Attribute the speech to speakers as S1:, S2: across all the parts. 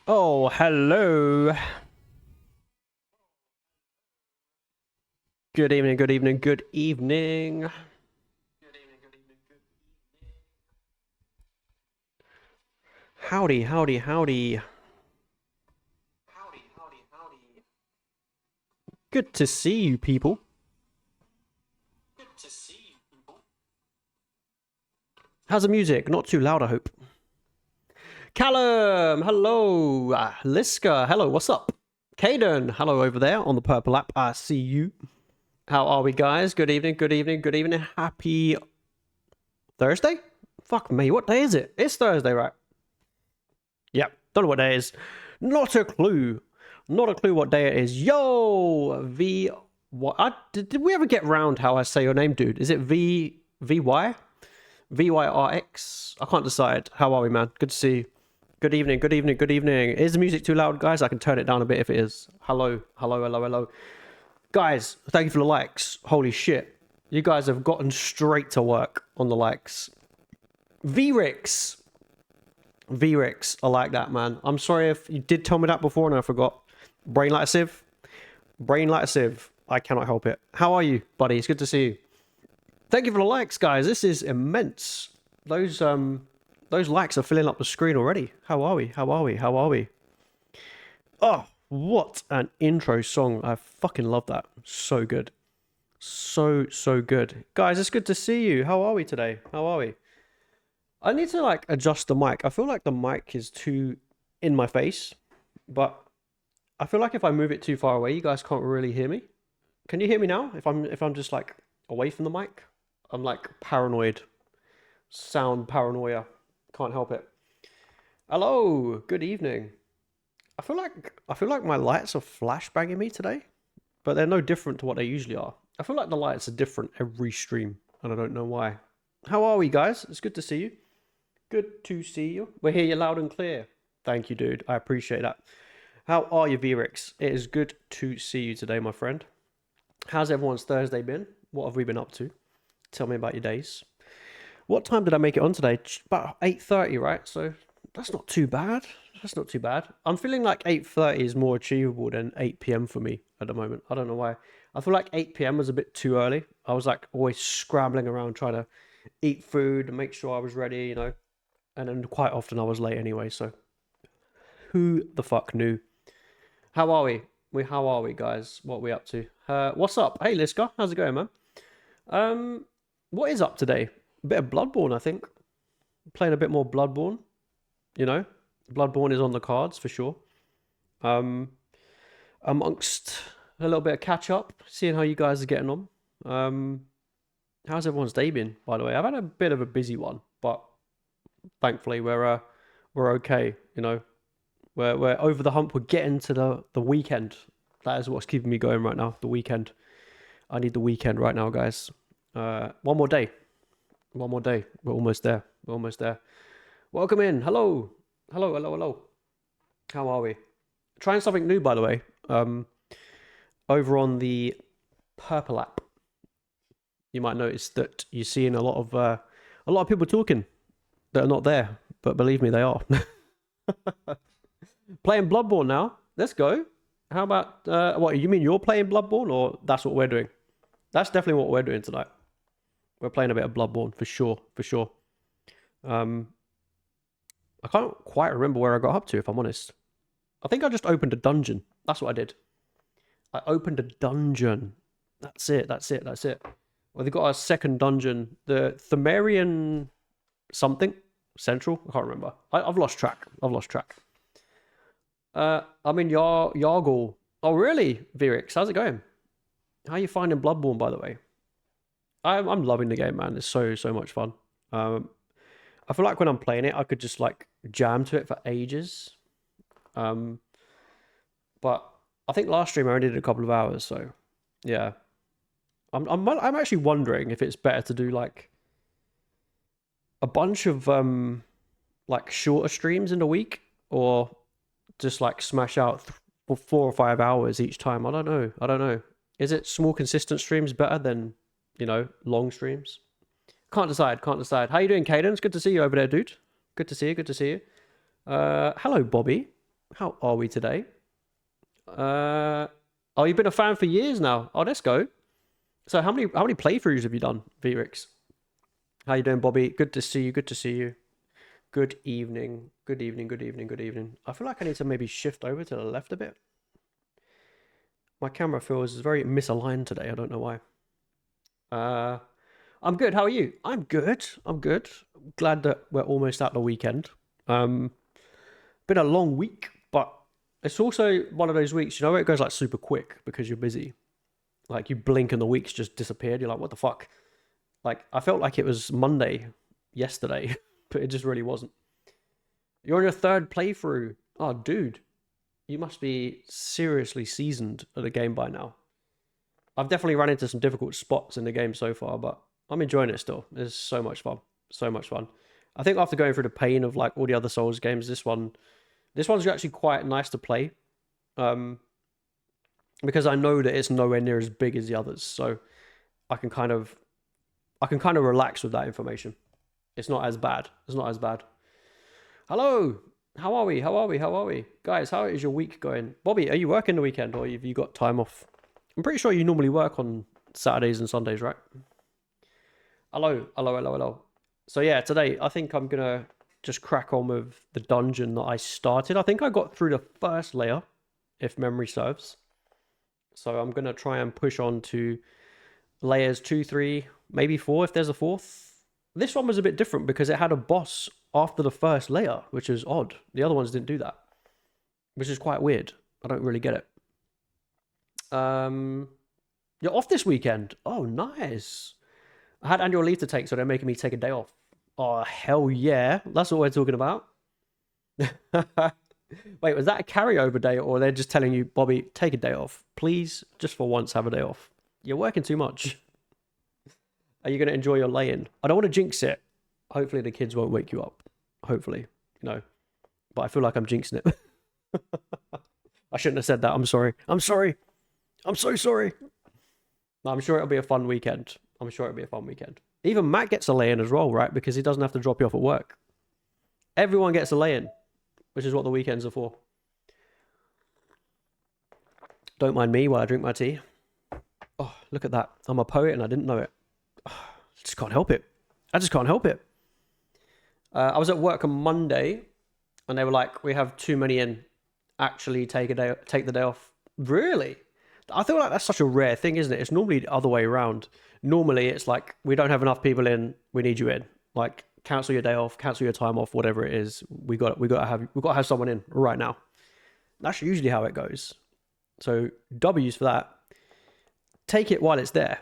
S1: Oh, hello. Good evening, good evening, good evening. Howdy, howdy, howdy. Good to see you, people. How's the music? Not too loud, I hope. Callum, hello. Liska, hello, what's up? Caden, hello over there on the purple app. I see you. How are we, guys? Good evening, good evening, good evening. Happy Thursday? Fuck me, what day is it? It's Thursday, right? Yep, don't know what day it is. Not a clue. Not a clue what day it is. Yo, V. What? Did we ever get round how I say your name, dude? Is it VY? VYRX? I can't decide. How are we, man? Good to see you. Good evening, good evening, good evening. Is the music too loud, guys? I can turn it down a bit if it is. Hello, hello, hello, hello. Guys, thank you for the likes. Holy shit. You guys have gotten straight to work on the likes. VRix. VRix, I like that, man. I'm sorry if you did tell me that before and I forgot. Brain like a sieve. Brain like a sieve. I cannot help it. How are you, buddy? It's good to see you. Thank you for the likes, guys. This is immense. Those likes are filling up the screen already. How are we? How are we? How are we? Oh, what an intro song. I fucking love that. So good. So good. Guys, it's good to see you. How are we today? How are we? I need to like adjust the mic. I feel like the mic is too in my face, but I feel like if I move it too far away, you guys can't really hear me. Can you hear me now? If I'm just like away from the mic, I'm like paranoid. Sound paranoia. Can't help it. Hello, good evening. I feel like my lights are flashbanging me today, but they're no different to what they usually are. I feel like the lights are different every stream, and I don't know why. How are we, guys? It's good to see you. Good to see you. We're here, you loud and clear. Thank you, dude. I appreciate that. How are you, Vrix? It is good to see you today, my friend. How's everyone's Thursday been? What have we been up to? Tell me about your days. What time did I make it on today? About 8:30, right? So that's not too bad. That's not too bad. I'm feeling like 8:30 is more achievable than 8 p.m. for me at the moment. I don't know why. I feel like 8 p.m. was a bit too early. I was like always scrambling around trying to eat food and make sure I was ready, And then quite often I was late anyway, so who the fuck knew? How are we? How are we, guys? What are we up to? What's up? Hey, Liska, how's it going, man? What is up today? A bit of Bloodborne, I think. Playing a bit more Bloodborne, you know. Bloodborne is on the cards for sure. Um, Amongst a little bit of catch up, seeing how you guys are getting on. How's everyone's day been, by the way? I've had a bit of a busy one, but thankfully we're okay. We're over the hump. We're getting to the weekend. That is what's keeping me going right now. The weekend. I need the weekend right now, guys. One more day. One more day. We're almost there. We're almost there. Welcome in. Hello. Hello. Hello. Hello. How are we? Trying something new, by the way. Over on the Purple app, you might notice that you're seeing a lot of people talking that are not there, but believe me, they are. Playing Bloodborne now. Let's go. How about what? You mean you're playing Bloodborne, or that's what we're doing? That's definitely what we're doing tonight. We're playing a bit of Bloodborne for sure, for sure. I can't quite remember where I got up to, if I'm honest. I think I just opened a dungeon. That's what I did. I opened a dungeon. That's it. That's it. That's it. Well, they've got a second dungeon, the Thumerian something central. I can't remember. I've lost track. I've lost track. I'm in Yargle. Oh, really, Virix? How's it going? How are you finding Bloodborne, by the way? I'm loving the game, man. It's so much fun. I feel like when I'm playing it, I could just like jam to it for ages. But I think last stream I only did a couple of hours, so yeah. I'm actually wondering if it's better to do like a bunch of like shorter streams in a week, or just like smash out for 4 or 5 hours each time. I don't know. I don't know. Is it small consistent streams better than long streams? Can't decide. Can't decide. How you doing, Caden? It's good to see you over there, dude. Good to see you. Good to see you. Hello, Bobby. How are we today? Oh, you've been a fan for years now. Oh, let's go. So how many playthroughs have you done, Vrix? How you doing, Bobby? Good to see you. Good to see you. Good evening. Good evening. Good evening. Good evening. I feel like I need to maybe shift over to the left a bit. My camera feels very misaligned today. I don't know why. I'm good. How are you? I'm good. I'm good. Glad that we're almost at the weekend. Been a long week, but it's also one of those weeks, where it goes like super quick because you're busy. Like you blink and the week's just disappeared. You're like, what the fuck? Like I felt like it was Monday yesterday, but it just really wasn't. You're on your third playthrough. Oh, dude, you must be seriously seasoned at the game by now. I've definitely run into some difficult spots in the game so far, but I'm enjoying it still. It's so much fun. So much fun. I think after going through the pain of like all the other Souls games, this one's actually quite nice to play. Because I know that it's nowhere near as big as the others, so I can kind of relax with that information. It's not as bad. It's not as bad. Hello. How are we? How are we? How are we? Guys, how is your week going? Bobby, are you working the weekend or have you got time off? I'm pretty sure you normally work on Saturdays and Sundays, right? Hello. Hello, hello, hello. So yeah, today I think I'm going to just crack on with the dungeon that I started. I think I got through the first layer, if memory serves. So I'm going to try and push on to layers 2, 3, maybe 4 if there's a fourth. This one was a bit different because it had a boss after the first layer, which is odd. The other ones didn't do that, which is quite weird. I don't really get it. You're off this weekend. Oh, nice. I had annual leave to take, so they're making me take a day off. Oh, hell yeah. That's what we're talking about. Wait, was that a carryover day or they're just telling you, Bobby, take a day off? Please, just for once, have a day off. You're working too much. Are you going to enjoy your lay-in? I don't want to jinx it. Hopefully the kids won't wake you up. Hopefully, But I feel like I'm jinxing it. I shouldn't have said that. I'm sorry. I'm sorry. I'm so sorry. No, I'm sure it'll be a fun weekend. I'm sure it'll be a fun weekend. Even Matt gets a lay-in as well, right? Because he doesn't have to drop you off at work. Everyone gets a lay-in, which is what the weekends are for. Don't mind me while I drink my tea. Oh, look at that. I'm a poet and I didn't know it. Oh, I just can't help it. I just can't help it. I was at work on Monday and they were like, we have too many in. Actually take the day off. Really? I feel like that's such a rare thing, isn't it? It's normally the other way around. Normally it's like, we don't have enough people in, we need you in. Like, cancel your day off, cancel your time off, whatever it is. We got to have someone in right now. That's usually how it goes. So W's for that. Take it while it's there.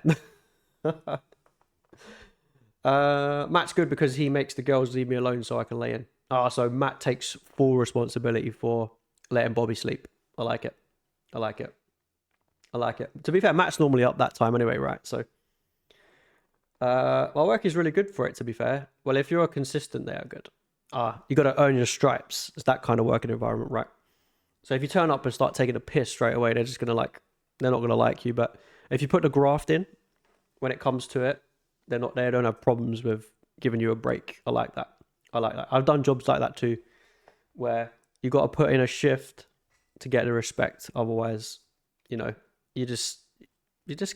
S1: Matt's good because he makes the girls leave me alone so I can lay in. So Matt takes full responsibility for letting Bobby sleep. I like it. I like it. I like it. To be fair, Matt's normally up that time anyway, right? So my work is really good for it, to be fair. Well, if you're consistent, they are good. You got to earn your stripes. It's that kind of working environment, right? So if you turn up and start taking a piss straight away, they're just going to they're not going to like you. But if you put the graft in, when it comes to it, they don't have problems with giving you a break. I like that. I like that. I've done jobs like that too, where you got to put in a shift to get the respect. Otherwise, you just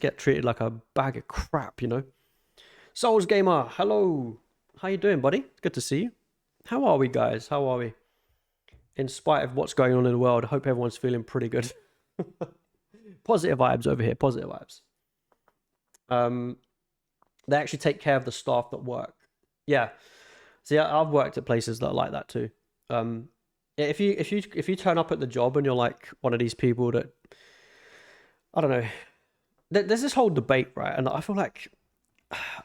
S1: get treated like a bag of crap, Souls Gamer, hello. How you doing, buddy? Good to see you. How are we, guys? How are we? In spite of what's going on in the world, I hope everyone's feeling pretty good. Positive vibes over here. Positive vibes. They actually take care of the staff that work. Yeah. See, I've worked at places that are like that too. If you turn up at the job and you're like one of these people that, I don't know, there's this whole debate, right? And I feel like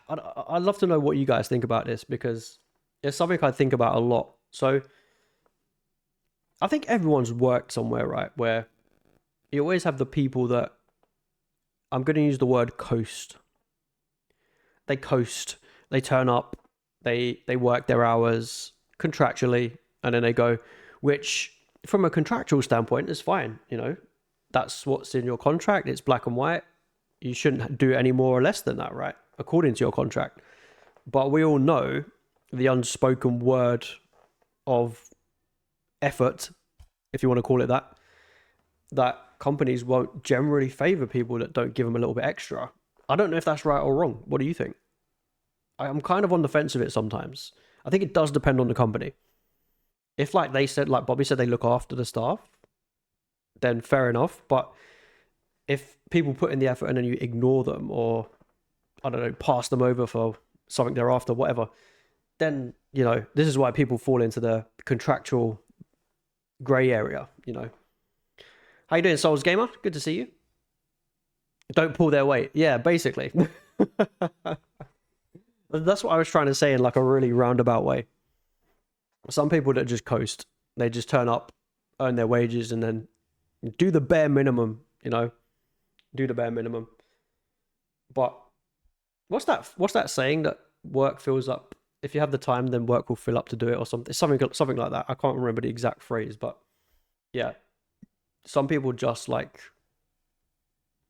S1: I'd love to know what you guys think about this because it's something I think about a lot. So I think everyone's worked somewhere, right, where you always have the people that, I'm going to use the word coast. They coast. They turn up. They work their hours contractually, and then they go, which from a contractual standpoint is fine. That's what's in your contract. It's black and white. You shouldn't do any more or less than that, right? According to your contract. But we all know the unspoken word of effort if you want to call it that, that companies won't generally favor people that don't give them a little bit extra. I don't know if that's right or wrong. What do you think? I'm kind of on the fence of it sometimes. I think it does depend on the company. If like they said, like Bobby said, they look after the staff, then fair enough. But if people put in the effort and then you ignore them, or I don't know, pass them over for something they're after, whatever, then, you know, this is why people fall into the contractual grey area, you know. How you doing, Souls Gamer? Good to see you. Don't pull their weight. Yeah, basically. That's what I was trying to say in like a really roundabout way. Some people that just coast, they just turn up, earn their wages, and then do the bare minimum, you know, do the bare minimum. But what's that saying that work fills up? If you have the time, then work will fill up to do it, or something. It's something like that. I can't remember the exact phrase, but yeah, some people just like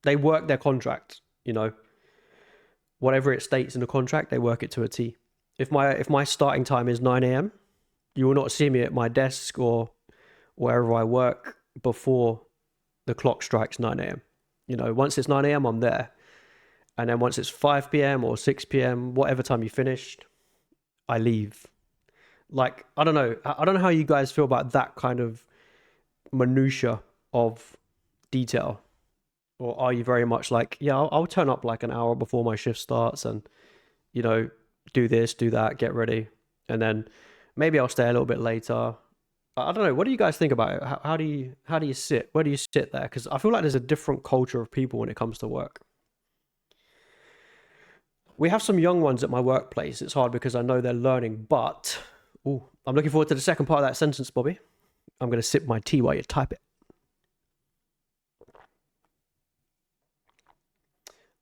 S1: they work their contract, you know. Whatever it states in the contract, they work it to a T. If my starting time is 9 a.m., you will not see me at my desk or wherever I work before the clock strikes 9 a.m. You know, once it's 9 a.m., I'm there. And then once it's 5 p.m. or 6 p.m., whatever time you finished, I leave. Like, I don't know how you guys feel about that kind of minutia of detail. Or are you very much like, yeah, I'll turn up like an hour before my shift starts and, you know, do this, do that, get ready. And then maybe I'll stay a little bit later. I don't know. What do you guys think about it? How do you sit? Where do you sit there? Because I feel like there's a different culture of people when it comes to work. We have some young ones at my workplace. It's hard because I know they're learning, but I'm looking forward to the second part of that sentence, Bobby. I'm going to sip my tea while you type it.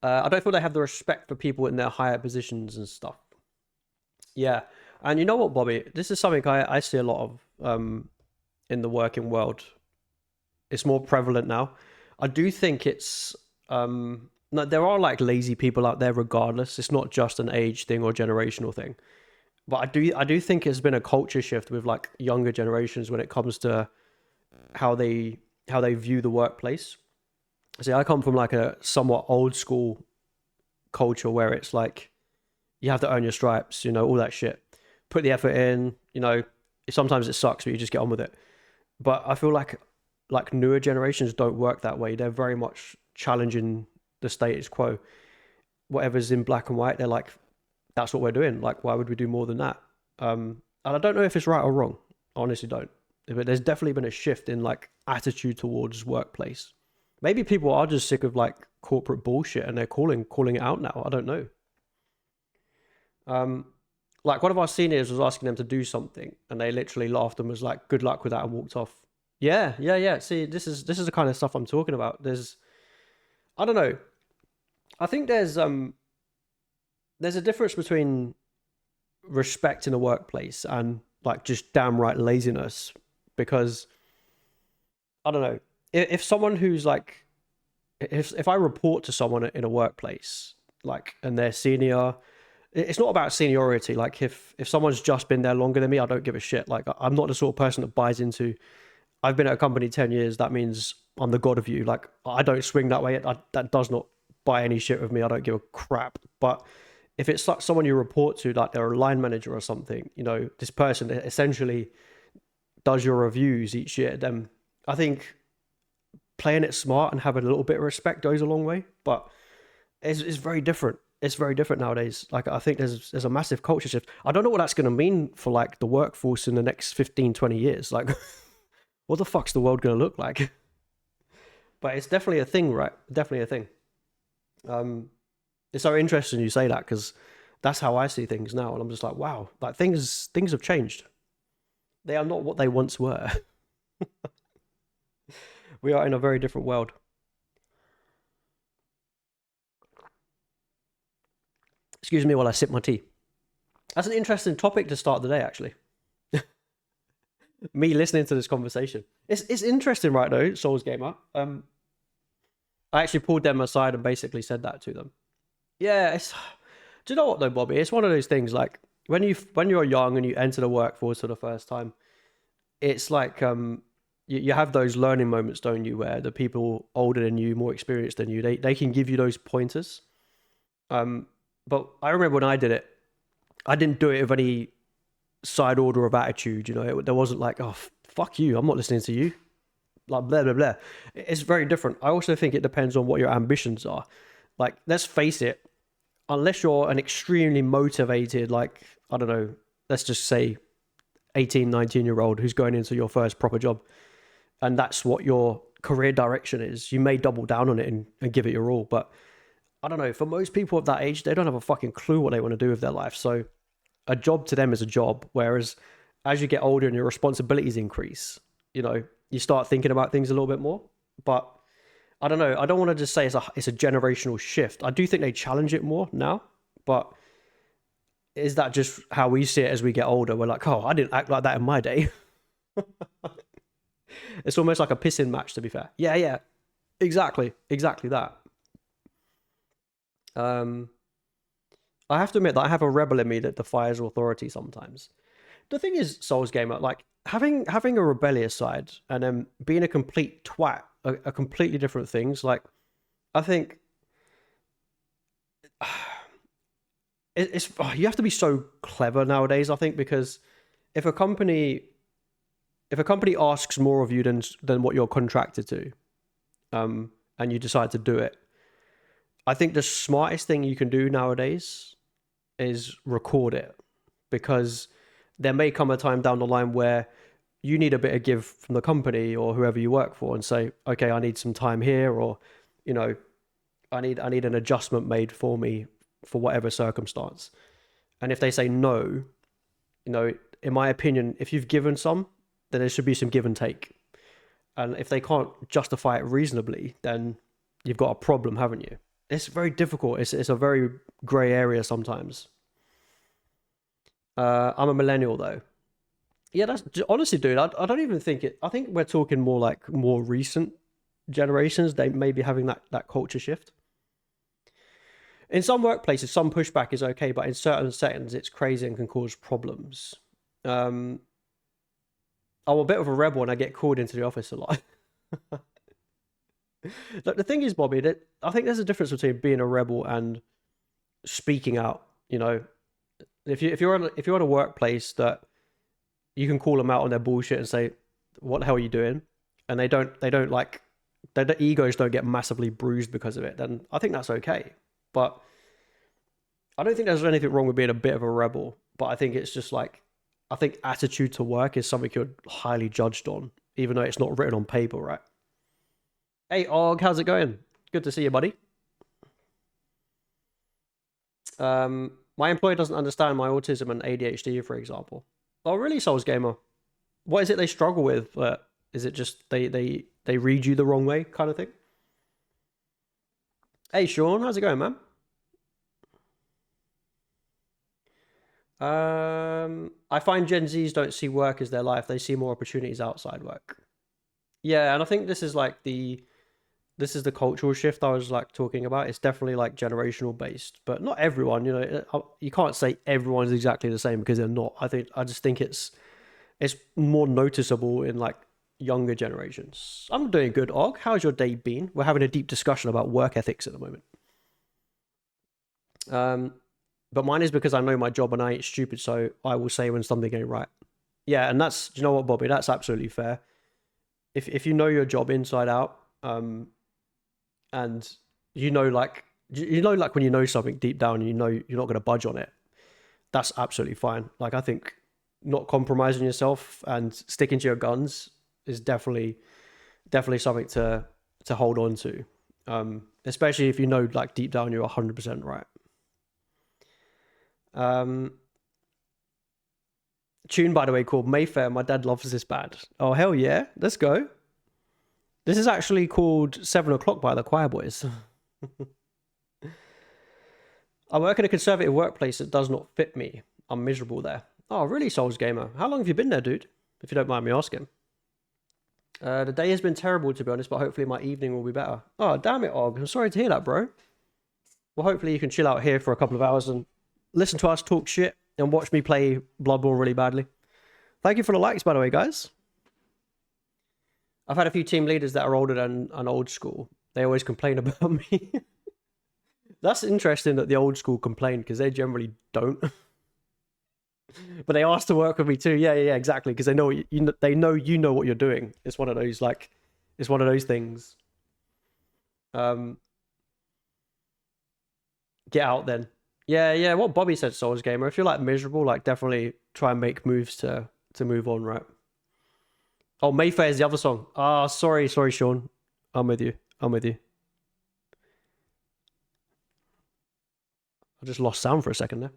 S1: I don't feel they have the respect for people in their higher positions and stuff. Yeah. And you know what, Bobby? This is something I see a lot of in the working world. It's more prevalent now. I do think it's... no, there are like lazy people out there regardless. It's not just an age thing or generational thing. But I do think it's been a culture shift with like younger generations when it comes to how they view the workplace. See, I come from like a somewhat old school culture where it's like you have to earn your stripes, you know, all that shit. Put the effort in, you know. Sometimes it sucks, but you just get on with it. But I feel like newer generations don't work that way. They're very much challenging the status quo. Whatever's in black and white, they're like, that's what we're doing. Like, why would we do more than that? And I don't know if it's right or wrong. I honestly don't. But there's definitely been a shift in like attitude towards workplace. Maybe people are just sick of like corporate bullshit and they're calling it out now. I don't know. Like one of our seniors was asking them to do something and they literally laughed and was like, good luck with that, and walked off. Yeah. See, this is the kind of stuff I'm talking about. I don't know. I think there's a difference between respect in a workplace and like just damn right laziness, because I don't know. If someone who's like, if I report to someone in a workplace, like, and they're senior, it's not about seniority. Like if someone's just been there longer than me, I don't give a shit. Like I'm not the sort of person that buys into, I've been at a company 10 years. That means I'm the god of you. Like I don't swing that way. That does not buy any shit with me. I don't give a crap. But if it's like someone you report to, like they're a line manager or something, you know, this person essentially does your reviews each year, then I think playing it smart and having a little bit of respect goes a long way. But it's very different. It's very different nowadays. Like I think there's a massive culture shift. I don't know what that's going to mean for like the workforce in the next 15, 20 years. Like what the fuck's the world going to look like? But it's definitely a thing, right? Definitely a thing. It's so interesting you say that, because that's how I see things now. And I'm just like, wow, like things have changed. They are not what they once were. We are in a very different world. Excuse me while I sip my tea. That's an interesting topic to start the day, actually. Me listening to this conversation. It's interesting, right, though, Souls Gamer. I actually pulled them aside and basically said that to them. Yeah, do you know what, though, Bobby? It's one of those things, like, when you're young and you enter the workforce for the first time, it's like, you you have those learning moments, don't you, where the people older than you, more experienced than you, they can give you those pointers. But I remember when I did it, I didn't do it with any side order of attitude. You know, there wasn't like, oh, fuck you, I'm not listening to you. Like, blah, blah, blah. It's very different. I also think it depends on what your ambitions are. Like, let's face it, unless you're an extremely motivated, like, I don't know, let's just say 18, 19-year-old who's going into your first proper job, and that's what your career direction is, you may double down on it and give it your all. But I don't know, for most people of that age, they don't have a fucking clue what they want to do with their life. So a job to them is a job. Whereas as you get older and your responsibilities increase, you know, you start thinking about things a little bit more. But I don't know. I don't want to just say it's a generational shift. I do think they challenge it more now. But is that just how we see it as we get older? We're like, oh, I didn't act like that in my day. It's almost like a pissing match, to be fair. Yeah. Exactly that. I have to admit that I have a rebel in me that defies authority sometimes. The thing is, Souls Gamer, like having a rebellious side and then being a complete twat are completely different things. Like, I think it's you have to be so clever nowadays, I think, because if a company asks more of you than what you're contracted to, and you decide to do it, I think the smartest thing you can do nowadays is record it, because there may come a time down the line where you need a bit of give from the company or whoever you work for and say, okay, I need some time here, or, you know, I need an adjustment made for me for whatever circumstance. And if they say no, you know, in my opinion, if you've given some, then there should be some give and take. And if they can't justify it reasonably, then you've got a problem, haven't you? It's very difficult. It's a very grey area sometimes. I'm a millennial though. Yeah, that's honestly, dude. I don't even think it. I think we're talking more recent generations. They may be having that culture shift. In some workplaces, some pushback is okay, but in certain settings, it's crazy and can cause problems. I'm a bit of a rebel and I get called into the office a lot. Look, the thing is, Bobby, that I think there's a difference between being a rebel and speaking out. You know, if you're in a workplace that you can call them out on their bullshit and say, "What the hell are you doing?" and they don't like, their egos don't get massively bruised because of it, then I think that's okay. But I don't think there's anything wrong with being a bit of a rebel. But I think it's just like, I think attitude to work is something you're highly judged on, even though it's not written on paper, right? Hey, Og, how's it going? Good to see you, buddy. My employer doesn't understand my autism and ADHD, for example. Oh, really, Souls Gamer? What is it they struggle with? Is it just they read you the wrong way kind of thing? Hey, Sean, how's it going, man? I find Gen Zs don't see work as their life. They see more opportunities outside work. Yeah, and I think this is the cultural shift I was like talking about. It's definitely like generational based, but not everyone, you know, you can't say everyone's exactly the same because they're not. I just think it's more noticeable in like younger generations. I'm doing good, Og. How's your day been? We're having a deep discussion about work ethics at the moment. But mine is because I know my job and I ain't stupid, so I will say when something ain't right. Yeah, and do you know what, Bobby? That's absolutely fair. If you know your job inside out, and like when you know something deep down and you know you're not going to budge on it, that's absolutely fine. Like, I think not compromising yourself and sticking to your guns is definitely something to hold on to, especially if you know like deep down you're 100% right. Tune, by the way, called Mayfair. My dad loves this band. Oh, hell yeah, let's go. This is actually called 7 O'Clock by the Choir Boys. I work in a conservative workplace that does not fit me. I'm miserable there. Oh, really, Souls Gamer? How long have you been there, dude? If you don't mind me asking. The day has been terrible, to be honest, but hopefully my evening will be better. Oh, damn it, Og. I'm sorry to hear that, bro. Well, hopefully you can chill out here for a couple of hours and listen to us talk shit and watch me play Bloodborne really badly. Thank you for the likes, by the way, guys. I've had a few team leaders that are older than an old school. They always complain about me. That's interesting that the old school complain because they generally don't. But they asked to work with me too. Yeah, exactly. Because they know they know you know what you're doing. It's one of those it's one of those things. Um, get out then. Yeah. What Bobby said, Souls Gamer. If you're like miserable, like definitely try and make moves to move on, right? Oh, Mayfair is the other song. Ah, sorry, Sean. I'm with you. I'm with you. I just lost sound for a second there.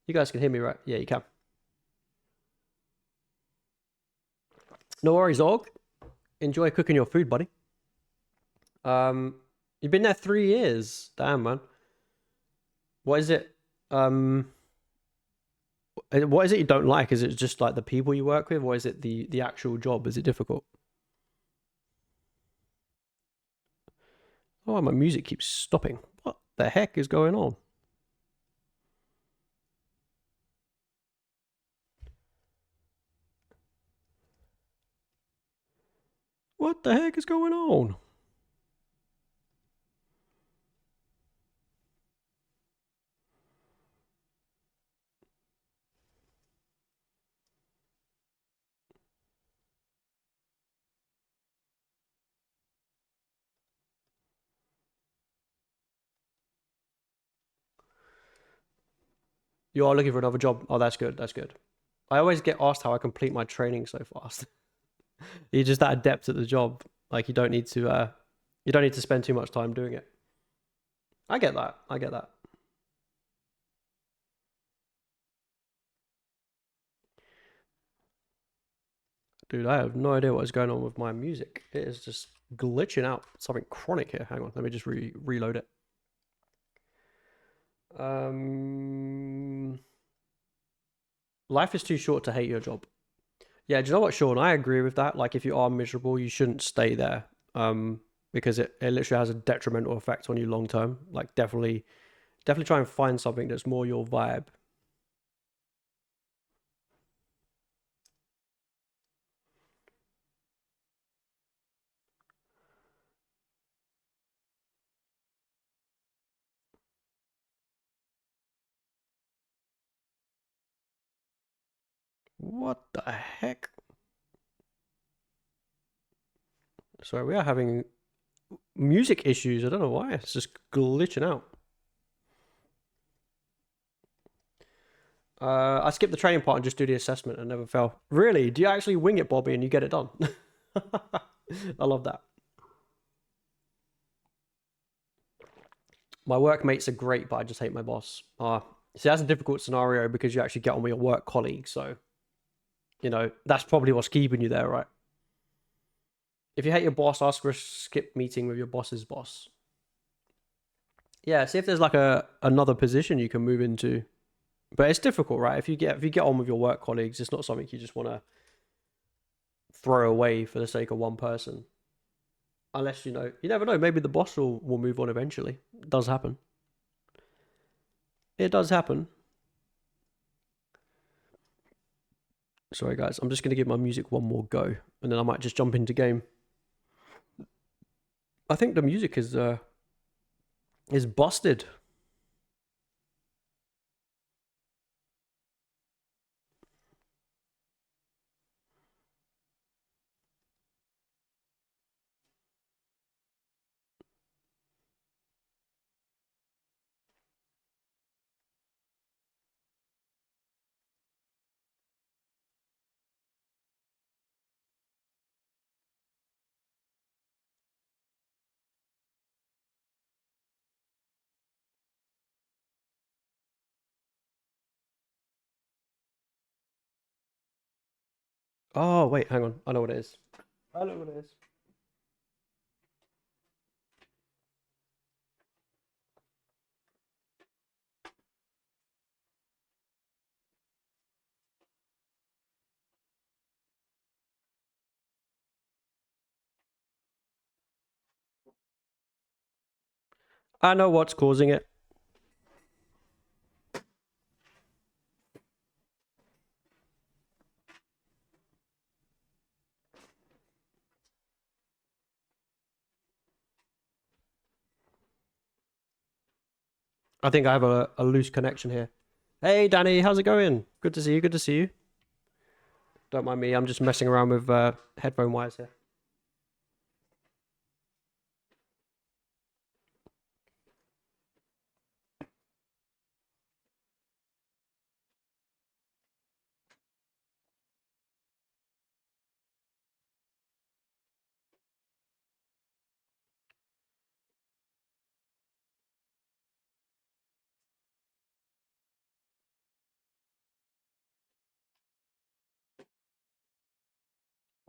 S1: You guys can hear me, right? Yeah, you can. No worries, Og. Enjoy cooking your food, buddy. You've been there 3 years. Damn, man. What is it? What is it you don't like? Is it just like the people you work with, or is it the actual job? Is it difficult? Oh, my music keeps stopping. What the heck is going on? What the heck is going on? You are looking for another job. Oh, that's good. That's good. I always get asked how I complete my training so fast. You're just that adept at the job. Like you don't need to spend too much time doing it. I get that. I get that. Dude, I have no idea what is going on with my music. It is just glitching out. Something chronic here. Hang on, let me just reload it. Life is too short to hate your job. Yeah, do you know what, Sean? I agree with that. Like, if you are miserable, you shouldn't stay there. Because it literally has a detrimental effect on you long term. Like, definitely try and find something that's more your vibe. What the heck? Sorry, we are having music issues. I don't know why. It's just glitching out. I skipped the training part and just do the assessment and never fail. Really? Do you actually wing it, Bobby, and you get it done? I love that. My workmates are great, but I just hate my boss. See, that's a difficult scenario because you actually get on with your work colleagues. So, that's probably what's keeping you there, right? If you hate your boss, ask for a skip meeting with your boss's boss. Yeah, see if there's like another position you can move into. But it's difficult, right? If you get on with your work colleagues, it's not something you just want to throw away for the sake of one person. Unless you never know. Maybe the boss will move on eventually. It does happen. It does happen. Sorry, guys. I'm just gonna give my music one more go, and then I might just jump into game. I think the music is busted. Oh wait, hang on. I know what it is. I know what it is. I know what's causing it. I think I have a loose connection here. Hey, Danny, how's it going? Good to see you. Good to see you. Don't mind me. I'm just messing around with headphone wires here.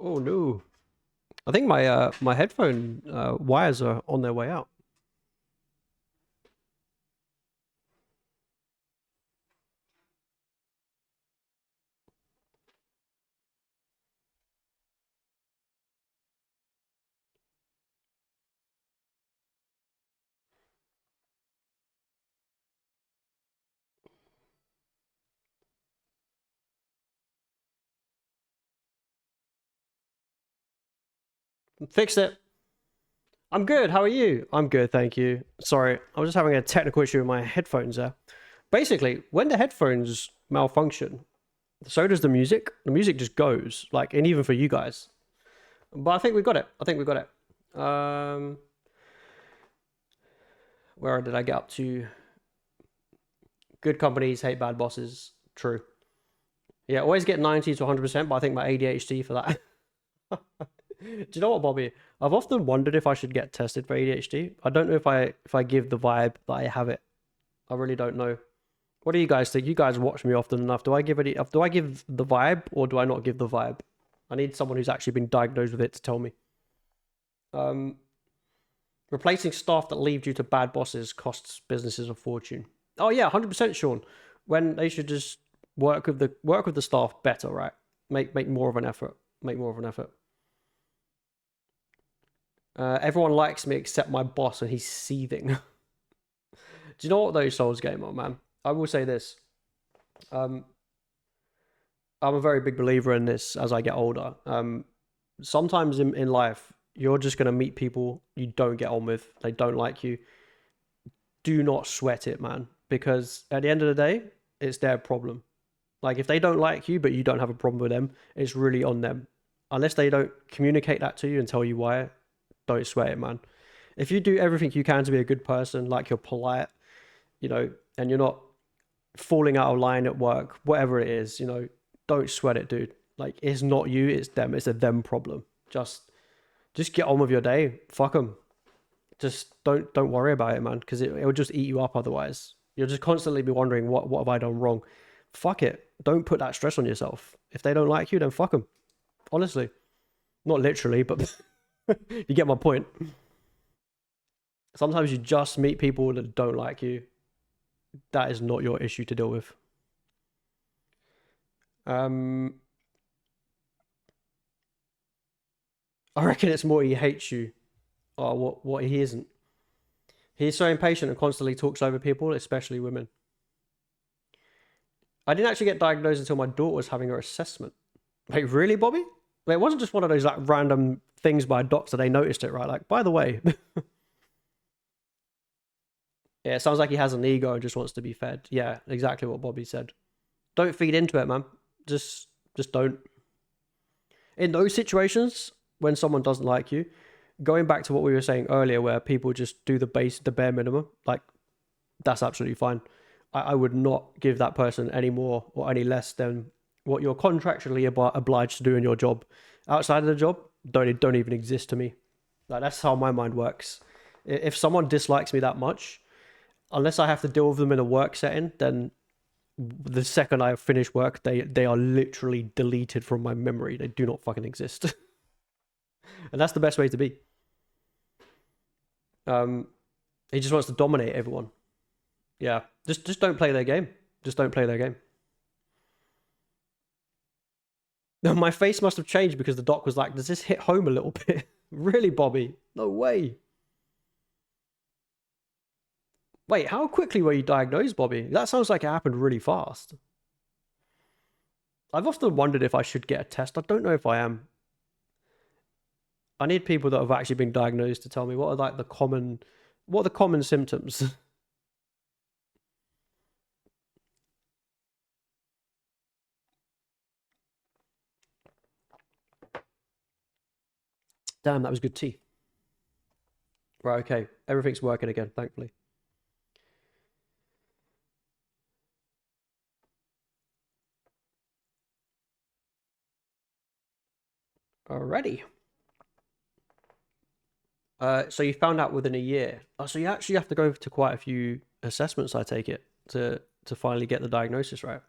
S1: Oh no. I think my headphone wires are on their way out. Fixed it. I'm good. How are you? I'm good, thank you. Sorry, I was just having a technical issue with my headphones there. Basically, when the headphones malfunction, so does the music. The music just goes, like, and even for you guys. But I think we got it. I think we got it. Where did I get up to? Good companies hate bad bosses. True. Yeah, always get 90 to 100%, but I think my ADHD for that. Do you know what, Bobby? I've often wondered if I should get tested for ADHD. I don't know if I give the vibe that I have it. I really don't know. What do you guys think? You guys watch me often enough. Do I give the vibe or do I not give the vibe? I need someone who's actually been diagnosed with it to tell me. Um, Replacing staff that leave due to bad bosses costs businesses a fortune. Oh yeah, 100% Sean. When they should just work with the staff better, right? Make more of an effort. Make more of an effort. Everyone likes me except my boss, and he's seething. Do you know what, those Souls game on, man? I will say this. Um, I'm a very big believer in this as I get older. Sometimes in life, you're just going to meet people you don't get on with. They don't like you. Do not sweat it, man. Because at the end of the day, it's their problem. Like, if they don't like you, but you don't have a problem with them, it's really on them. Unless they don't communicate that to you and tell you why, don't sweat it, man. If you do everything you can to be a good person, like you're polite, and you're not falling out of line at work, whatever it is, don't sweat it, dude. Like, it's not you, it's them. It's a them problem. Just get on with your day. Fuck them. Just don't worry about it, man, because it'll just eat you up otherwise. You'll just constantly be wondering, what have I done wrong? Fuck it. Don't put that stress on yourself. If they don't like you, then fuck them. Honestly. Not literally, but you get my point. Sometimes you just meet people that don't like you. That is not your issue to deal with. I reckon it's more he hates you. Oh, what he isn't. He's so impatient and constantly talks over people, especially women. I didn't actually get diagnosed until my daughter was having her assessment. Like, really, Bobby? Like, it wasn't just one of those like random things by a doctor. They noticed it, right? Like, by the way. Yeah, it sounds like he has an ego and just wants to be fed. Yeah, exactly what Bobby said. Don't feed into it, man. Just don't. In those situations, when someone doesn't like you, going back to what we were saying earlier, where people just do the bare minimum, like, that's absolutely fine. I would not give that person any more or any less than what you're contractually obliged to do in your job. Outside of the job, don't even exist to me. Like, that's how my mind works. If someone dislikes me that much, unless I have to deal with them in a work setting, then the second I finish work, they are literally deleted from my memory. They do not fucking exist. And that's the best way to be. He just wants to dominate everyone. Yeah, just don't play their game. Just don't play their game. My face must have changed because the doc was like, does this hit home a little bit? Really, Bobby? No way. Wait, how quickly were you diagnosed, Bobby? That sounds like it happened really fast. I've often wondered if I should get a test. I don't know if I am. I need people that have actually been diagnosed to tell me what are the common symptoms. Damn, that was good tea. Right, okay. Everything's working again, thankfully. Alrighty. So you found out within a year. Oh, so you actually have to go to quite a few assessments, I take it, to finally get the diagnosis right.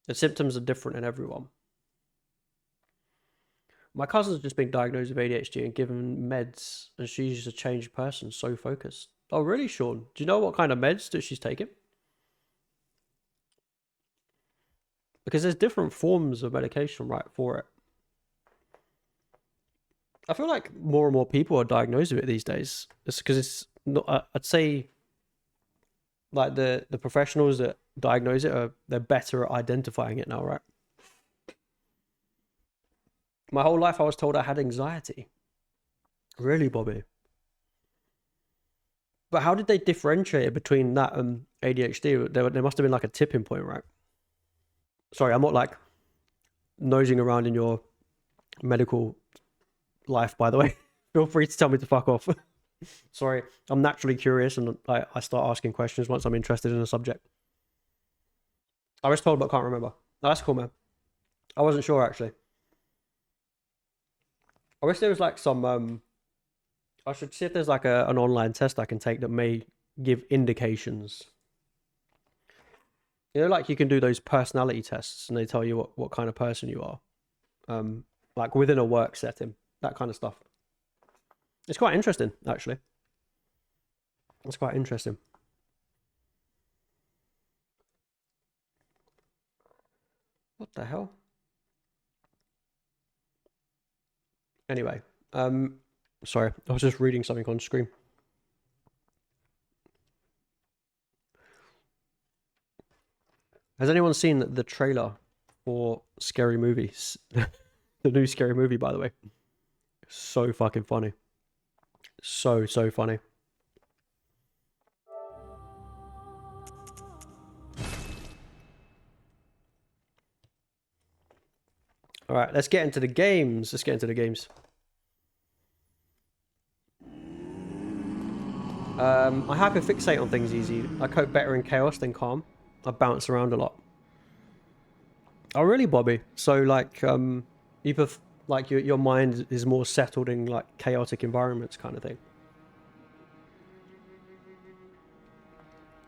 S1: The symptoms are different in everyone. My cousin's just been diagnosed with ADHD and given meds, and she's a changed person, so focused. Oh, really, Sean? Do you know what kind of meds that she's taking? Because there's different forms of medication, right, for it. I feel like more and more people are diagnosed with it these days. It's because it's not. I'd say, like the professionals that diagnose it they're better at identifying it now, right? My whole life, I was told I had anxiety. Really, Bobby? But how did they differentiate it between that and ADHD? There must have been like a tipping point, right? Sorry, I'm not like nosing around in your medical life, by the way. Feel free to tell me to fuck off. Sorry, I'm naturally curious and I start asking questions once I'm interested in a subject. I was told but can't remember. No, that's cool, man. I wasn't sure actually. I wish there was like some I should see if there's like an online test I can take that may give indications. You know, like you can do those personality tests and they tell you what kind of person you are. Like within a work setting, that kind of stuff. It's quite interesting, actually. It's quite interesting. What the hell? Anyway, sorry, I was just reading something on screen. Has anyone seen the trailer for Scary Movies? The new Scary Movie, by the way. So fucking funny. So funny. All right, let's get into the games. Let's get into the games. I hyperfixate on things easy. I cope better in chaos than calm. I bounce around a lot. Oh, really, Bobby? So, like, you like your mind is more settled in like chaotic environments, kind of thing.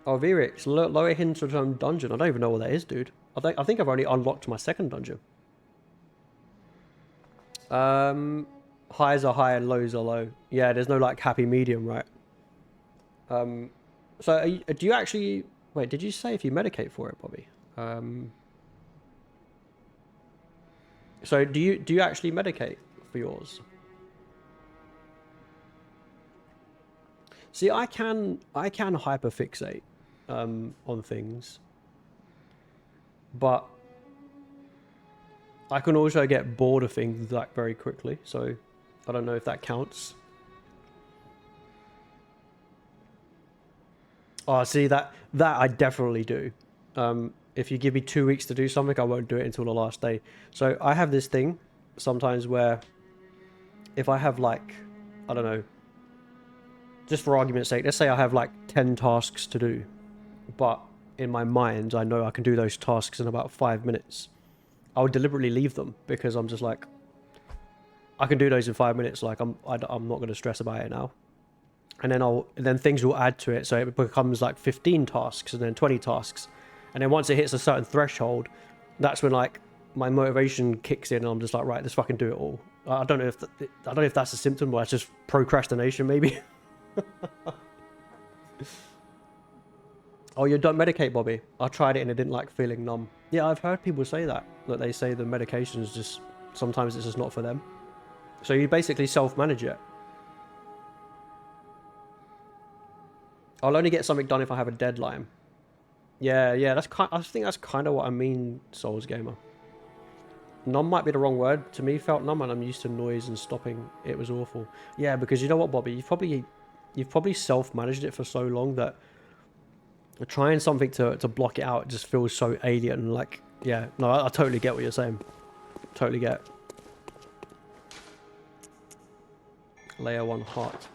S1: Oh, Virix, lower hinge dungeon. I don't even know what that is, dude. I think I've only unlocked my second dungeon. Highs are high and lows are low. Yeah, there's no like happy medium, right? So do you actually wait? Did you say if you medicate for it, Bobby? So do you actually medicate for yours? See, I can hyperfixate on things, but I can also get bored of things like very quickly. So I don't know if that counts. Oh, see that I definitely do. If you give me 2 weeks to do something, I won't do it until the last day. So I have this thing sometimes where if I have like, I don't know, just for argument's sake, let's say I have like 10 tasks to do, but in my mind I know I can do those tasks in about 5 minutes. I would deliberately leave them because I'm just like, I can do those in 5 minutes. Like I'm not going to stress about it now. And then things will add to it, so it becomes like 15 tasks and then 20 tasks, and then once it hits a certain threshold, that's when like my motivation kicks in, and I'm just like, right, let's fucking do it all. I don't know if that's a symptom or it's just procrastination, maybe. Oh, you don't medicate, Bobby? I tried it and it didn't like feeling numb. Yeah, I've heard people say that they say the medication is just sometimes it's just not for them. So you basically self-manage it. I'll only get something done if I have a deadline. Yeah, I think that's kind of what I mean, Souls Gamer. Numb might be the wrong word. To me, felt numb, and I'm used to noise and stopping. It was awful. Yeah, because you know what, Bobby, you've probably self-managed it for so long that trying something to block it out just feels so alien. Like, yeah, no, I totally get what you're saying. Totally get. Layer 1 heart.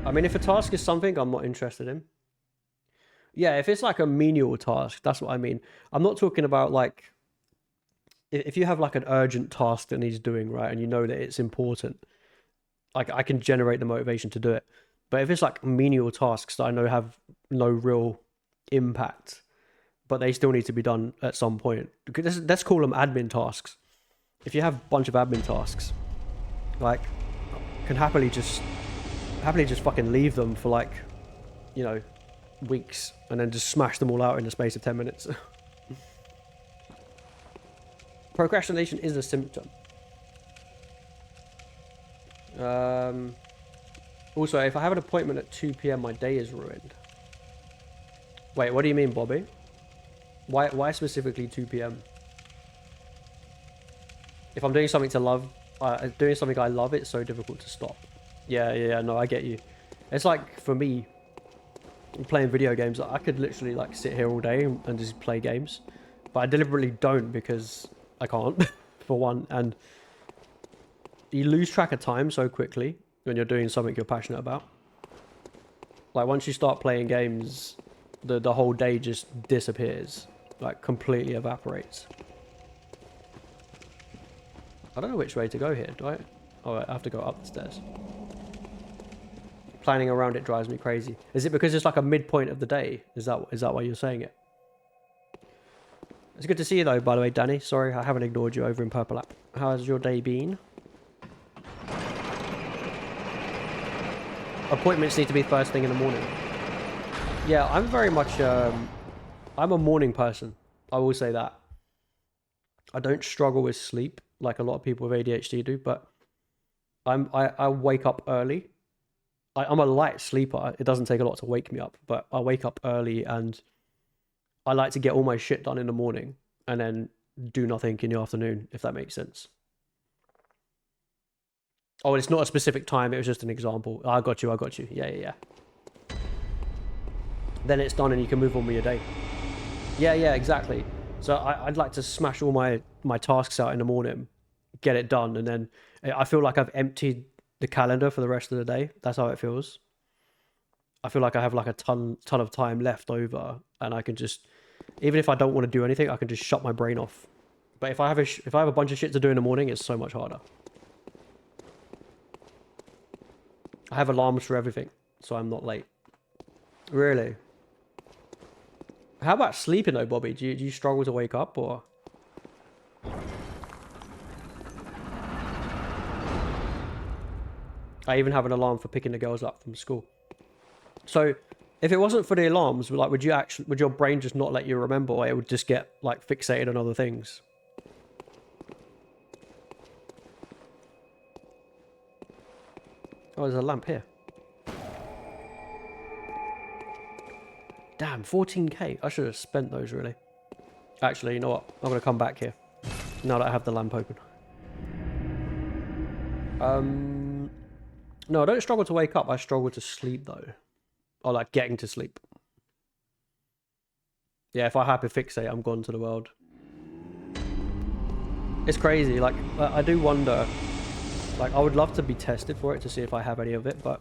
S1: I mean, if a task is something I'm not interested in. Yeah, if it's like a menial task, that's what I mean. I'm not talking about like... If you have like an urgent task that needs doing, right, and you know that it's important, like I can generate the motivation to do it. But if it's like menial tasks that I know have no real impact, but they still need to be done at some point, let's call them admin tasks. If you have a bunch of admin tasks, like, can happily just fucking leave them for like, you know, weeks, and then just smash them all out in the space of 10 minutes. Procrastination is a symptom. Also, if I have an appointment at 2 p.m, my day is ruined. Wait, what do you mean, Bobby? Why specifically 2 p.m? If I'm doing something doing something I love, it's so difficult to stop. Yeah, no, I get you. It's like, for me, playing video games, I could literally like sit here all day and just play games. But I deliberately don't because I can't, for one. And you lose track of time so quickly when you're doing something you're passionate about. Like, once you start playing games, the whole day just disappears. Like, completely evaporates. I don't know which way to go here, do I? Oh, I have to go up the stairs. Planning around it drives me crazy. Is it because it's like a midpoint of the day? Is that why you're saying it? It's good to see you though, by the way, Danny. Sorry, I haven't ignored you over in Purple App. How has your day been? Appointments need to be first thing in the morning. Yeah, I'm very much... I'm a morning person. I will say that. I don't struggle with sleep like a lot of people with ADHD do, but I wake up early. I'm a light sleeper. It doesn't take a lot to wake me up, but I wake up early and I like to get all my shit done in the morning and then do nothing in the afternoon, if that makes sense. Oh, it's not a specific time. It was just an example. I got you. Yeah. Then it's done and you can move on with your day. Yeah, exactly. So I'd like to smash all my tasks out in the morning, get it done, and then I feel like I've emptied the calendar for the rest of the day. That's how it feels. I feel like I have like a ton of time left over, and I can just, even if I don't want to do anything, I can just shut my brain off. But if I have a bunch of shit to do in the morning, it's so much harder. I have alarms for everything, so I'm not late. Really? How about sleeping though, Bobby? Do you struggle to wake up, or? I even have an alarm for picking the girls up from school. So, if it wasn't for the alarms, like, would your brain just not let you remember, or it would just get like fixated on other things? Oh, there's a lamp here. Damn, 14k. I should have spent those, really. Actually, you know what? I'm going to come back here. Now that I have the lamp open. No, I don't struggle to wake up. I struggle to sleep, though. Or, like, getting to sleep. Yeah, if I hyperfixate, I'm gone to the world. It's crazy. Like, I do wonder... Like, I would love to be tested for it to see if I have any of it, but...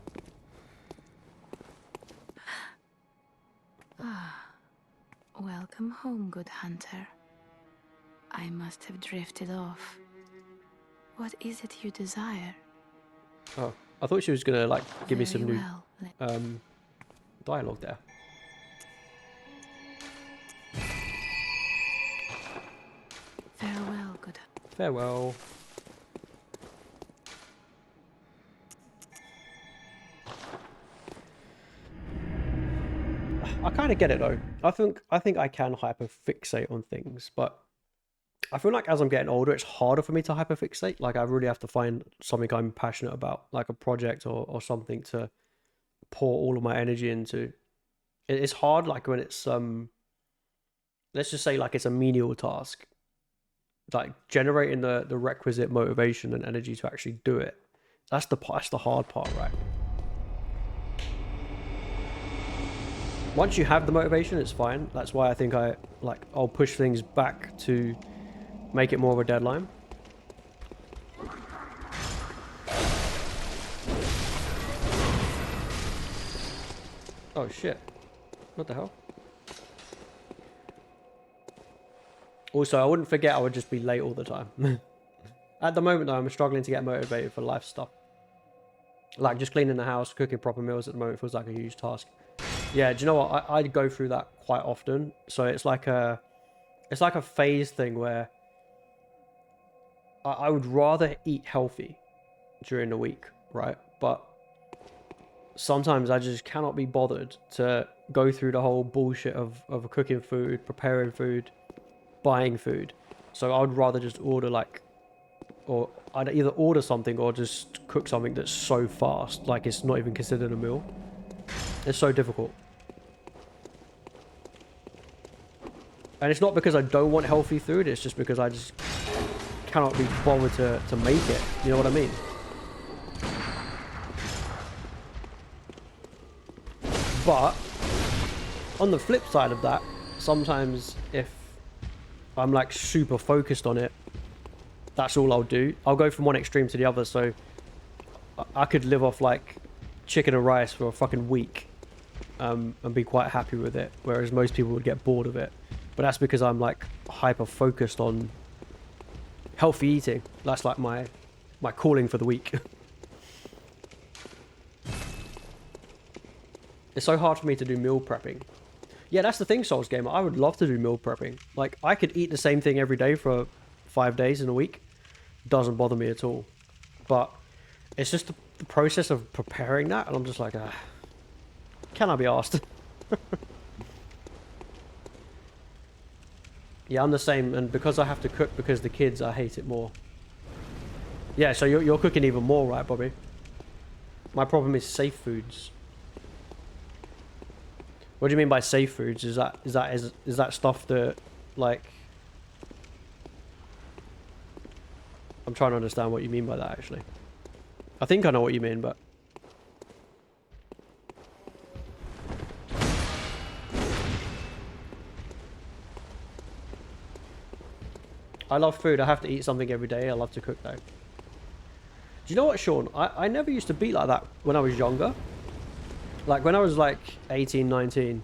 S2: Welcome home, good hunter. I must have drifted off. What is it you desire?
S1: Oh, I thought she was gonna, like, give me some new dialogue there.
S2: Farewell, good.
S1: Farewell. I kind of get it though. I think I can hyperfixate on things, but I feel like as I'm getting older, it's harder for me to hyperfixate. Like, I really have to find something I'm passionate about, like a project or something to pour all of my energy into. It's hard, like when it's let's just say like it's a menial task, like generating the requisite motivation and energy to actually do it. That's the hard part, right? Once you have the motivation, it's fine. That's why I think I'll push things back to make it more of a deadline. Oh shit. What the hell? Also, I wouldn't forget I would just be late all the time. At the moment though, I'm struggling to get motivated for life stuff. Like just cleaning the house, cooking proper meals at the moment feels like a huge task. Yeah, do you know what? I go through that quite often. So it's like a phase thing where I would rather eat healthy during the week, right? But sometimes I just cannot be bothered to go through the whole bullshit of cooking food, preparing food, buying food. So I would rather just order like, or I'd either order something or just cook something that's so fast, like it's not even considered a meal. It's so difficult. And it's not because I don't want healthy food, it's just because I just cannot be bothered to make it. You know what I mean? But on the flip side of that, sometimes if I'm like super focused on it, that's all I'll do. I'll go from one extreme to the other. So I could live off like chicken and rice for a fucking week and be quite happy with it. Whereas most people would get bored of it. But that's because I'm like hyper focused on healthy eating. That's like my calling for the week. It's so hard for me to do meal prepping. Yeah, that's the thing, Souls Gamer. I would love to do meal prepping. Like, I could eat the same thing every day for 5 days in a week. Doesn't bother me at all. But it's just the process of preparing that, and I'm just like, can I be asked? Yeah, I'm the same, and because I have to cook because the kids, I hate it more. Yeah, so you're cooking even more, right, Bobby? My problem is safe foods. What do you mean by safe foods? Is that stuff that, like... I'm trying to understand what you mean by that, actually. I think I know what you mean, but... I love food. I have to eat something every day. I love to cook, though. Do you know what, Sean? I never used to be like that when I was younger. Like, when I was, like, 18, 19,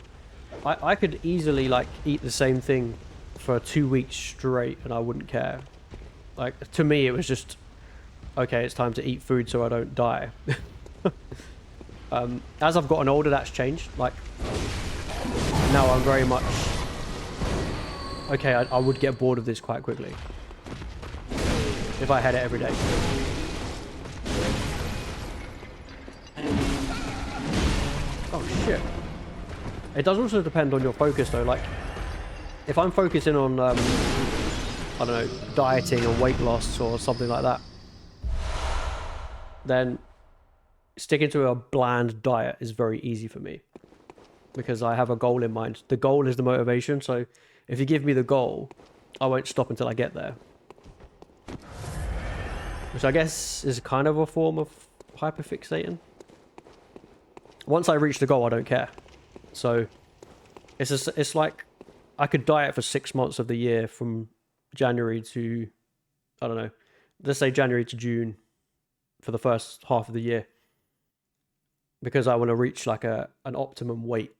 S1: I could easily, like, eat the same thing for 2 weeks straight, and I wouldn't care. Like, to me, it was just, okay, it's time to eat food so I don't die. As I've gotten older, that's changed. Like, now I'm very much... Okay, I would get bored of this quite quickly. If I had it every day. Oh shit. It does also depend on your focus though, like if I'm focusing on I don't know, dieting or weight loss or something like that, then sticking to a bland diet is very easy for me because I have a goal in mind. The goal is the motivation, so if you give me the goal, I won't stop until I get there. Which I guess is kind of a form of hyperfixating. Once I reach the goal, I don't care. So it's like I could diet for 6 months of the year from January to, I don't know, let's say January to June for the first half of the year. Because I want to reach like an optimum weight.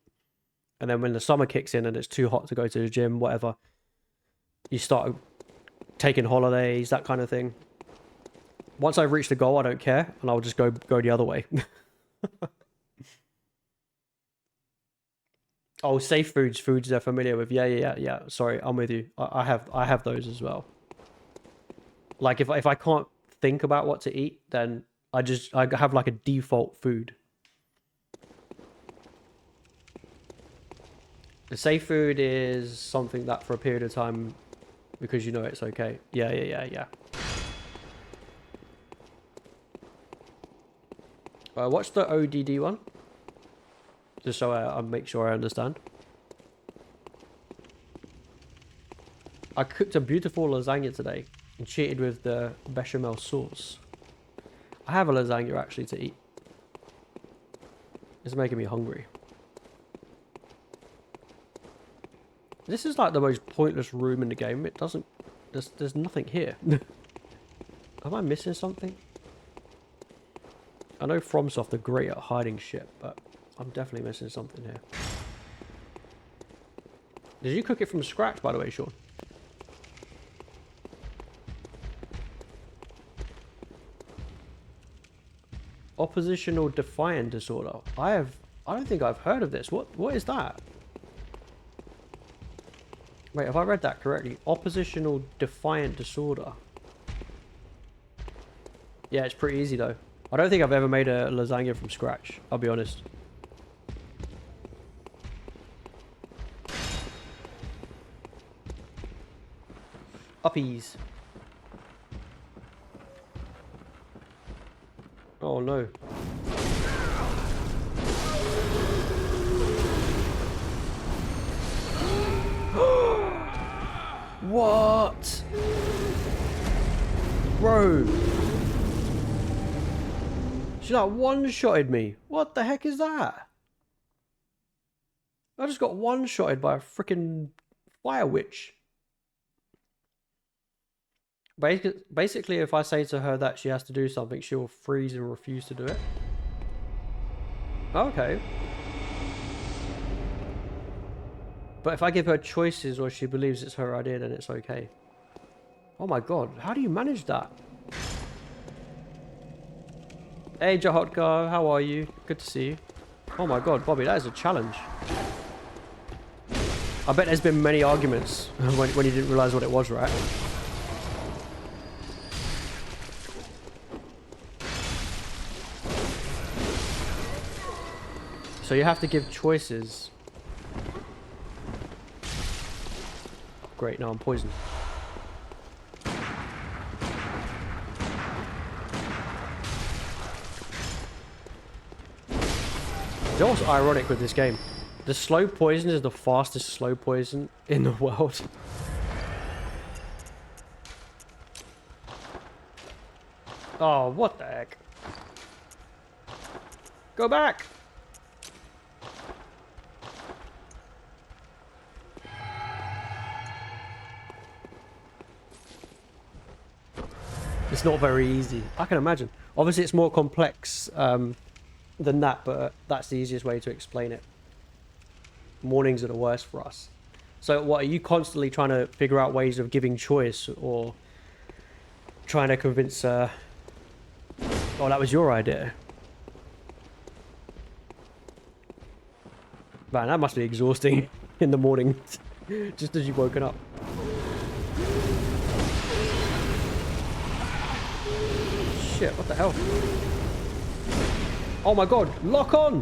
S1: And then when the summer kicks in and it's too hot to go to the gym, whatever, you start taking holidays, that kind of thing. Once I've reached the goal, I don't care, and I'll just go the other way. Oh, safe foods they're familiar with. Yeah. Sorry, I'm with you. I have those as well. Like if I can't think about what to eat, then I have like a default food. The safe food is something that for a period of time, because you know it's okay. Yeah. What's the ODD one? Just so I make sure I understand. I cooked a beautiful lasagna today and cheated with the bechamel sauce. I have a lasagna actually to eat. It's making me hungry. This is like the most pointless room in the game. It doesn't... There's nothing here. Am I missing something? I know FromSoft are great at hiding shit, but I'm definitely missing something here. Did you cook it from scratch, by the way, Sean? Oppositional defiant disorder. I don't think I've heard of this. What is that? Wait, have I read that correctly? Oppositional defiant disorder. Yeah, it's pretty easy though. I don't think I've ever made a lasagna from scratch, I'll be honest. Uppies. Oh no. What? Bro. She like one-shotted me. What the heck is that? I just got one-shotted by a freaking fire witch. Basically, if I say to her that she has to do something, she'll freeze and refuse to do it. Okay. But if I give her choices or she believes it's her idea, then it's okay. Oh my god, how do you manage that? Hey Jahotka, how are you? Good to see you. Oh my god, Bobby, that is a challenge. I bet there's been many arguments when you didn't realise what it was, right? So you have to give choices. Great, now I'm poisoned. You know what's ironic with this game? The slow poison is the fastest slow poison in the world. Oh, what the heck? Go back! It's not very easy. I can imagine. Obviously, it's more complex than that, but that's the easiest way to explain it. Mornings are the worst for us. So what, are you constantly trying to figure out ways of giving choice or trying to convince her? Oh, that was your idea. Man, that must be exhausting in the morning, just as you've woken up. Shit, what the hell? Oh my god, lock on!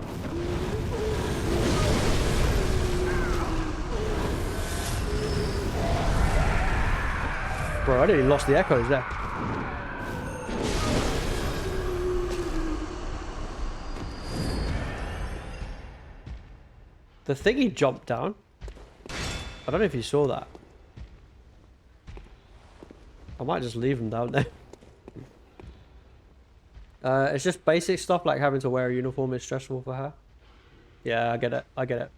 S1: Bro, I nearly lost the echoes there. The thingy jumped down. I don't know if you saw that. I might just leave him down there. It's just basic stuff like having to wear a uniform is stressful for her. Yeah, I get it. I get it.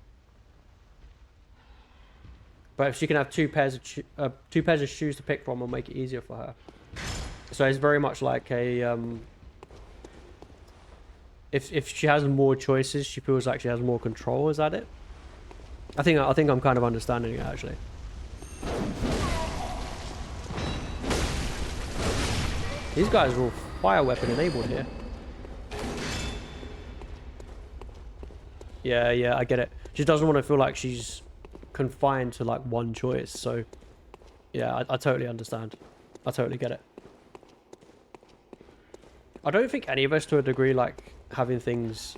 S1: But if she can have two pairs of shoes to pick from, will make it easier for her. So it's very much like a if she has more choices, she feels like she has more control. Is that it? I think I'm kind of understanding it actually. These guys are all fire weapon enabled here. Yeah, I get it. She doesn't want to feel like she's confined to like one choice. So yeah, I totally understand. I totally get it. I don't think any of us to a degree like having things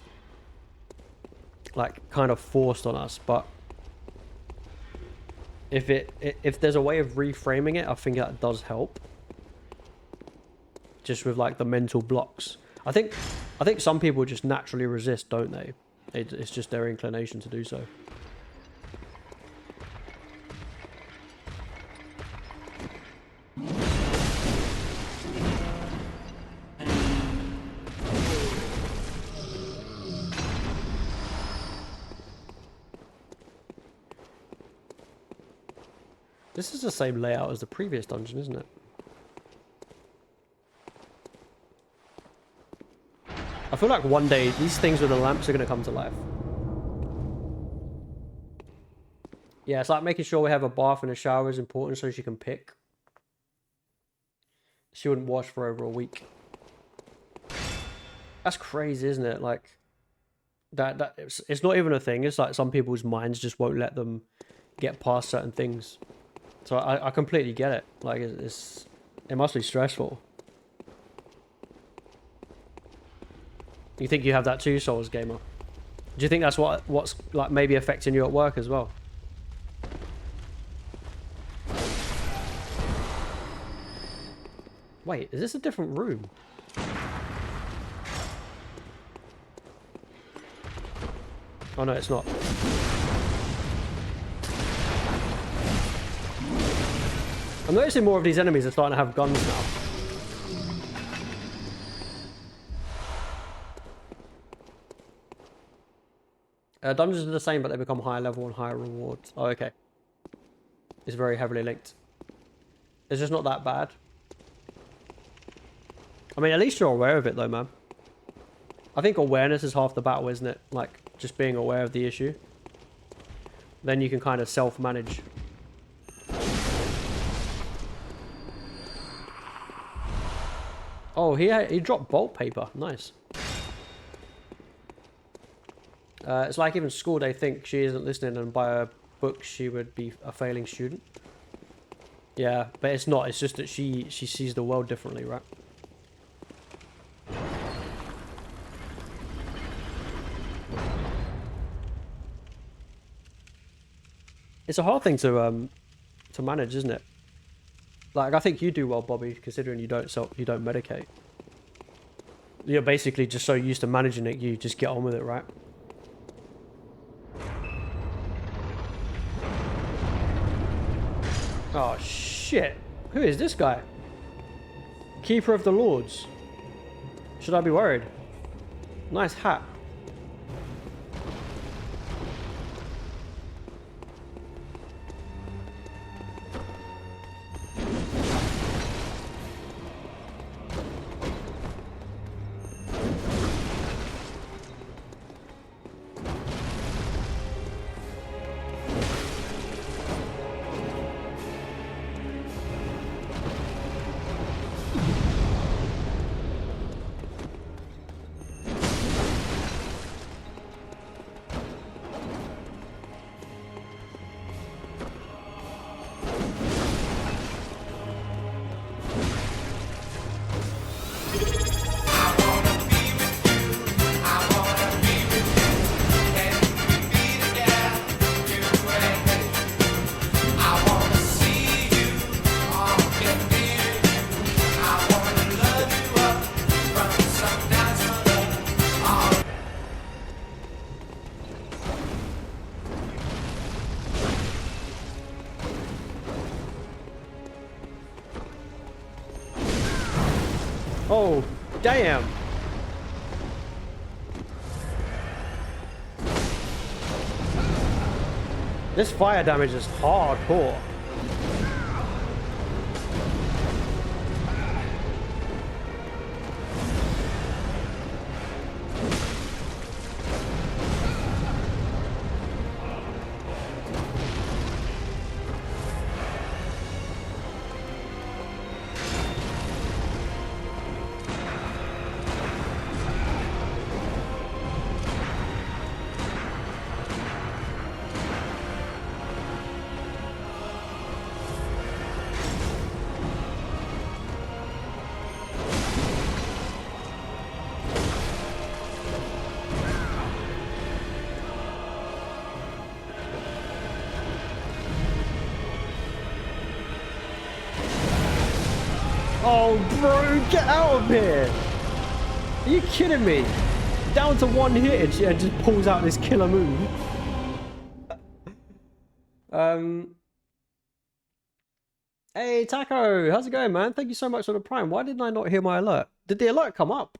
S1: like kind of forced on us, but if there's a way of reframing it, I think that does help. Just with like the mental blocks. I think some people just naturally resist, don't they? It's just their inclination to do so. This is the same layout as the previous dungeon, isn't it? I feel like one day these things with the lamps are going to come to life. Yeah, it's like making sure we have a bath and a shower is important so she can pick. She wouldn't wash for over a week. That's crazy, isn't it? Like, it's not even a thing. It's like some people's minds just won't let them get past certain things. So I completely get it. Like, it must be stressful. You think you have that too, Souls Gamer? Do you think that's what's like maybe affecting you at work as well? Wait, is this a different room? Oh no, it's not. I'm noticing more of these enemies are starting to have guns now. Dungeons are the same, but they become higher level and higher rewards. Oh, okay. It's very heavily linked. It's just not that bad. I mean, at least you're aware of it, though, man. I think awareness is half the battle, isn't it? Like, just being aware of the issue. Then you can kind of self-manage. Oh, he dropped bolt paper. Nice. It's like even school, they think she isn't listening, and by a book she would be a failing student. Yeah, but it's not. It's just that she sees the world differently, right? It's a hard thing to manage, isn't it? Like, I think you do well, Bobby, considering you don't medicate. You're basically just so used to managing it, you just get on with it, right? Oh, shit. Who is this guy? Keeper of the Lords. Should I be worried? Nice hat. Oh, damn. This fire damage is hardcore. Oh, bro, get out of here! Are you kidding me? Down to one hit and she just pulls out this killer move. Hey, Taco, how's it going, man? Thank you so much for the Prime. Why didn't I not hear my alert? Did the alert come up?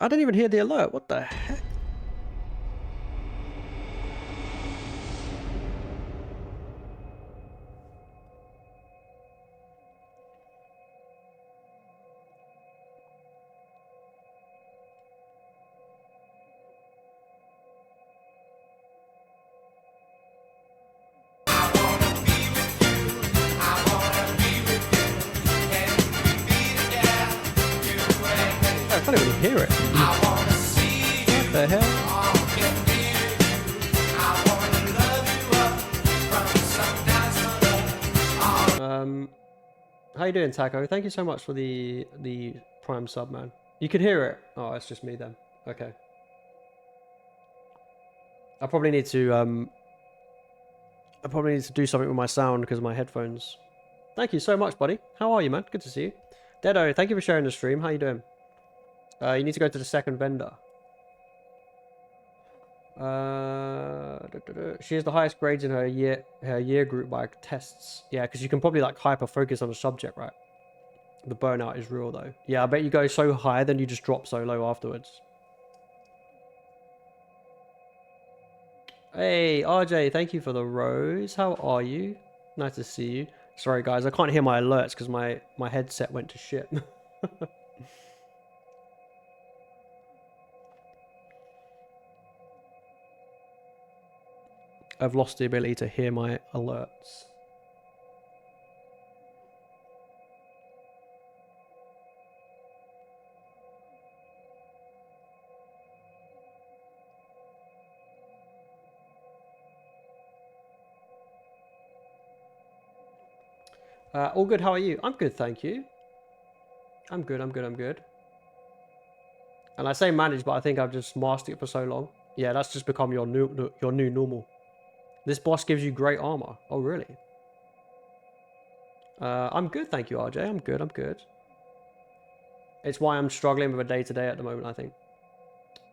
S1: I didn't even hear the alert. What the heck? can't even hear it. What the hell? How you doing, Taco? Thank you so much for the Prime sub, man. You can hear it. Oh, it's just me then. Okay. I probably need to do something with my sound because of my headphones. Thank you so much, buddy. How are you, man? Good to see you. Dedo, thank you for sharing the stream. How you doing? You need to go to the second vendor. She has the highest grades in her year group by tests. Yeah, because you can probably like hyper focus on a subject, right? The burnout is real though. Yeah, I bet you go so high, then you just drop so low afterwards. Hey, RJ, thank you for the rose. How are you? Nice to see you. Sorry, guys, I can't hear my alerts because my headset went to shit. I've lost the ability to hear my alerts. All good, how are you? I'm good, thank you. I'm good. And I say manage, but I think I've just mastered it for so long. Yeah, that's just become your new normal. This boss gives you great armor. Oh, really? I'm good, thank you, RJ. I'm good. It's why I'm struggling with a day-to-day at the moment, I think.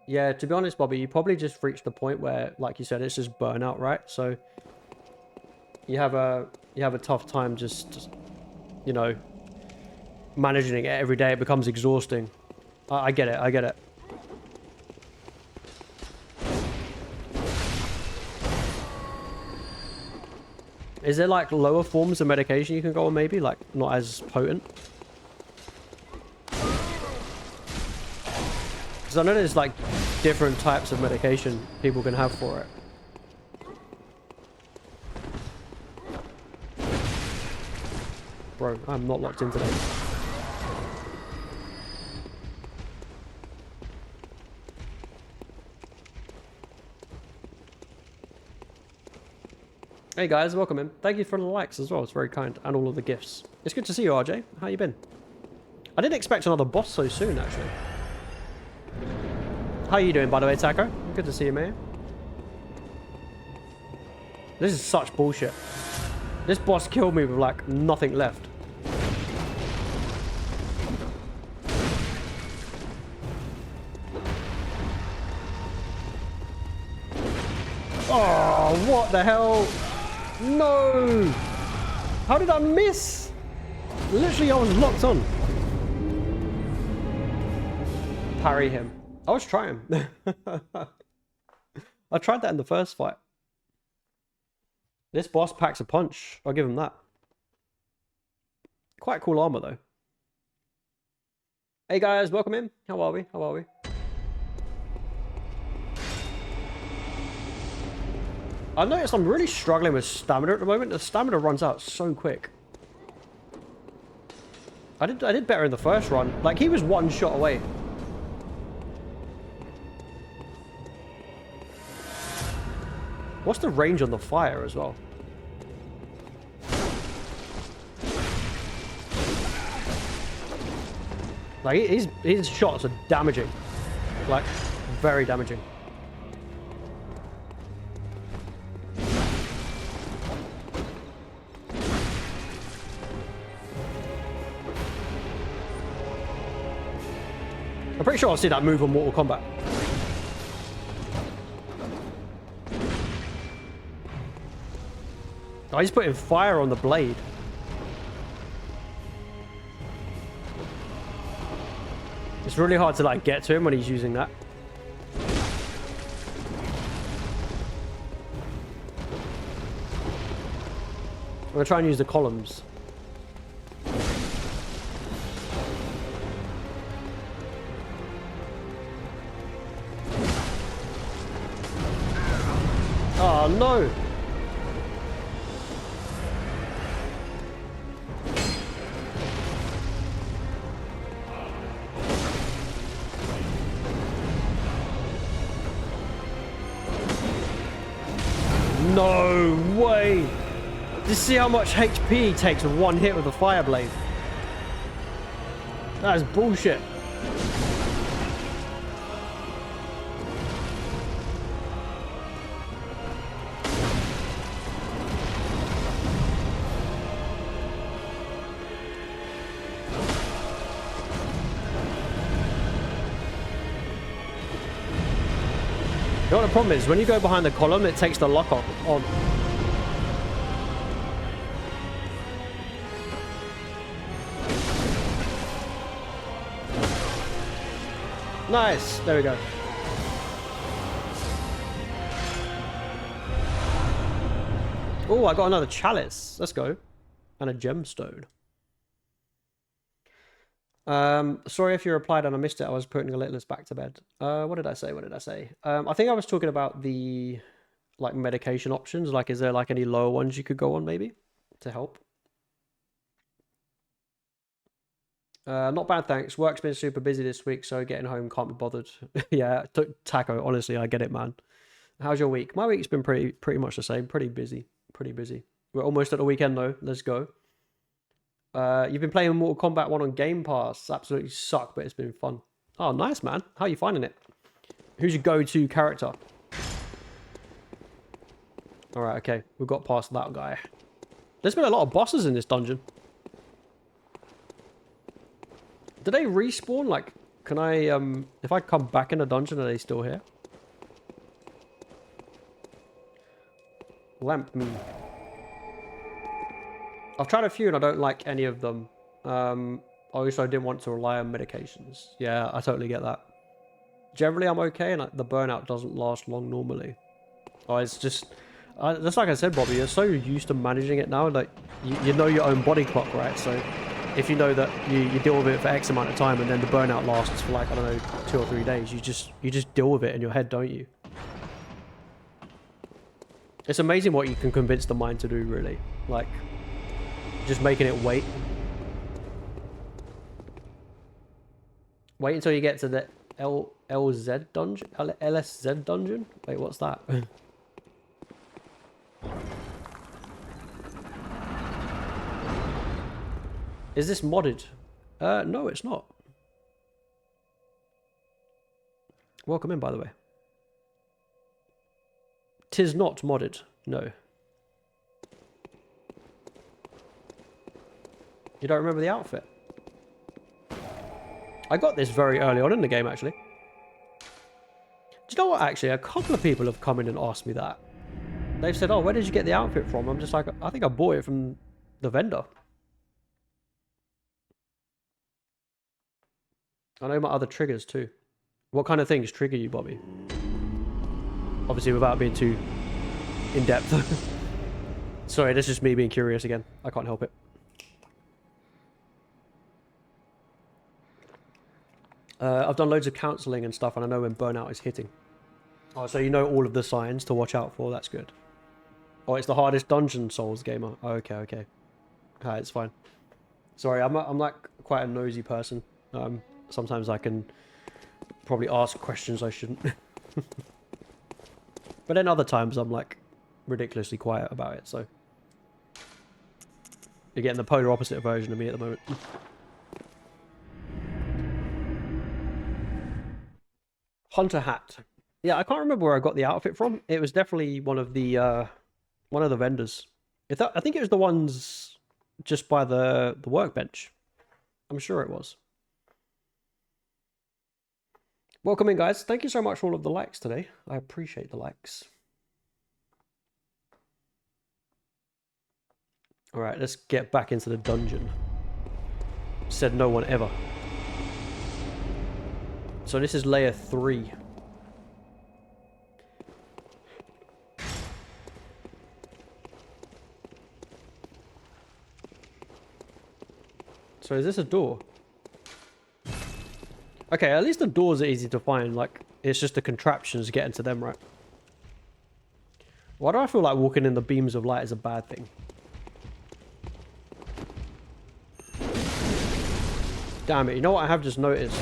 S1: Yeah, to be honest, Bobby, you probably just reached the point where, like you said, it's just burnout, right? So you have a tough time just you know, managing it every day. It becomes exhausting. I get it. Is there like lower forms of medication you can go on maybe? Like not as potent? Because I know there's like different types of medication people can have for it. Bro, I'm not locked in today. Hey guys, welcome in. Thank you for the likes as well. It's very kind. And all of the gifts. It's good to see you, RJ. How you been? I didn't expect another boss so soon, actually. How you doing, by the way, Taco? Good to see you, man. This is such bullshit. This boss killed me with, like, nothing left. Oh, what the hell? No! How did I miss? Literally, I was locked on. Parry him. I was trying. I tried that in the first fight. This boss packs a punch. I'll give him that. Quite cool armor, though. Hey, guys. Welcome in. How are we? I've noticed I'm really struggling with stamina at the moment. The stamina runs out so quick. I did better in the first run. Like, he was one shot away. What's the range on the fire as well? Like, his shots are damaging. Like, very damaging. I'm pretty sure I'll see that move on Mortal Kombat. Oh, he's putting fire on the blade. It's really hard to like get to him when he's using that. I'm gonna try and use the columns. Oh no! No way! You see how much HP he takes with one hit with a fire blade? That is bullshit. You know what the problem is? When you go behind the column, it takes the lock on. Nice. There we go. Oh, I got another chalice. Let's go. And a gemstone. Sorry if you replied and I missed it. I was putting a little back to bed. What did I say? I think I was talking about the like medication options. Like, is there like any lower ones you could go on maybe to help? Not bad, thanks. Work's been super busy this week, so getting home can't be bothered. Yeah, Taco, honestly, I get it, man. How's your week? My week's been pretty much the same. Pretty busy. We're almost at the weekend though. Let's go. You've been playing Mortal Kombat 1 on Game Pass. Absolutely suck, but it's been fun. Oh, nice, man. How are you finding it? Who's your go-to character? Alright, okay. We've got past that guy. There's been a lot of bosses in this dungeon. Do they respawn? Like, can I, if I come back in the dungeon, are they still here? Lamp me. I've tried a few and I don't like any of them. I also didn't want to rely on medications. Yeah, I totally get that. Generally, I'm okay, and the burnout doesn't last long normally. Oh, it's just... that's like I said, Bobby, you're so used to managing it now, like, you know your own body clock, right? So, if you know that you deal with it for X amount of time, and then the burnout lasts for, like, I don't know, 2 or 3 days, you just deal with it in your head, don't you? It's amazing what you can convince the mind to do, really. Like, just making it wait. Wait until you get to the LZ dungeon? LSZ dungeon? Wait, what's that? Is this modded? No, it's not. Welcome in, by the way. 'Tis not modded. No. You don't remember the outfit? I got this very early on in the game, actually. Do you know what, actually? A couple of people have come in and asked me that. They've said, oh, where did you get the outfit from? I'm just like, I think I bought it from the vendor. I know my other triggers, too. What kind of things trigger you, Bobby? Obviously, without being too in-depth. Sorry, this is just me being curious again. I can't help it. I've done loads of counselling and stuff, and I know when burnout is hitting. Oh, so you know all of the signs to watch out for. That's good. Oh, it's the hardest dungeon Souls gamer. Oh, okay, okay. Alright, it's fine. Sorry, I'm like quite a nosy person. Sometimes I can probably ask questions I shouldn't. But then other times I'm like ridiculously quiet about it, so. You're getting the polar opposite version of me at the moment. Hunter hat. Yeah, I can't remember where I got the outfit from. It was definitely one of the vendors. I think it was the ones just by the workbench. I'm sure it was. Welcome in, guys. Thank you so much for all of the likes today. I appreciate the likes. Alright, let's get back into the dungeon. Said no one ever. So this is layer 3. So is this a door? Okay, at least the doors are easy to find. Like, it's just the contraptions getting to them, right? Why do I feel like walking in the beams of light is a bad thing? Damn it, you know what I have just noticed?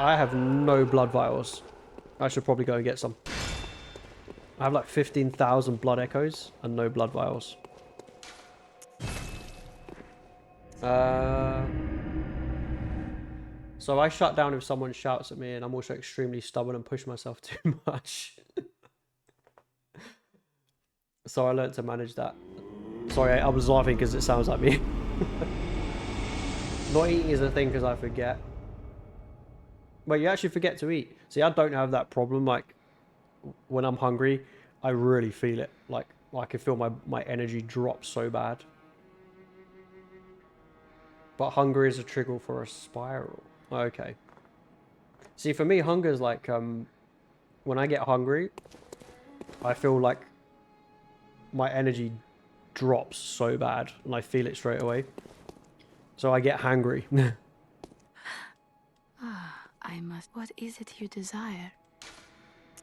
S1: I have no blood vials. I should probably go and get some. I have like 15,000 blood echoes and no blood vials. So I shut down if someone shouts at me, and I'm also extremely stubborn and push myself too much. So I learned to manage that. Sorry, I was laughing because it sounds like me. Not eating is a thing because I forget. But you actually forget to eat. See, I don't have that problem. Like, when I'm hungry, I really feel it. Like I can feel my energy drop so bad. But hunger is a trigger for a spiral. Okay. See, for me, hunger is like, when I get hungry, I feel like my energy drops so bad, and I feel it straight away. So I get hangry.
S2: I must. What is it you desire?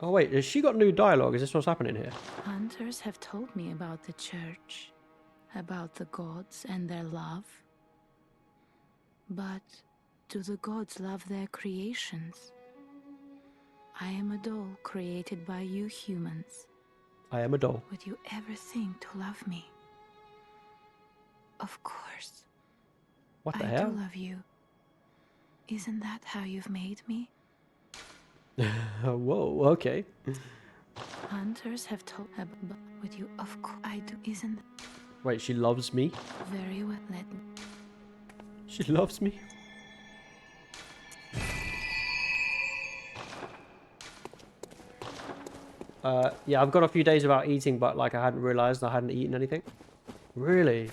S1: Oh wait, has she got new dialogue? Is this what's happening here?
S2: Hunters have told me about the church, about the gods and their love. But do the gods love their creations? I am a doll created by you humans.
S1: I am a doll.
S2: Would you ever think to love me? Of course.
S1: What the
S2: I
S1: hell?
S2: do love you. Isn't that how you've made me?
S1: Whoa, okay.
S2: Hunters have told. Would you? Of course I do. Isn't.
S1: Wait, she loves me?
S2: Very well. Let me.
S1: She loves me? Yeah, I've got a few days without eating, but like I hadn't realized I hadn't eaten anything. Really?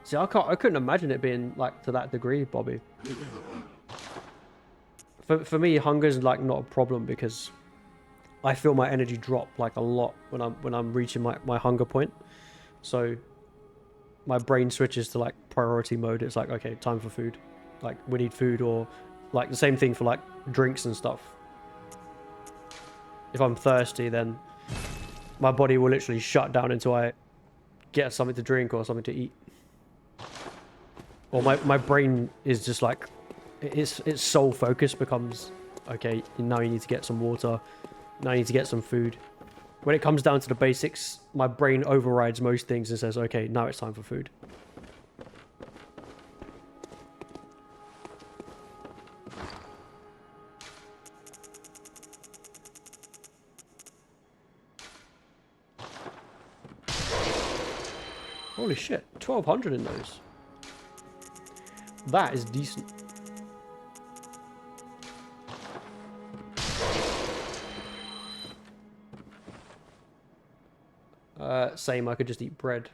S1: See, I couldn't imagine it being like to that degree, Bobby. For me, hunger's like not a problem because I feel my energy drop like a lot when I'm reaching my hunger point. So my brain switches to like priority mode. It's like, okay, time for food. Like we need food, or like the same thing for like drinks and stuff. If I'm thirsty, then my body will literally shut down until I get something to drink or something to eat. Or my brain is just like, its sole focus becomes, okay, now you need to get some water. Now you need to get some food. When it comes down to the basics, my brain overrides most things and says, okay, now it's time for food. Holy shit, 1,200 in those. That is decent. Same, I could just eat bread.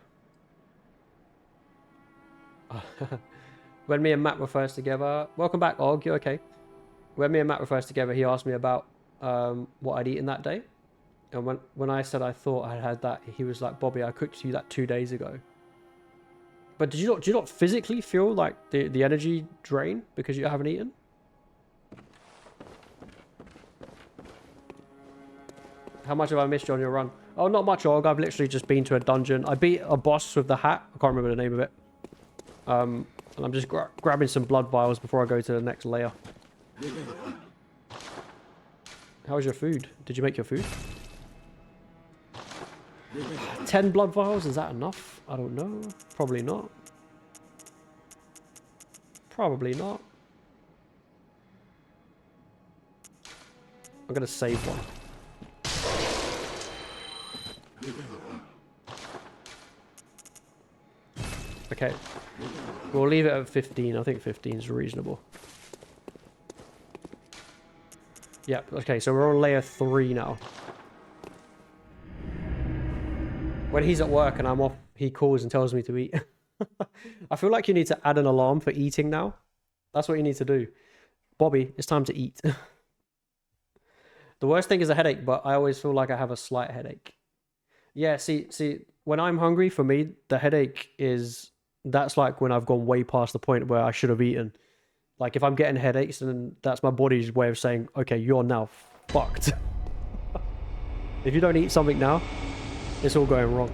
S1: When me and Matt were first together... Welcome back, Og, you okay? When me and Matt were first together, he asked me about what I'd eaten that day. And when I said I thought I had that, he was like, Bobby, I cooked you that 2 days ago. But do you not physically feel like the energy drain because you haven't eaten? How much have I missed you on your run? Oh, not much, Og. I've literally just been to a dungeon. I beat a boss with the hat. I can't remember the name of it. And I'm just grabbing some blood vials before I go to the next layer. How was your food? Did you make your food? 10 blood vials, is that enough? I don't know. Probably not. Probably not. I'm gonna save one. Okay. We'll leave it at 15. I think 15 is reasonable. Yep, okay, so we're on layer 3 now. When he's at work and I'm off, he calls and tells me to eat. I feel like you need to add an alarm for eating now. That's what you need to do. Bobby, it's time to eat. The worst thing is a headache, but I always feel like I have a slight headache. Yeah, see, when I'm hungry, for me, the headache is... That's like when I've gone way past the point where I should have eaten. Like, if I'm getting headaches, then that's my body's way of saying, okay, you're now fucked. If you don't eat something now, it's all going wrong.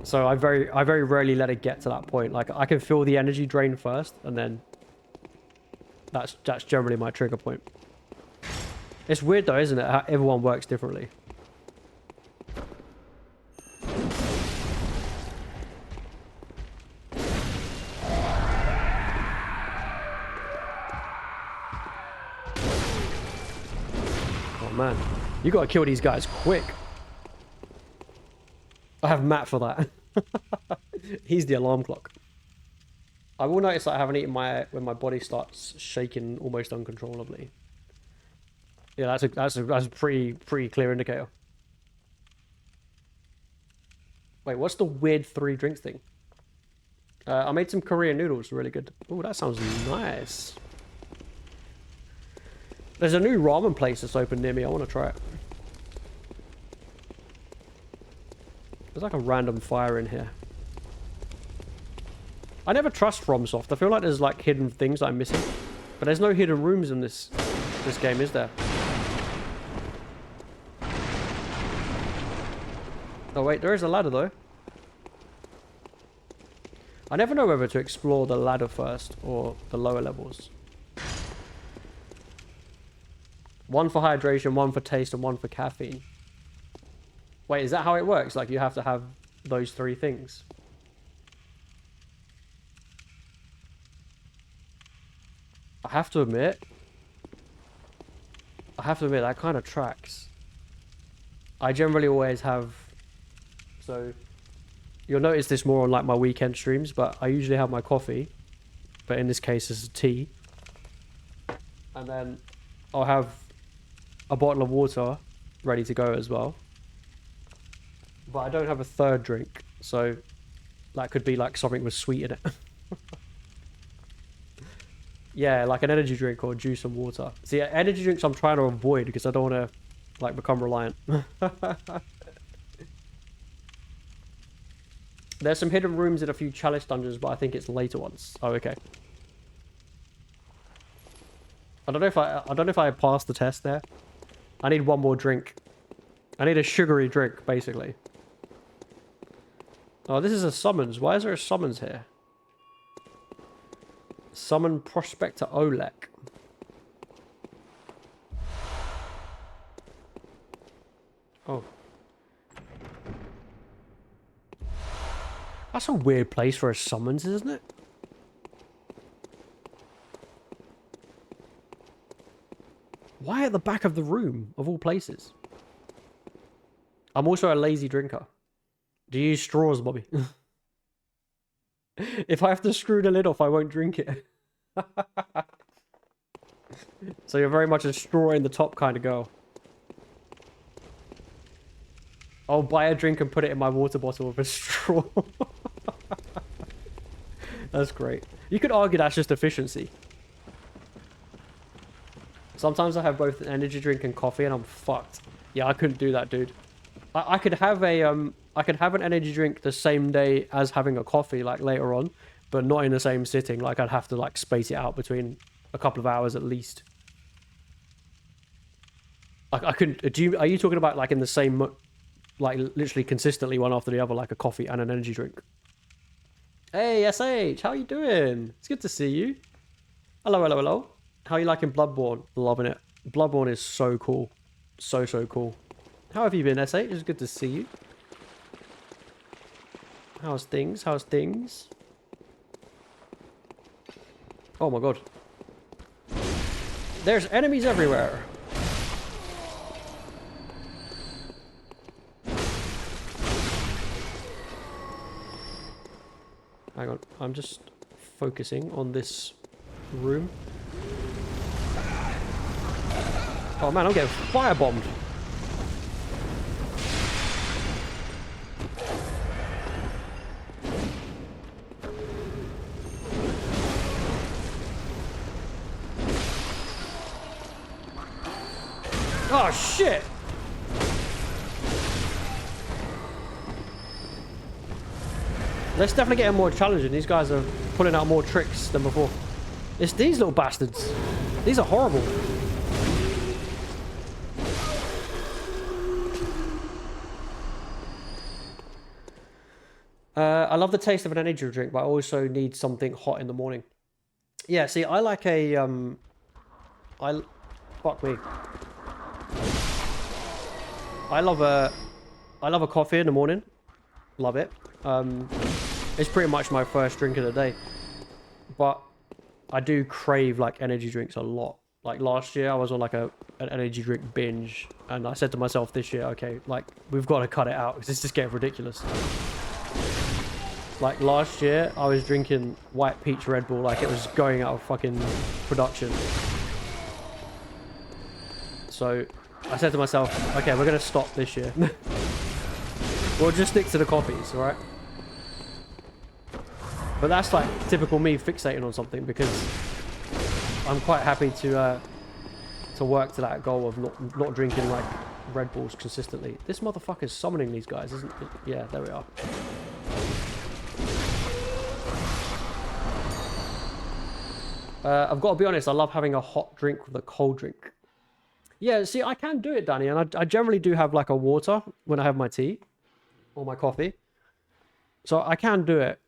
S1: So I very rarely let it get to that point. Like I can feel the energy drain first, and then that's generally my trigger point. It's weird though, isn't it? How everyone works differently. Oh man, you gotta kill these guys quick. I have Matt for that. He's the alarm clock. I will notice that I haven't eaten when my body starts shaking almost uncontrollably. Yeah, that's a pretty clear indicator. Wait, what's the weird 3 drinks thing? I made some Korean noodles, really good. Oh, that sounds nice. There's a new ramen place that's open near me. I want to try it. There's like a random fire in here. I never trust FromSoft. I feel like there's like hidden things that I'm missing. But there's no hidden rooms in this game, is there? Oh wait, there is a ladder though. I never know whether to explore the ladder first or the lower levels. 1 for hydration, 1 for taste, and 1 for caffeine. Wait, is that how it works? Like you have to have those 3 things? I have to admit that kind of tracks. I generally always have, so you'll notice this more on like my weekend streams, but I usually have my coffee, but in this case it's a tea, and then I'll have a bottle of water ready to go as well, but I don't have a 3rd drink, so that could be like something with sweet in it. Yeah, like an energy drink or juice and water. See, energy drinks I'm trying to avoid because I don't want to like become reliant. There's some hidden rooms in a few chalice dungeons, but I think it's later ones. Oh, okay. I don't know if I passed the test there. I need 1 more drink. I need a sugary drink, basically. Oh, this is a summons. Why is there a summons here? Summon Prospector Olek. Oh. That's a weird place for a summons, isn't it? Why at the back of the room, of all places? I'm also a lazy drinker. Do you use straws, Bobby? If I have to screw the lid off, I won't drink it. So you're very much a straw in the top kind of girl. I'll buy a drink and put it in my water bottle with a straw. That's great. You could argue that's just efficiency. Sometimes I have both an energy drink and coffee and I'm fucked. Yeah, I couldn't do that, dude. I could have a I could have an energy drink the same day as having a coffee, like later on, but not in the same sitting. Like I'd have to like space it out between a couple of hours at least. I couldn't. Are you talking about like in the same, like literally consistently one after the other, like a coffee and an energy drink? Hey SH, how you doing? It's good to see you. Hello, hello, hello. How are you liking Bloodborne? Loving it. Bloodborne is so cool, so cool. How have you been, SH? It's good to see you. How's things? How's things? Oh my god. There's enemies everywhere. Hang on, I'm just focusing on this room. Oh man, I'm getting firebombed. Oh shit! Let's definitely get more challenging. These guys are pulling out more tricks than before. It's these little bastards. These are horrible. I love the taste of an energy drink, but I also need something hot in the morning. Yeah, see, I like a I fuck me. I love a coffee in the morning. Love it. It's pretty much my first drink of the day. But I do crave like energy drinks a lot. Like last year, I was on like an energy drink binge, and I said to myself this year, okay, like we've got to cut it out because it's just getting ridiculous. Like last year, I was drinking White Peach Red Bull like it was going out of fucking production. So I said to myself, okay, we're going to stop this year. We'll just stick to the coffees, alright? But that's like typical me fixating on something because I'm quite happy to work to that goal of not drinking like Red Bulls consistently. This motherfucker's summoning these guys, isn't it? Yeah, there we are. I've got to be honest, I love having a hot drink with a cold drink. Yeah, see, I can do it, Danny, and I generally do have like a water when I have my tea or my coffee. So I can do it.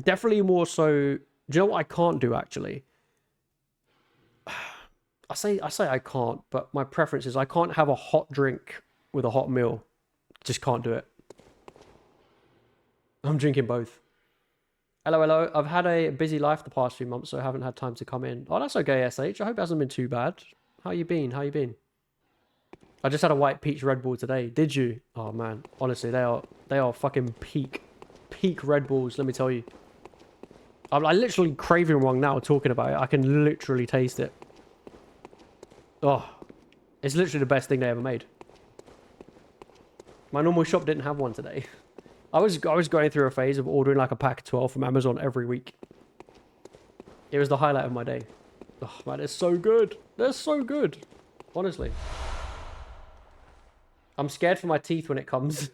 S1: Definitely more so. Do you know what I can't do actually? I say I can't, but my preference is I can't have a hot drink with a hot meal. Just can't do it. I'm drinking both. Hello, hello. I've had a busy life the past few months, so I haven't had time to come in. Oh, that's okay, SH. I hope it hasn't been too bad. How you been? How you been? I just had a White Peach Red Bull today. Did you? Oh man, honestly, they are fucking peak Red Bulls. Let me tell you. I'm literally craving one now talking about it. I can literally taste it. Oh, it's literally the best thing they ever made. My normal shop didn't have one today. I was going through a phase of ordering like a pack of 12 from Amazon every week. It was the highlight of my day. Oh man, it's so good. They're so good. Honestly. I'm scared for my teeth when it comes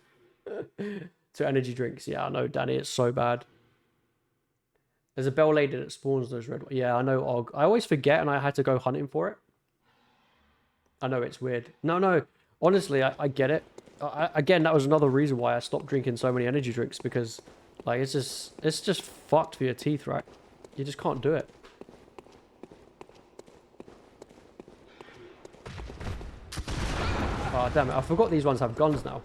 S1: to energy drinks. Yeah, I know, Danny, it's so bad. There's a bell lady that spawns those red... Yeah, I know, Og. I always forget and I had to go hunting for it. I know, it's weird. No. Honestly, I get it. Again, that was another reason why I stopped drinking so many energy drinks because, like, it's just fucked for your teeth, right? You just can't do it. Oh, damn it. I forgot these ones have guns now.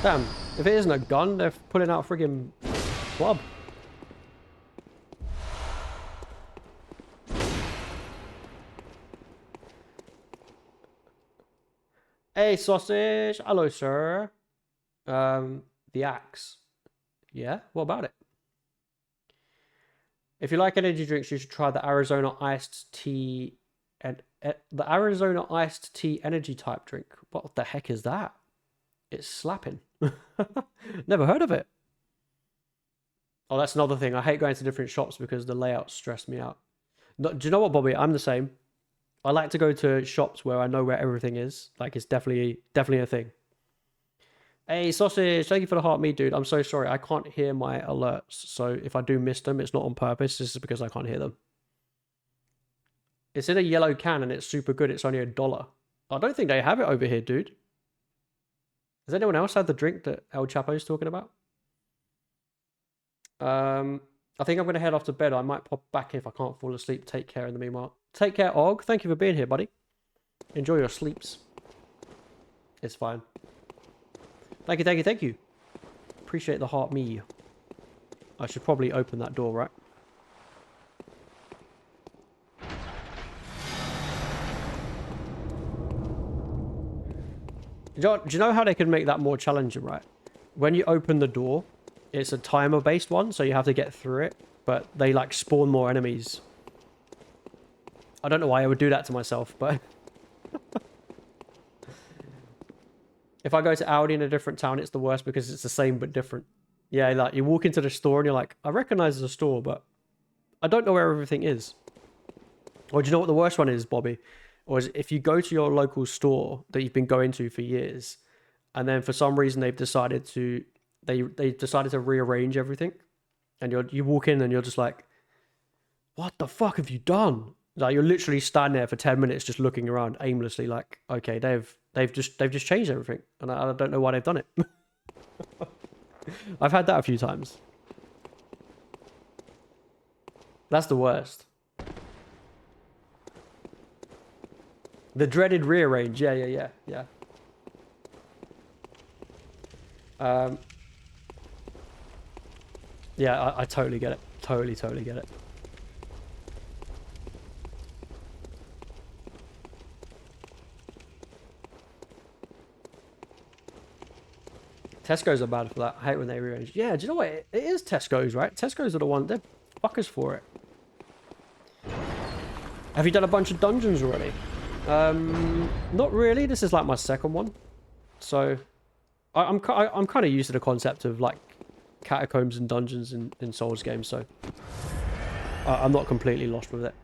S1: Damn, if it isn't a gun, they're pulling out a friggin' club. Hey, sausage. Hello, sir. The axe. Yeah, what about it? If you like energy drinks, you should try the Arizona iced tea and the Arizona iced tea energy type drink. What the heck is that? It's slapping. Never heard of it. Oh, that's another thing. I hate going to different shops because the layouts stress me out. No, do you know what, Bobby? I'm the same. I like to go to shops where I know where everything is. Like, it's definitely a thing. Hey, sausage, thank you for the heart meat, dude. I'm so sorry. I can't hear my alerts. So if I do miss them, it's not on purpose. This is because I can't hear them. It's in a yellow can and it's super good. It's only $1. I don't think they have it over here, dude. Has anyone else had the drink that El Chapo's talking about? I think I'm going to head off to bed. I might pop back if I can't fall asleep. Take care in the meanwhile. Take care, Og. Thank you for being here, buddy. Enjoy your sleeps. It's fine. Thank you, thank you, thank you. Appreciate the heart me. I should probably open that door, right? Do you know how they can make that more challenging, right? When you open the door, it's a timer-based one, so you have to get through it, but they, like, spawn more enemies. I don't know why I would do that to myself, but... If I go to Aldi in a different town, it's the worst because it's the same but different. Yeah, like, you walk into the store and you're like, I recognize the store, but I don't know where everything is. Or do you know what the worst one is, Bobby? Or is if you go to your local store that you've been going to for years, and then for some reason they've decided to they decided to rearrange everything, and you walk in and you're just like, what the fuck have you done? Like you're literally standing there for 10 minutes just looking around aimlessly, like, okay, they've just changed everything, and I don't know why they've done it. I've had that a few times. That's the worst. The dreaded rearrange. Yeah. Yeah, I totally get it. Totally get it. Tesco's are bad for that. I hate when they rearrange. Yeah, do you know what? It is Tesco's, right? Tesco's are the one. They're fuckers for it. Have you done a bunch of dungeons already? Not really. This is like my second one. So, I'm kind of used to the concept of like catacombs and dungeons in Souls games. So, I'm not completely lost with it.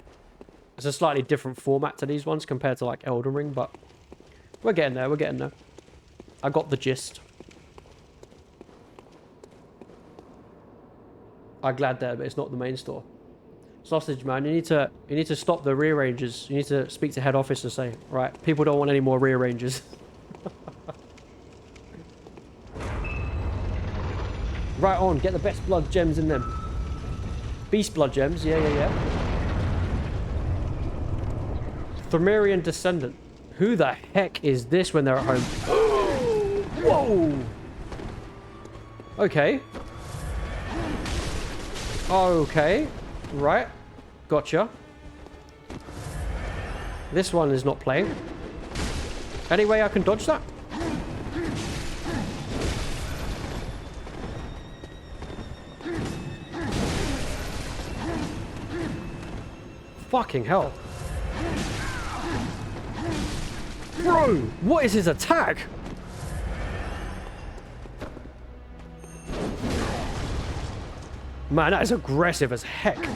S1: It's a slightly different format to these ones compared to like Elden Ring, but we're getting there. We're getting there. I got the gist. I'm glad there, but it's not the main store. Sausage man, you need to stop the rearranges. You need to speak to head office and say, right, people don't want any more rearranges. Right on, get the best blood gems in them. Beast blood gems, yeah. Thrumerian descendant. Who the heck is this when they're at home? Whoa! Okay. Okay. Right. Gotcha. This one is not playing. Any way I can dodge that? Fucking hell. Bro, what is his attack? Man, that is aggressive as heck.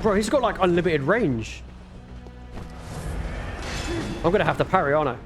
S1: Bro, he's got like unlimited range. I'm gonna have to parry, aren't I?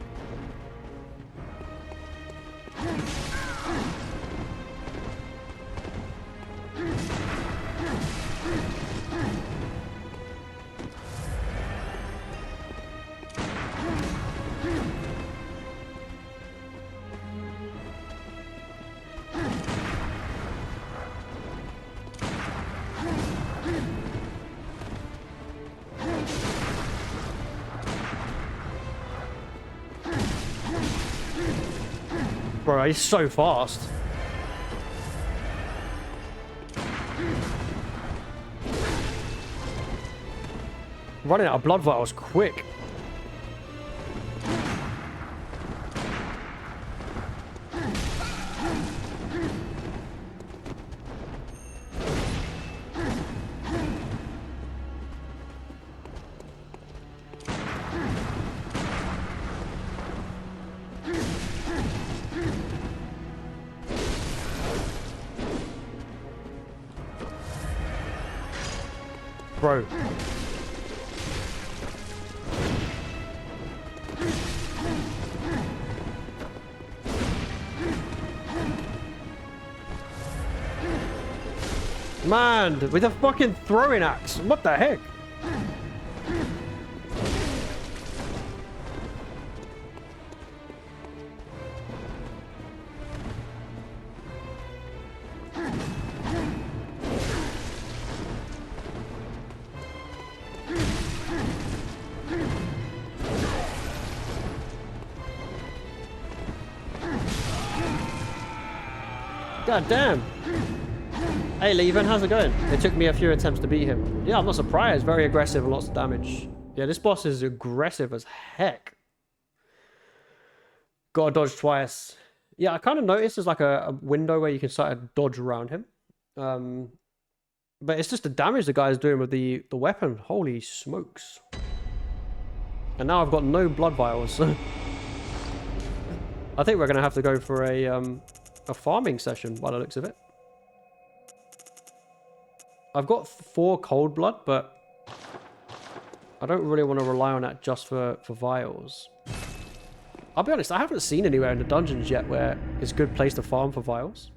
S1: Bro, he's so fast. Running out of blood vials quick. Bro. Man, with a fucking throwing axe. What the heck? God damn. Hey, Leven, how's it going? It took me a few attempts to beat him. Yeah, I'm not surprised. Very aggressive and lots of damage. Yeah, this boss is aggressive as heck. Gotta dodge twice. Yeah, I kind of noticed there's like a window where you can sort of dodge around him. But it's just the damage the guy's doing with the weapon. Holy smokes. And now I've got no blood vials. I think we're going to have to go for a farming session by the looks of it. I've got 4 cold blood, but I don't really want to rely on that just for vials. I'll be honest, I haven't seen anywhere in the dungeons yet where it's a good place to farm for vials.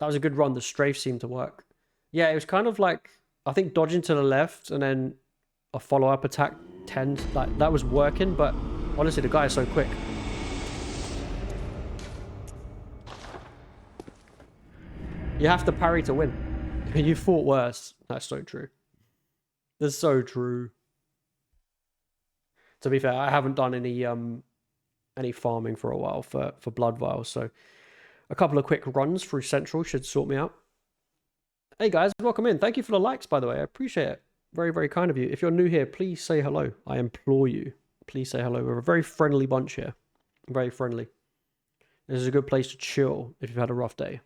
S1: That was a good run. The strafe seemed to work. Yeah, it was kind of like, I think dodging to the left and then a follow-up attack like that was working, but honestly the guy is so quick. You have to parry to win. You fought worse. That's so true. That's so true. To be fair, I haven't done any farming for a while for blood vials, so a couple of quick runs through Central should sort me out. Hey guys, welcome in. Thank you for the likes, by the way. I appreciate it. Very, very kind of you. If you're new here, please say hello. I implore you. Please say hello. We're a very friendly bunch here. Very friendly. This is a good place to chill if you've had a rough day.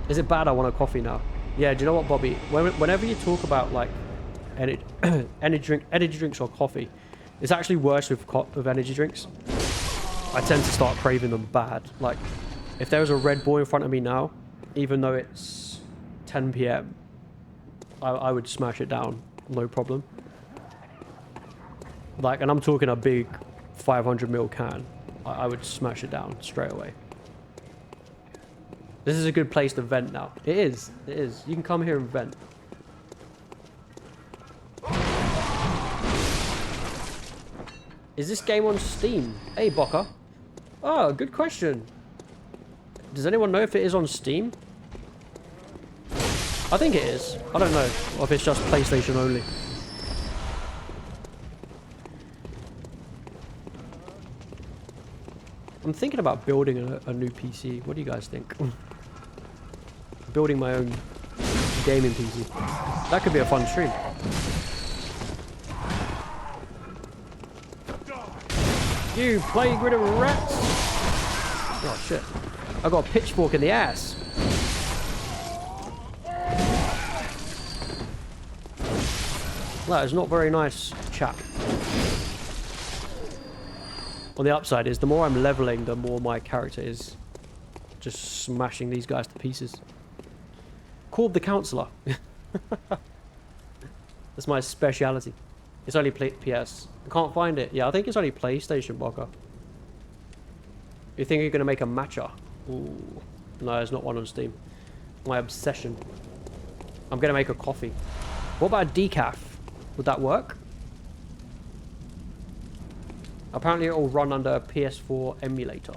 S1: Is it bad I want a coffee now? Yeah, do you know what, Bobby? Whenever you talk about, like, energy drinks or coffee, it's actually worse with energy drinks. I tend to start craving them bad. Like, if there was a Red Bull in front of me now, even though it's 10 PM, I would smash it down, no problem. Like, and I'm talking a big 500ml can. I would smash it down straight away. This is a good place to vent now. It is. It is. You can come here and vent. Is this game on Steam? Hey, Bocker. Oh, good question. Does anyone know if it is on Steam? I think it is. I don't know. Or if it's just PlayStation only. I'm thinking about building a new PC. What do you guys think? Building my own gaming PC. That could be a fun stream. You plague rid of rats! Oh shit. I got a pitchfork in the ass. That is not very nice, chap. On the upside is, the more I'm leveling, the more my character is just smashing these guys to pieces. Called the Counselor. That's my speciality. It's only PS. I can't find it. Yeah, I think it's only PlayStation, Bocker. You think you're going to make a matcha? Ooh. No, there's not one on Steam. My obsession. I'm going to make a coffee. What about a decaf? Would that work? Apparently it will run under a PS4 emulator.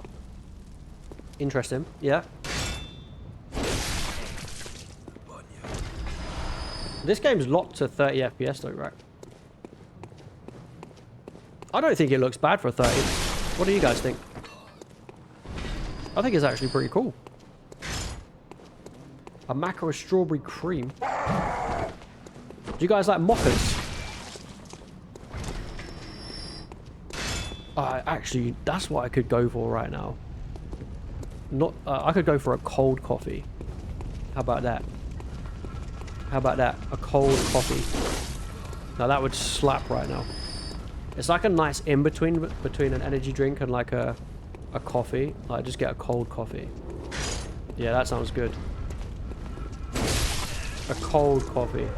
S1: Interesting. Yeah. This game's locked to 30 FPS though, right? I don't think it looks bad for a 30. What do you guys think? I think it's actually pretty cool. A maca with strawberry cream. Do you guys like mochas? Actually, that's what I could go for right now. Not, I could go for a cold coffee. How about that? How about that? A cold coffee. Now that would slap right now. It's like a nice in-between between an energy drink and like a coffee. Like, just get a cold coffee. Yeah, that sounds good. A cold coffee.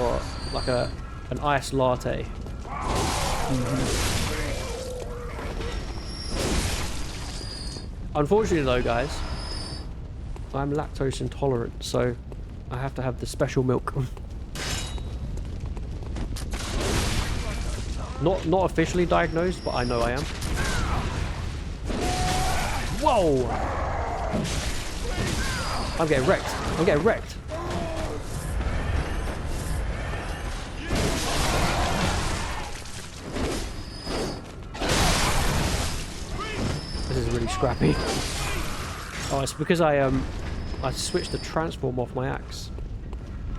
S1: Or like an iced latte. Mm-hmm. Unfortunately though, guys, I'm lactose intolerant, so I have to have the special milk. Not officially diagnosed, but I know I am. Whoa! I'm getting wrecked. I'm getting wrecked. This is really scrappy. Oh, it's because I switched the transform off my axe.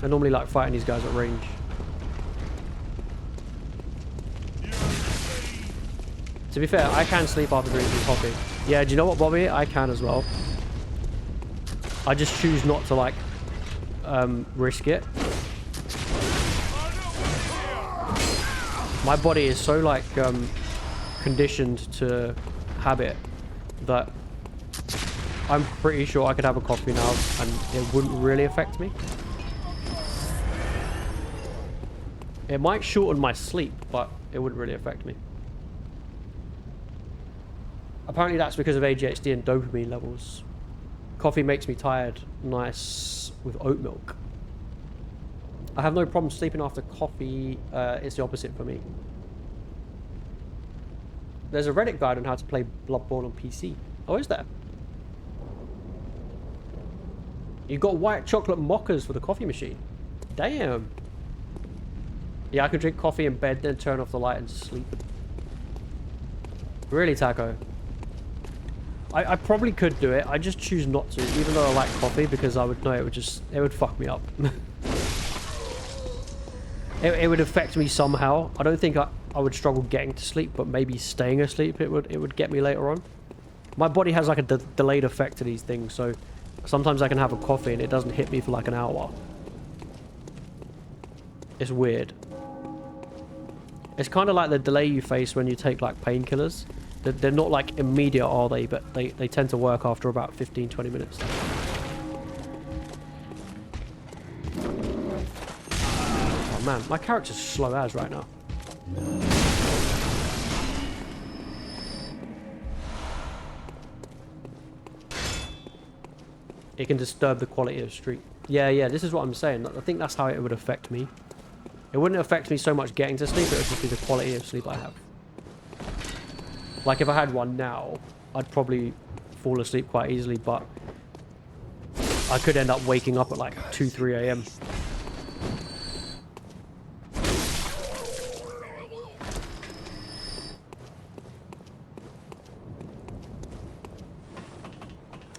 S1: I normally like fighting these guys at range. To be fair, I can sleep after drinking coffee. Yeah, do you know what, Bobby? I can as well. I just choose not to, like, risk it. My body is so, like, conditioned to habit that I'm pretty sure I could have a coffee now and it wouldn't really affect me. It might shorten my sleep, but it wouldn't really affect me. Apparently that's because of ADHD and dopamine levels. Coffee makes me tired. Nice with oat milk. I have no problem sleeping after coffee. It's the opposite for me. There's a Reddit guide on how to play Bloodborne on PC. Oh, is there? You got white chocolate mochas for the coffee machine. Damn. Yeah, I can drink coffee in bed, then turn off the light and sleep. Really, Taco? I probably could do it. I just choose not to, even though I like coffee, because I would know it would fuck me up. it would affect me somehow. I don't think I would struggle getting to sleep, but maybe staying asleep it would get me later on. My body has like a delayed effect to these things, so sometimes I can have a coffee and it doesn't hit me for like an hour. It's weird. It's kind of like the delay you face when you take like painkillers. They're not like immediate, are they? But they tend to work after about 15-20 minutes. Oh man, my character's slow as right now. It can disturb the quality of stream. Yeah, this is what I'm saying. I think that's how it would affect me. It wouldn't affect me so much getting to sleep, it would just be the quality of sleep I have. Like if I had one now, I'd probably fall asleep quite easily, but I could end up waking up at like 2-3 a.m.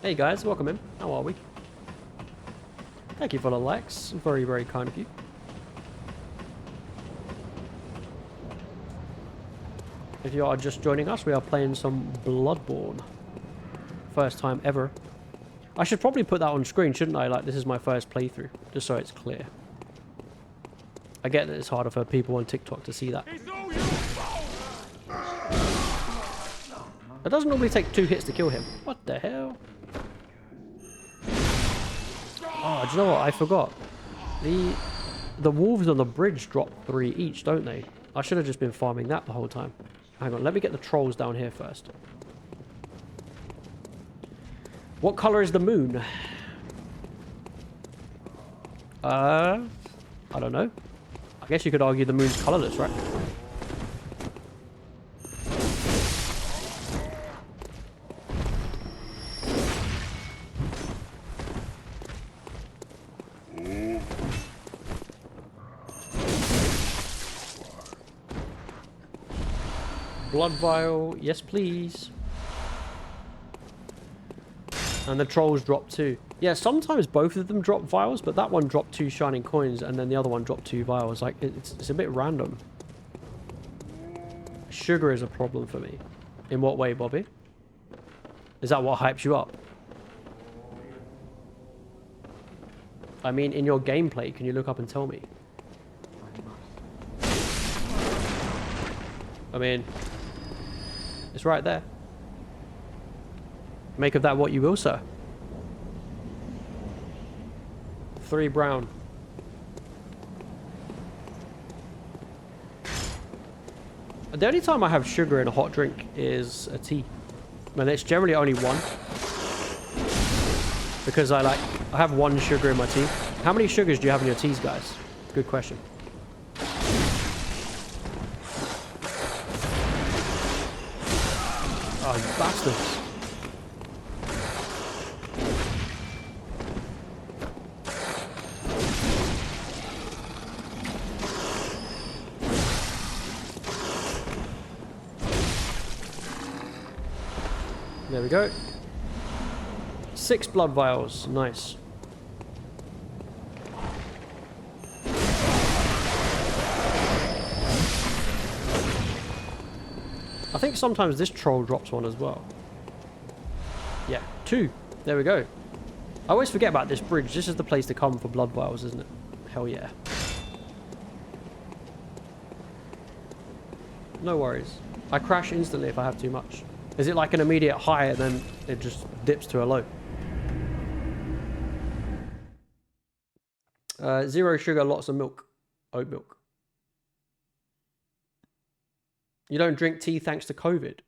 S1: Hey guys, welcome in. How are we? Thank you for the likes. Very, very kind of you. If you are just joining us, we are playing some Bloodborne. First time ever. I should probably put that on screen, shouldn't I? Like, this is my first playthrough, just so it's clear. I get that it's harder for people on TikTok to see that. It doesn't normally take 2 hits to kill him. What the hell? Oh, do you know what? I forgot. The wolves on the bridge drop 3 each, don't they? I should have just been farming that the whole time. Hang on, let me get the trolls down here first. What color is the moon? I don't know. I guess you could argue the moon's colorless, right? Blood vial, yes please. And the trolls drop 2. Yeah, sometimes both of them drop vials, but that one dropped 2 shining coins and then the other one dropped 2 vials. Like, it's a bit random. Sugar is a problem for me. In what way, Bobby? Is that what hypes you up? I mean, in your gameplay, can you look up and tell me? I mean, it's right there. Make of that what you will, sir. 3 brown. The only time I have sugar in a hot drink is a tea. And it's generally only 1. Because I have 1 sugar in my tea. How many sugars do you have in your teas, guys? Good question. Oh, you bastards. There we go. 6 blood vials. Nice. I think sometimes this troll drops 1 as well. Yeah, 2. There we go. I always forget about this bridge. This is the place to come for blood vials, isn't it? Hell yeah. No worries. I crash instantly if I have too much. Is it like an immediate high and then it just dips to a low? 0 sugar, lots of milk. Oat milk. You don't drink tea thanks to COVID.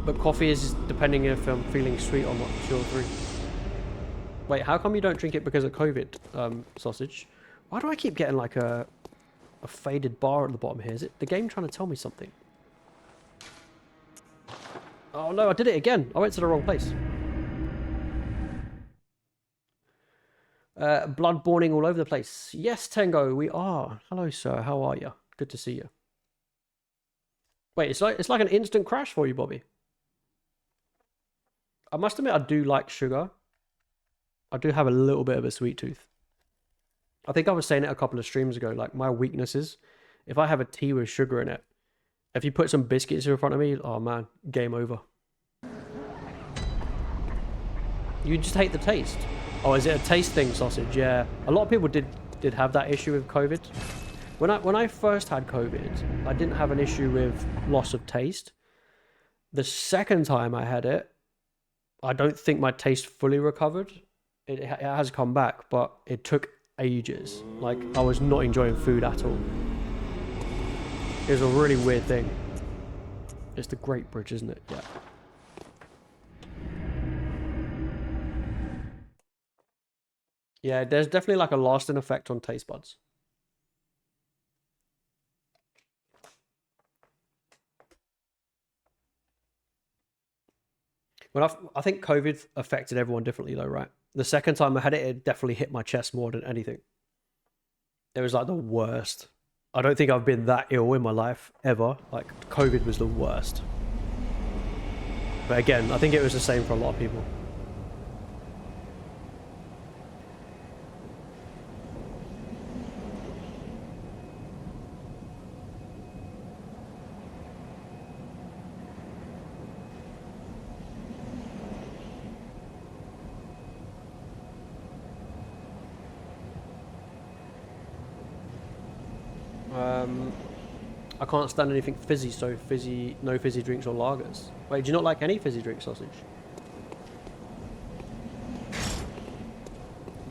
S1: But coffee is depending if I'm feeling sweet or not. 2 or 3. Wait, how come you don't drink it because of COVID, sausage? Why do I keep getting like a faded bar at the bottom here? Is it the game trying to tell me something? Oh no, I did it again. I went to the wrong place. Bloodborning all over the place. Yes, Tango, we are. Hello, sir. How are you? Good to see you. Wait, it's like an instant crash for you, Bobby. I must admit, I do like sugar. I do have a little bit of a sweet tooth. I think I was saying it a couple of streams ago. Like my weakness is, if I have a tea with sugar in it, if you put some biscuits in front of me, oh man, game over. You just hate the taste. Oh, is it a taste thing, sausage? Yeah, a lot of people did have that issue with COVID. When I first had COVID, I didn't have an issue with loss of taste. The second time I had it, I don't think my taste fully recovered. It has come back, but it took ages. Like, I was not enjoying food at all. It was a really weird thing. It's the Great Bridge, isn't it? Yeah. Yeah, there's definitely like a lasting effect on taste buds. Well, I think COVID affected everyone differently though, right? The second time I had it, it definitely hit my chest more than anything. It was like the worst. I don't think I've been that ill in my life ever. Like, COVID was the worst. But again, I think it was the same for a lot of people. I can't stand anything fizzy, so no fizzy drinks or lagers. Wait, do you not like any fizzy drink, sausage?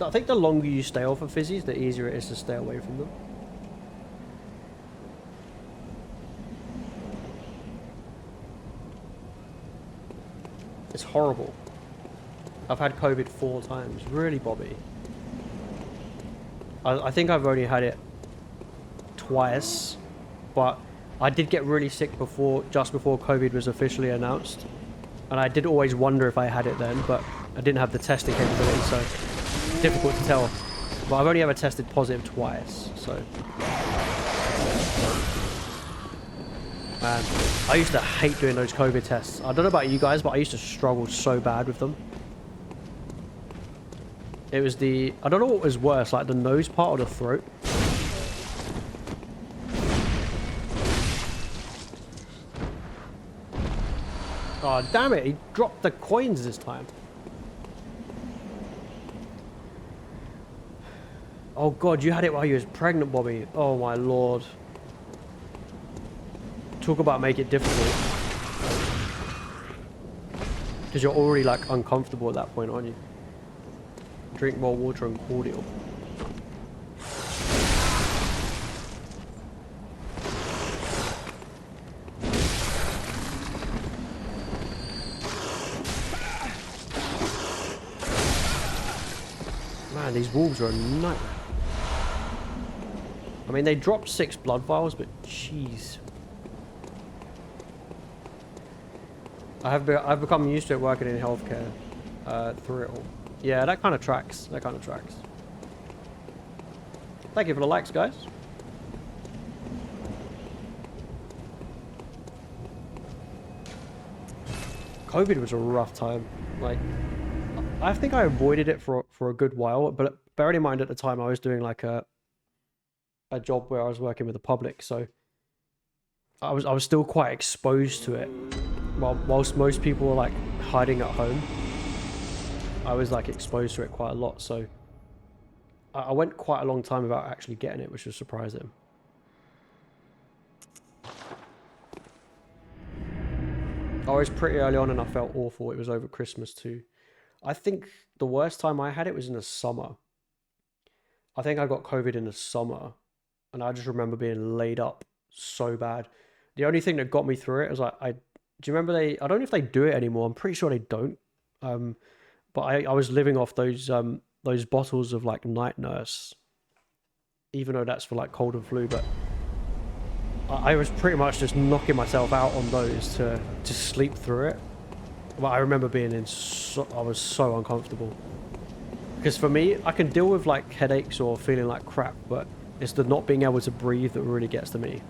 S1: I think the longer you stay off of fizzies, the easier it is to stay away from them. It's horrible. I've had COVID 4 times. Really, Bobby? I think I've only had it twice, but I did get really sick just before COVID was officially announced, and I did always wonder if I had it then, but I didn't have the testing capability, so difficult to tell. But I've only ever tested positive twice, so man, I used to hate doing those COVID tests. I don't know about you guys, but I used to struggle so bad with them. It was I don't know what was worse, like the nose part or the throat. Oh, damn it. He dropped the coins this time. Oh, God, you had it while you was pregnant, Bobby. Oh, my Lord. Talk about make it difficult. Because you're already, like, uncomfortable at that point, aren't you? Drink more water and cordial. Man, these wolves are a nightmare. I mean, they dropped 6 blood vials, but jeez. I've become used to it working in healthcare through it all. Yeah, that kind of tracks. That kind of tracks. Thank you for the likes, guys. COVID was a rough time. Like, I think I avoided it for a good while, but bearing in mind at the time I was doing like a job where I was working with the public, so I was still quite exposed to it. Whilst most people were like hiding at home, I was like exposed to it quite a lot, so I went quite a long time without actually getting it, which was surprising. I was pretty early on and I felt awful. It was over Christmas too. I think the worst time I had it was in the summer. I think I got COVID in the summer, and I just remember being laid up so bad. The only thing that got me through it was Do you remember I don't know if they do it anymore. I'm pretty sure they don't. But I was living off those bottles of like Night Nurse, even though that's for like cold and flu. But I was pretty much just knocking myself out on those to sleep through it. But I remember being I was so uncomfortable. Because for me, I can deal with like headaches or feeling like crap, but it's the not being able to breathe that really gets to me.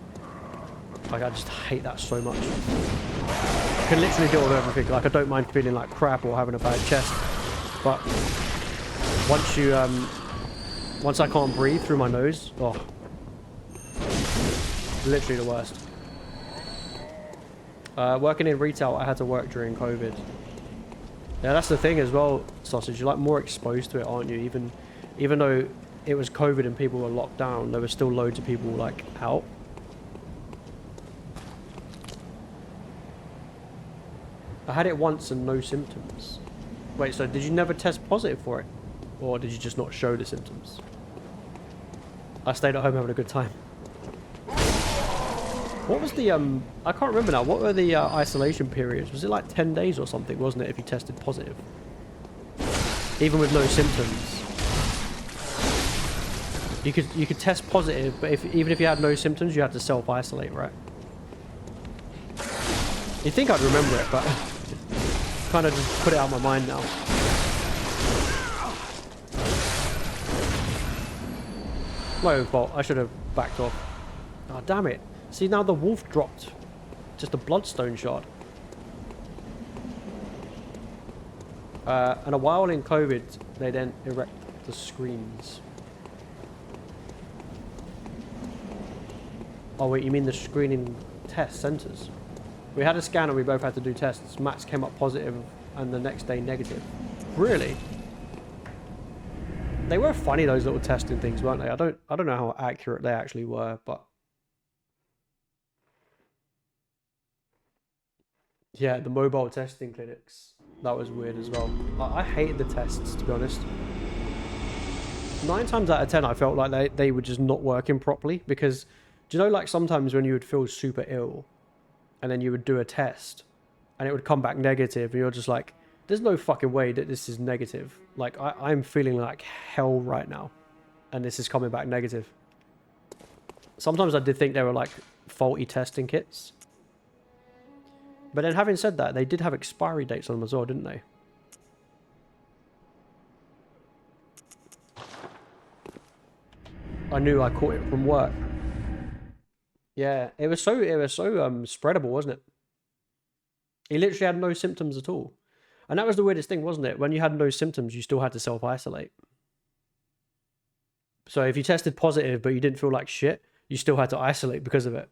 S1: Like, I just hate that so much. I can literally deal with everything. Like, I don't mind feeling like crap or having a bad chest, but once I can't breathe through my nose, oh, literally the worst. Working in retail, I had to work during COVID. Yeah, that's the thing as well, Sausage. You're like more exposed to it, aren't you? Even though it was COVID and people were locked down, there were still loads of people like out. I had it once and no symptoms. Wait, so did you never test positive for it? Or did you just not show the symptoms? I stayed at home having a good time. What was the, I can't remember now. What were the isolation periods? Was it like 10 days or something, wasn't it, if you tested positive? Even with no symptoms. You could test positive, but even if you had no symptoms, you had to self-isolate, right? You'd think I'd remember it, but kind of just put it out of my mind now. My own fault. I should have backed off. Oh, damn it. See, now the wolf dropped just a bloodstone shard. And a while in COVID, they then erect the screens. Oh wait, you mean the screening test centres? We had a scan and we both had to do tests. Matt's came up positive and the next day negative. Really? They were funny, those little testing things, weren't they? I don't know how accurate they actually were, but yeah, the mobile testing clinics. That was weird as well. I hated the tests, to be honest. 9 times out of 10, I felt like they were just not working properly because, do you know, like sometimes when you would feel super ill and then you would do a test and it would come back negative and you're just like, there's no fucking way that this is negative. Like, I'm feeling like hell right now and this is coming back negative. Sometimes I did think they were like faulty testing kits. But then having said that, they did have expiry dates on them as well, didn't they? I knew I caught it from work. Yeah, it was so spreadable, wasn't it? He literally had no symptoms at all. And that was the weirdest thing, wasn't it? When you had no symptoms, you still had to self-isolate. So if you tested positive but you didn't feel like shit, you still had to isolate because of it.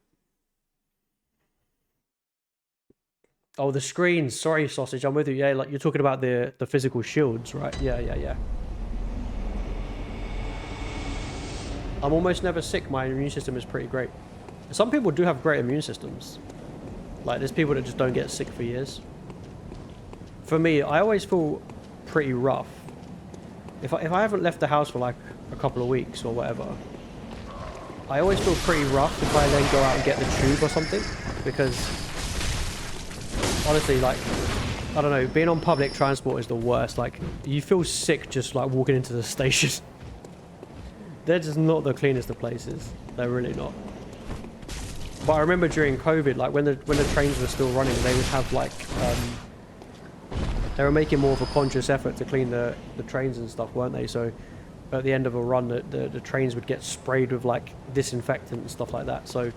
S1: Oh, the screens. Sorry, Sausage, I'm with you. Yeah, like you're talking about the physical shields, right? Yeah. I'm almost never sick. My immune system is pretty great. Some people do have great immune systems. Like, there's people that just don't get sick for years. For me, I always feel pretty rough. If I haven't left the house for like a couple of weeks or whatever, I always feel pretty rough if I then go out and get the tube or something. Because, honestly, like, I don't know, being on public transport is the worst. Like, you feel sick just like walking into the station. They're just not the cleanest of places. They're really not. But I remember during COVID, like when the trains were still running, they would have like they were making more of a conscious effort to clean the trains and stuff, weren't they? So at the end of a run, the trains would get sprayed with like disinfectant and stuff like that. So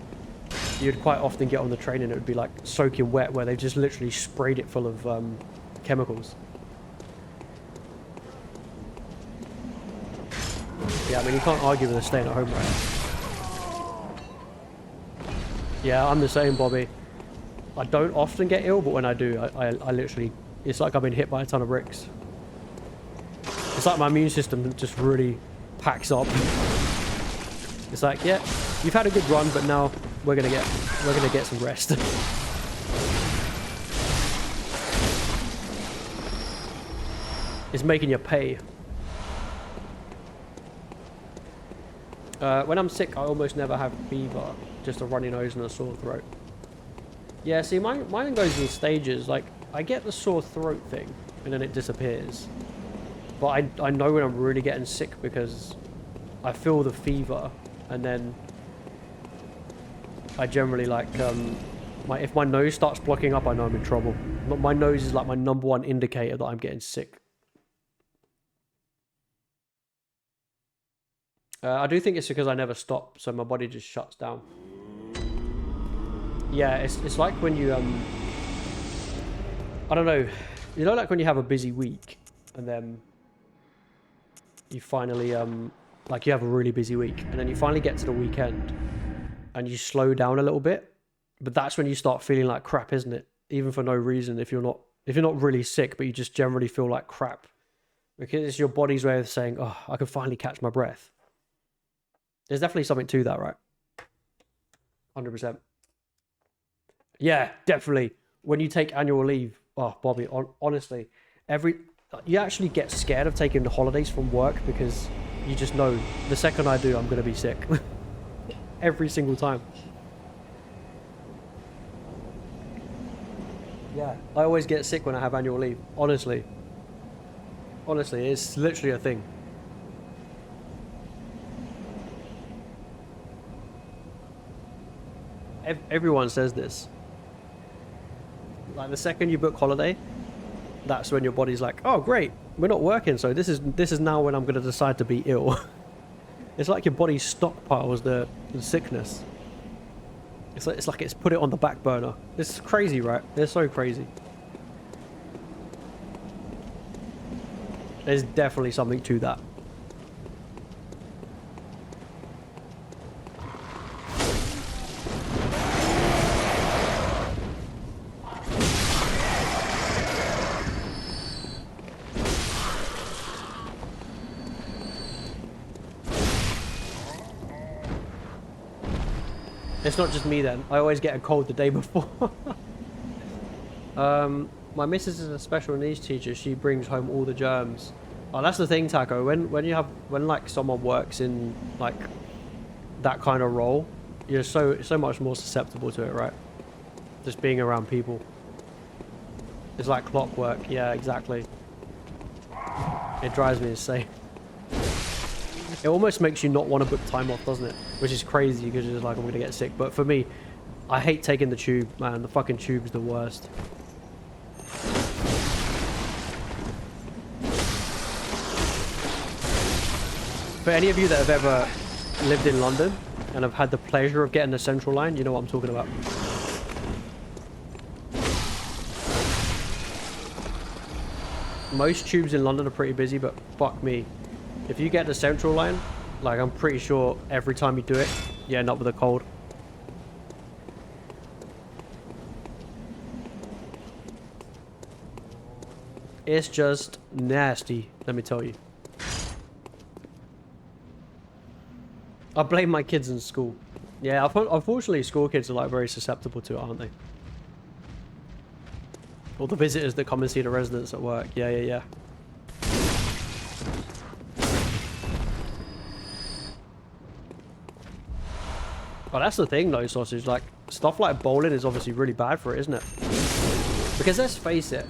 S1: you'd quite often get on the train and it would be like soaking wet, where they just literally sprayed it full of chemicals. Yeah, I mean, you can't argue with us staying at home, right? Yeah, I'm the same, Bobby. I don't often get ill, but when I do, I literally... It's like I've been hit by a ton of bricks. It's like my immune system just really packs up. It's like, yeah, you've had a good run, but now we're gonna get some rest. It's making you pay. When I'm sick, I almost never have fever, just a runny nose and a sore throat. Yeah, see, mine goes in stages. Like, I get the sore throat thing, and then it disappears. But I know when I'm really getting sick because I feel the fever, and then I generally like if my nose starts blocking up, I know I'm in trouble. My nose is like my #1 indicator that I'm getting sick. I do think it's because I never stop, so my body just shuts down. Yeah, it's like when you I don't know, you know, like when you have a busy week, and then you finally like you have a really busy week, and then you finally get to the weekend, and you slow down a little bit, but that's when you start feeling like crap, isn't it? Even for no reason, if you're not really sick, but you just generally feel like crap, because it's your body's way of saying, "Oh, I can finally catch my breath." There's definitely something to that, right? 100%. Yeah, definitely. When you take annual leave, oh, Bobby, honestly, you actually get scared of taking the holidays from work because you just know the second I do, I'm going to be sick. Every single time. Yeah. I always get sick when I have annual leave. Honestly. Honestly, it's literally a thing. Everyone says this. Like the second you book holiday, that's when your body's like, oh great, we're not working, so this is now when I'm going to decide to be ill. It's like your body stockpiles the sickness. It's like it's put it on the back burner. It's crazy, right? It's so crazy. There's definitely something to that. It's not just me then. I always get a cold the day before. My missus is a special needs teacher. She brings home all the germs. Oh, that's the thing, Taco. When like someone works in like that kind of role, you're so much more susceptible to it, right? Just being around people. It's like clockwork. Yeah, exactly. It drives me insane. It almost makes you not want to book time off, doesn't it? Which is crazy because you're just like, I'm gonna get sick. But for me, I hate taking the tube, man. The fucking tube's the worst. For any of you that have ever lived in London and have had the pleasure of getting the Central Line, you know what I'm talking about. Most tubes in London are pretty busy, but fuck me. If you get the Central Line, like I'm pretty sure every time you do it, you end up with a cold. It's just nasty, let me tell you. I blame my kids in school. Yeah, unfortunately school kids are like very susceptible to it, aren't they? Or the visitors that come and see the residents at work. Yeah. But that's the thing though, Sausage, like, stuff like bowling is obviously really bad for it, isn't it? Because let's face it,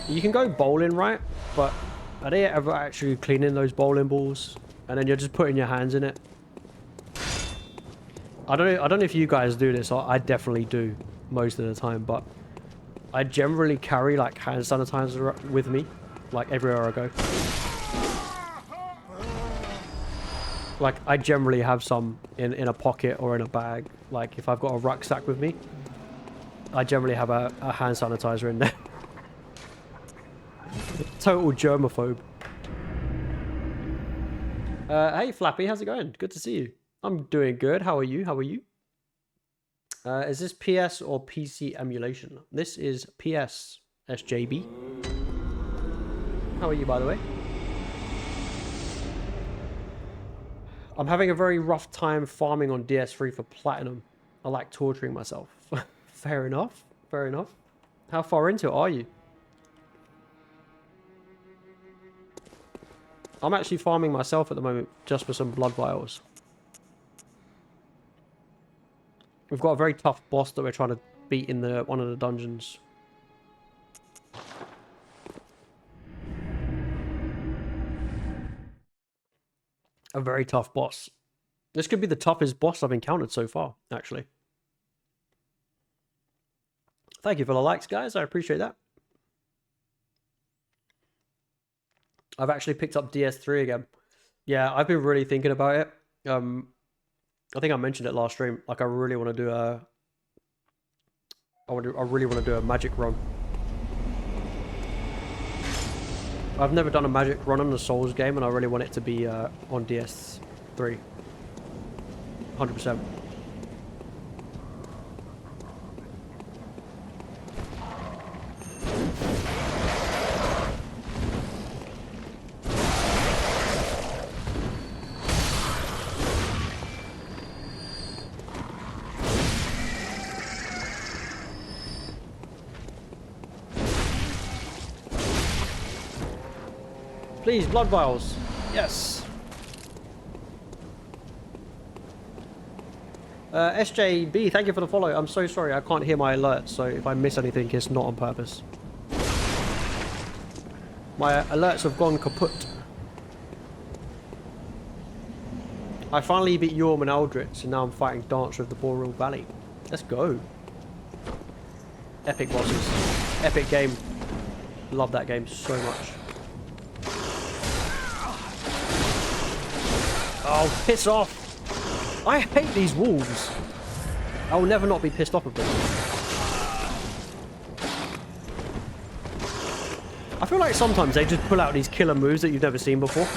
S1: you can go bowling, right? But are they ever actually cleaning those bowling balls? And then you're just putting your hands in it? I don't know if you guys do this, I definitely do most of the time, but I generally carry like hand sanitizer with me, like everywhere I go. Like, I generally have some in a pocket or in a bag. Like, if I've got a rucksack with me, I generally have a hand sanitizer in there. Total germaphobe. Hey, Flappy, how's it going? Good to see you. I'm doing good. How are you? How are you? Is this PS or PC emulation? This is PS, SJB. How are you, by the way? I'm having a very rough time farming on DS3 for platinum. I like torturing myself. Fair enough. Fair enough. How far into it are you? I'm actually farming myself at the moment just for some blood vials. We've got a very tough boss that we're trying to beating one of the dungeons. A very tough boss. This could be the toughest boss I've encountered so far, actually. Thank you for the likes, guys. I appreciate that. I've actually picked up DS3 again. Yeah, I've been really thinking about it. I think I mentioned it last stream. Like, I really want to do a... I really want to do a magic run. I've never done a magic run on a Souls game, and I really want it to be on DS3. 100%. Please, blood vials. Yes. SJB, thank you for the follow. I'm so sorry, I can't hear my alerts, so if I miss anything, it's not on purpose. My alerts have gone kaput. I finally beat Yorm and Eldritch, and now I'm fighting Dancer of the Boreal Valley. Let's go. Epic bosses. Epic game. Love that game so much. Oh, piss off! I hate these wolves. I will never not be pissed off of them. I feel like sometimes they just pull out these killer moves that you've never seen before.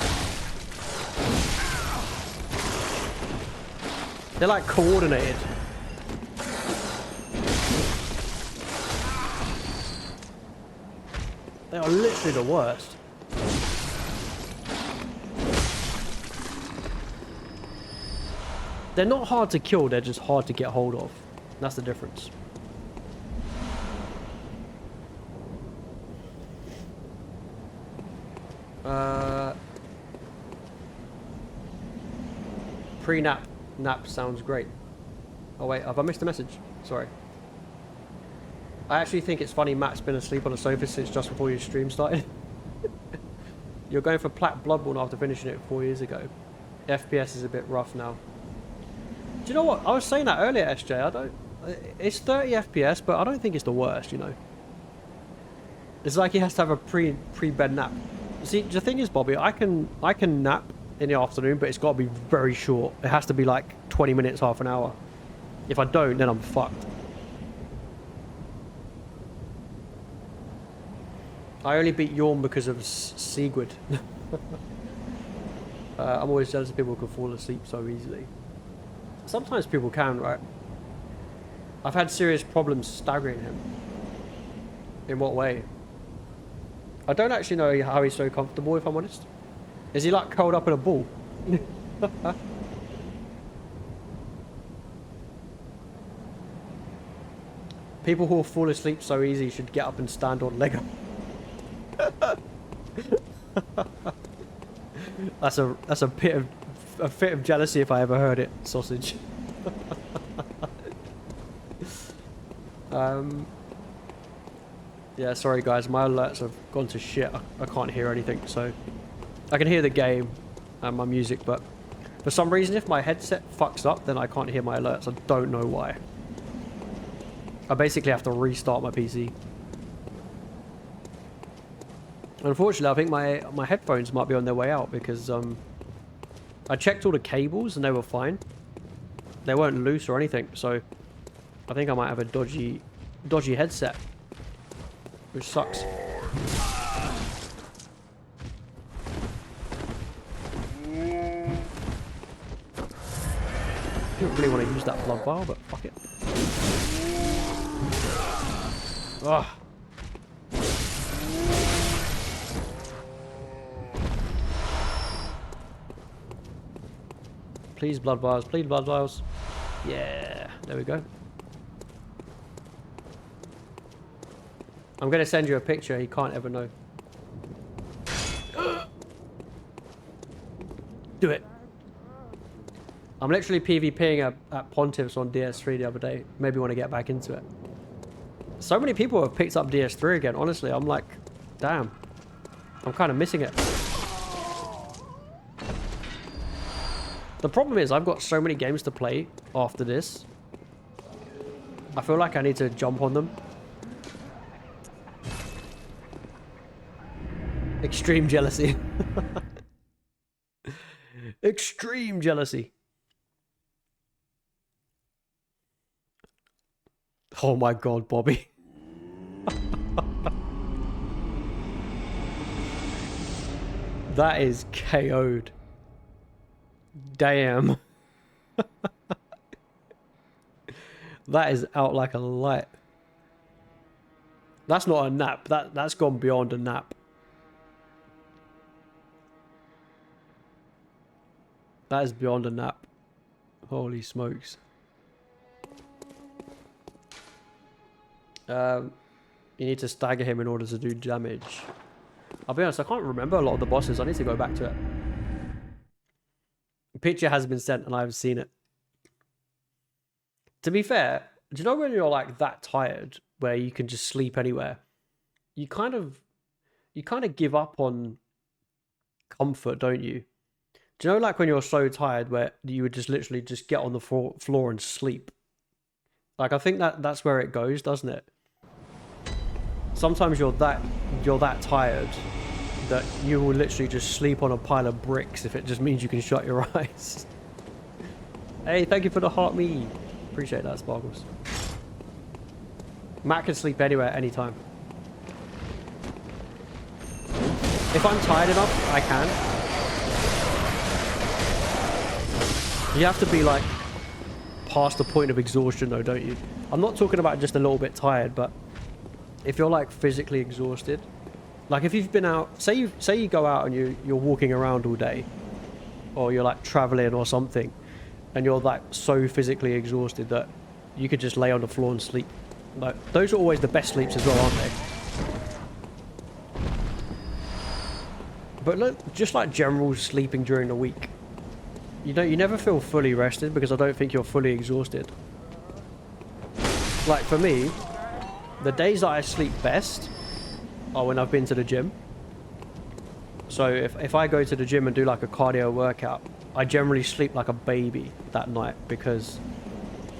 S1: They're like coordinated. They are literally the worst. They're not hard to kill, they're just hard to get hold of. That's the difference. Pre-nap. Nap sounds great. Oh wait, have I missed a message? Sorry. I actually think it's funny Matt's been asleep on the sofa since just before your stream started. You're going for Plat Bloodborne after finishing it 4 years ago. FPS is a bit rough now. Do you know what? I was saying that earlier, SJ. It's 30 FPS, but I don't think it's the worst, you know. It's like he has to have a pre-bed nap. See, the thing is, Bobby, I can nap in the afternoon, but it's got to be very short. It has to be like 20 minutes, half an hour. If I don't, then I'm fucked. I only beat Yorm because of Sigurd. I'm always jealous of people who can fall asleep so easily. Sometimes people can, right? I've had serious problems staggering him. In what way? I don't actually know how he's so comfortable, if I'm honest. Is he like curled up in a ball? People who fall asleep so easy should get up and stand on Lego. That's a fit of jealousy if I ever heard it, sausage. Yeah, sorry guys, my alerts have gone to shit. I can't hear anything, so I can hear the game and my music, but for some reason if my headset fucks up, then I can't hear my alerts. I don't know why. I basically have to restart my PC. Unfortunately, I think my headphones might be on their way out because I checked all the cables and they were fine. They weren't loose or anything, so I think I might have a dodgy headset, which sucks. I don't really want to use that blood vial, but fuck it. Ugh. Please blood vials, please blood vials. Yeah, there we go. I'm going to send you a picture, he can't ever know. Do it. I'm literally PvPing at Pontiffs on DS3 the other day. Maybe want to get back into it. So many people have picked up DS3 again. Honestly, I'm like, damn. I'm kind of missing it. The problem is I've got so many games to play after this. I feel like I need to jump on them. Extreme jealousy. Extreme jealousy. Oh my god, Bobby. That is KO'd. Damn. That is out like a light. That's not a nap. That's gone beyond a nap. That is beyond a nap. Holy smokes. You need to stagger him in order to do damage. I'll be honest, I can't remember a lot of the bosses. I need to go back to it. A picture has been sent and I've seen it. To be fair, do you know when you're like that tired where you can just sleep anywhere? You kind of give up on comfort, don't you? Do you know like when you're so tired where you would just literally just get on the floor and sleep? Like I think that's where it goes, doesn't it? Sometimes you're that tired that you will literally just sleep on a pile of bricks if it just means you can shut your eyes. Hey, thank you for the heart me. Appreciate that, Sparkles. Matt can sleep anywhere, anytime. If I'm tired enough, I can. You have to be like past the point of exhaustion though, don't you? I'm not talking about just a little bit tired, but if you're like physically exhausted, like if you've been out, say you go out and you're walking around all day, or you're like traveling or something, and you're like so physically exhausted that you could just lay on the floor and sleep. Like those are always the best sleeps as well, aren't they? But look, just like general sleeping during the week, you never feel fully rested because I don't think you're fully exhausted. Like for me, the days that I sleep best are when I've been to the gym. So if I go to the gym and do like a cardio workout, I generally sleep like a baby that night because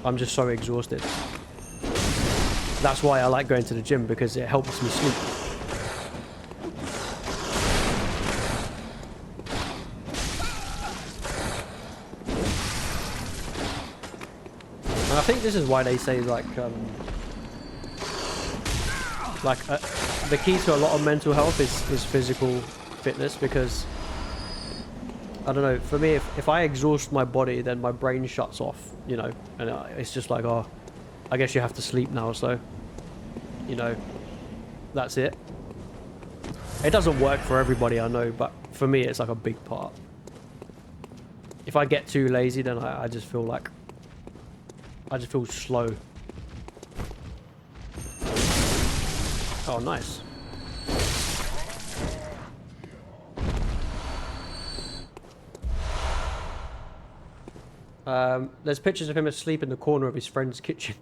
S1: I'm just so exhausted. That's why I like going to the gym, because it helps me sleep. And I think this is why they say like the key to a lot of mental health is physical fitness, because I don't know, for me, if I exhaust my body, then my brain shuts off, you know, and it's just like, oh, I guess you have to sleep now, so, you know, that's it. It doesn't work for everybody, I know, but for me, it's like a big part. If I get too lazy, then I just feel like, I just feel slow. Oh, nice. There's pictures of him asleep in the corner of his friend's kitchen.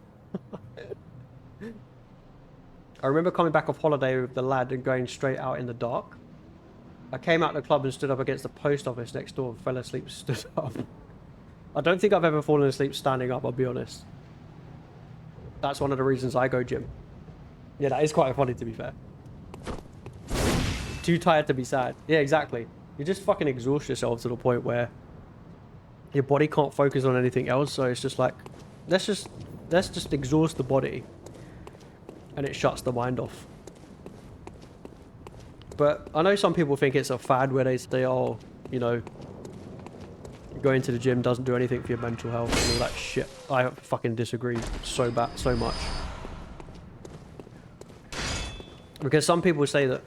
S1: I remember coming back off holiday with the lad and going straight out in the dark. I came out of the club and stood up against the post office next door and fell asleep stood up. I don't think I've ever fallen asleep standing up, I'll be honest. That's one of the reasons I go gym. Yeah, that is quite funny, to be fair. Too tired to be sad. Yeah, exactly. You just fucking exhaust yourself to the point where your body can't focus on anything else, so it's just like, let's just exhaust the body, and it shuts the mind off. But I know some people think it's a fad where they say, oh, you know, going to the gym doesn't do anything for your mental health and all that shit. I fucking disagree so much. Because some people say that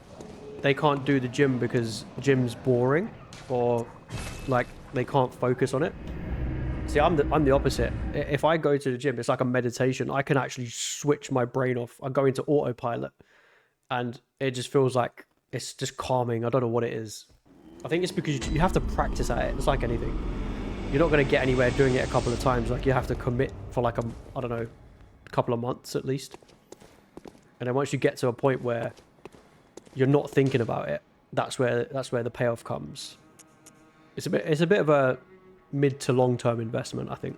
S1: they can't do the gym because gym's boring, or like they can't focus on it. See, I'm the opposite. If I go to the gym, it's like a meditation. I can actually switch my brain off. I go into autopilot, and it just feels like it's just calming. I don't know what it is. I think it's because you have to practice at it. It's like anything. You're not going to get anywhere doing it a couple of times. Like, you have to commit for like I don't know, a couple of months at least. And then once you get to a point where you're not thinking about it, that's where the payoff comes. It's a bit of a mid to long term investment, I think.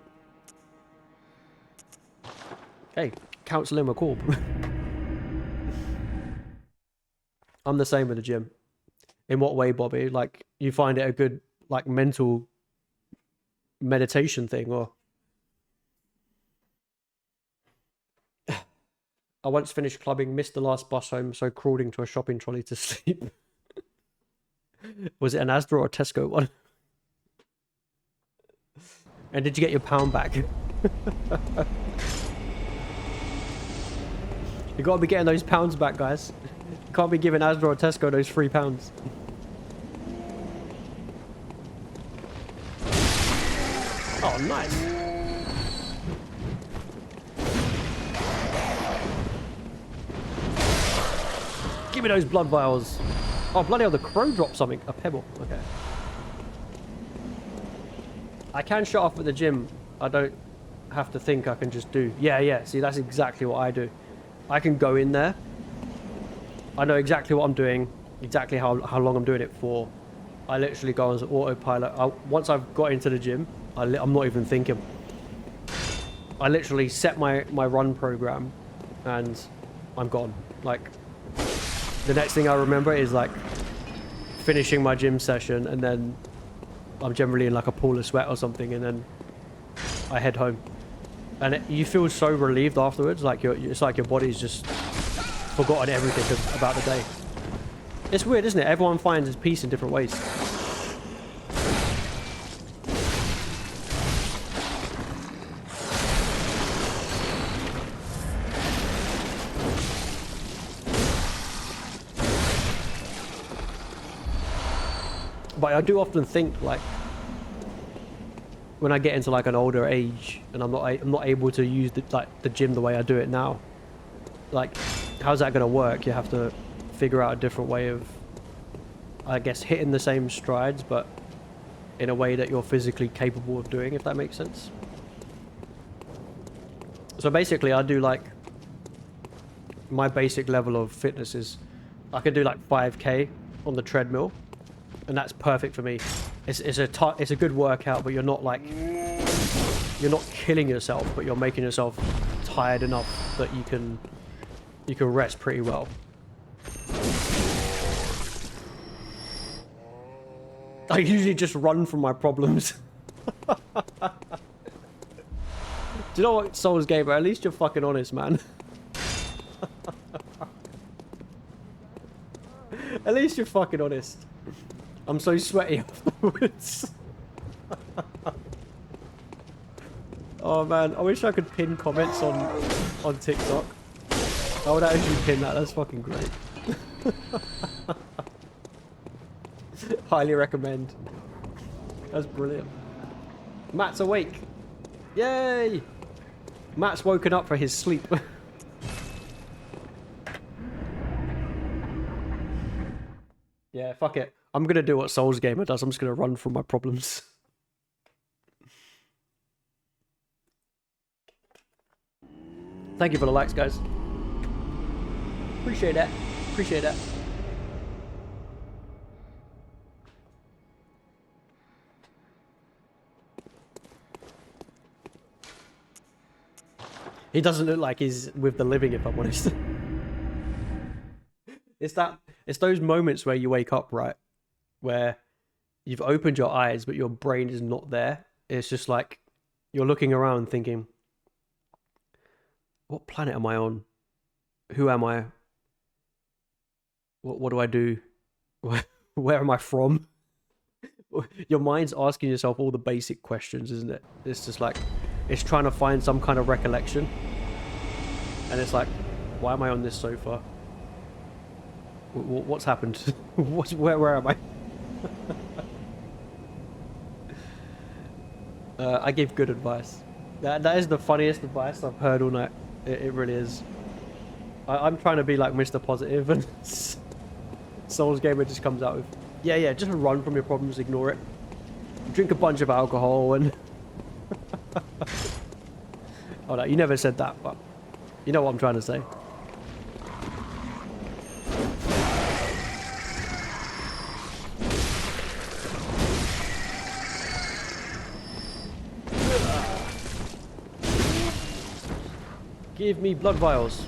S1: Hey, Councillor McCorb. I'm the same with the gym. In what way, Bobby? Like, you find it a good, like, mental meditation thing, or? I once finished clubbing, missed the last bus home, so crawled into a shopping trolley to sleep. Was it an Asda or a Tesco one? And did you get your pound back? You gotta be getting those pounds back, guys. You can't be giving Asda or Tesco those £3. Oh, nice. Give me those blood vials. Oh, bloody hell, the crow dropped something. A pebble. Okay. I can shut off at the gym. I don't have to think. I can just do. Yeah. See, that's exactly what I do. I can go in there. I know exactly what I'm doing. Exactly how long I'm doing it for. I literally go on autopilot. Once I've got into the gym, I'm not even thinking. I literally set my run program and I'm gone. Like, the next thing I remember is like finishing my gym session, and then I'm generally in like a pool of sweat or something, and then I head home. And you feel so relieved afterwards, like it's like your body's just forgotten everything about the day. It's weird, isn't it? Everyone finds peace in different ways. But I do often think, like, when I get into like an older age and I'm not able to use the gym the way I do it now, like, how's that gonna work? You have to figure out a different way of, I guess, hitting the same strides, but in a way that you're physically capable of doing, if that makes sense. So basically, I do like, my basic level of fitness is I can do like 5k on the treadmill, and that's perfect for me. It's a good workout, but you're not killing yourself, but you're making yourself tired enough that you can rest pretty well. I usually just run from my problems. Do you know what, Souls Gamer? At least you're fucking honest, man. At least you're fucking honest. I'm so sweaty afterwards. Oh man, I wish I could pin comments on TikTok. I would actually pin that. That's fucking great. Highly recommend. That's brilliant. Matt's awake. Yay! Matt's woken up for his sleep. Yeah, fuck it. I'm gonna do what Souls Gamer does. I'm just gonna run from my problems. Thank you for the likes, guys. Appreciate that. Appreciate that. He doesn't look like he's with the living, if I'm honest. It's those moments where you wake up, right? Where you've opened your eyes, but your brain is not there. It's just like you're looking around thinking, what planet am I on? Who am I? What do I do? Where am I from? Your mind's asking yourself all the basic questions, isn't it? It's just like, it's trying to find some kind of recollection. And it's like, why am I on this sofa? What's happened? Where am I? I give good advice. That is the funniest advice I've heard all night. It really is. I'm trying to be like Mr. Positive, and Souls Gamer just comes out with, yeah, just run from your problems, ignore it. Drink a bunch of alcohol and... Oh no, you never said that, but you know what I'm trying to say. Give me blood vials.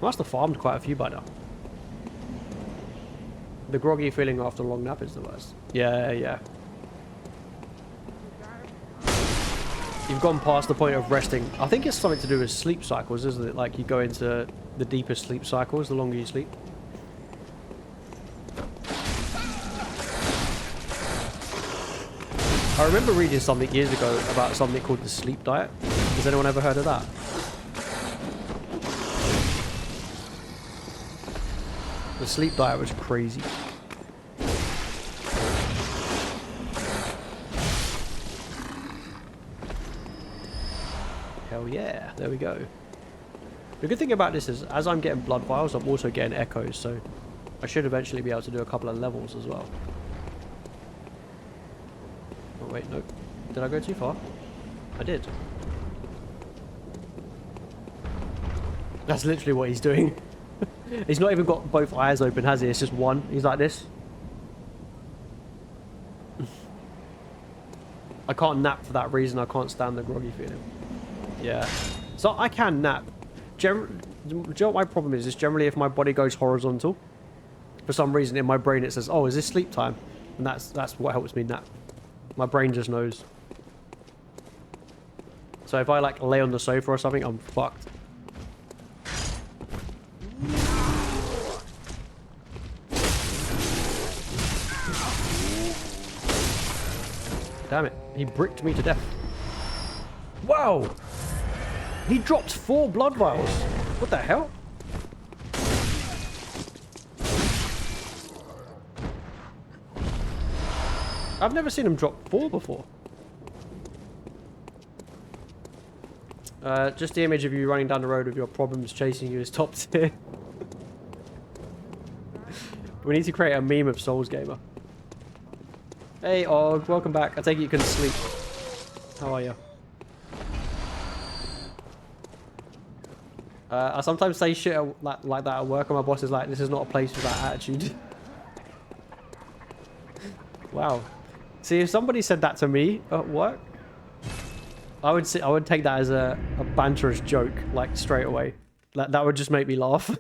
S1: Must have farmed quite a few by now. The groggy feeling after a long nap is the worst. Yeah, yeah. You've gone past the point of resting. I think it's something to do with sleep cycles, isn't it? Like you go into the deeper sleep cycles the longer you sleep. I remember reading something years ago about something called the sleep diet. Has anyone ever heard of that? The sleep diet was crazy. Hell yeah, there we go. The good thing about this is, as I'm getting blood vials, I'm also getting echoes, so I should eventually be able to do a couple of levels as well. Oh wait, no. Did I go too far? I did. That's literally what he's doing. He's not even got both eyes open, has he? It's just one. He's like this. I can't nap for that reason. I can't stand the groggy feeling. Yeah. So I can nap. Do you know what my problem is? Is generally if my body goes horizontal, for some reason in my brain it says, oh, is this sleep time? And that's what helps me nap. My brain just knows. So if I like lay on the sofa or something, I'm fucked. Damn it. He bricked me to death. Wow! He dropped 4 blood vials. What the hell? I've never seen him drop 4 before. Just the image of you running down the road with your problems chasing you is top tier. We need to create a meme of Souls Gamer. Hey, Og, welcome back. I take it you couldn't sleep. How are you? I sometimes say shit like that at work, and my boss is like, "This is not a place for that attitude." Wow. See, if somebody said that to me at work, I would take that as a banterous joke, like straight away. That would just make me laugh.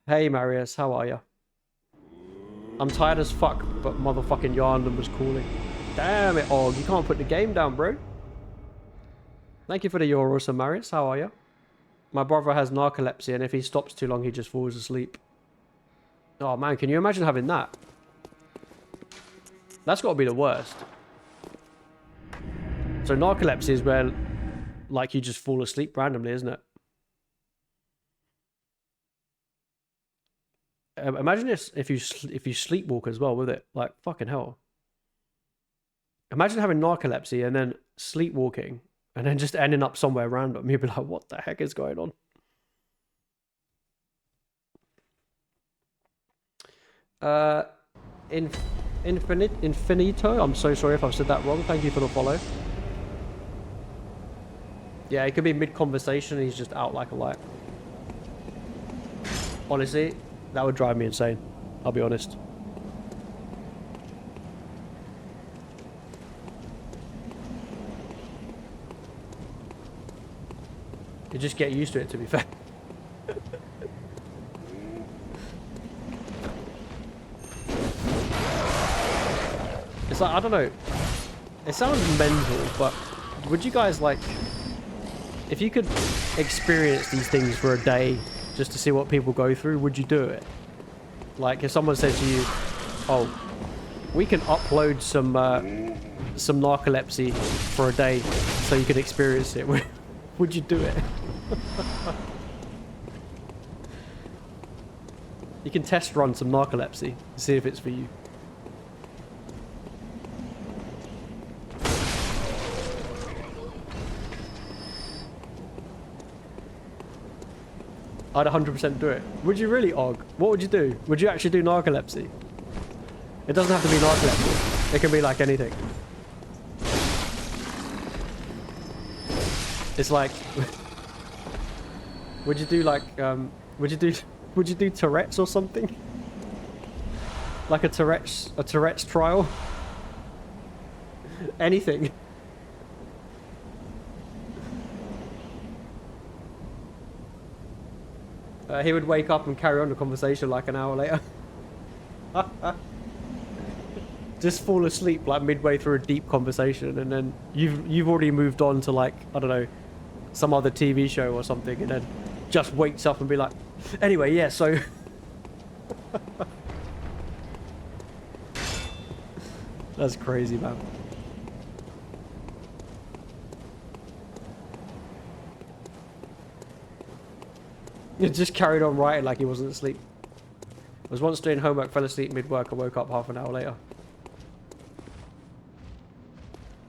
S1: Hey Marius, how are you? I'm tired as fuck, but motherfucking Yarndom was calling. Damn it, Og, you can't put the game down, bro. Thank you for the euros, Marius. How are you? My brother has narcolepsy, and if he stops too long, he just falls asleep. Oh man, can you imagine having that? That's got to be the worst. So narcolepsy is where, like, you just fall asleep randomly, isn't it? Imagine if you sleepwalk as well with it. Like, fucking hell. Imagine having narcolepsy and then sleepwalking and then just ending up somewhere random. You'd be like, what the heck is going on? Infinito, I'm so sorry if I've said that wrong. Thank you for the follow. Yeah, it could be mid-conversation and he's just out like a light. Honestly, that would drive me insane. I'll be honest. You just get used to it, to be fair. It's like, I don't know. It sounds mental, but would you guys like... If you could experience these things for a day just to see what people go through, would you do it? Like, if someone said to you, oh, we can upload some narcolepsy for a day so you can experience it, would you do it? You can test run some narcolepsy to see if it's for you. I'd 100% do it. Would you really, Og? What would you do? Would you actually do narcolepsy? It doesn't have to be narcolepsy. It can be like anything. It's like... would you do like... would you do Tourette's or something? Like a Tourette's trial? Anything. He would wake up and carry on the conversation like an hour later. Just fall asleep like midway through a deep conversation, and then you've already moved on to, like, I don't know, some other TV show or something, and then just wakes up and be like, anyway, yeah, so that's crazy, man. He just carried on writing like he wasn't asleep. I was once doing homework, fell asleep mid-work, and woke up half an hour later.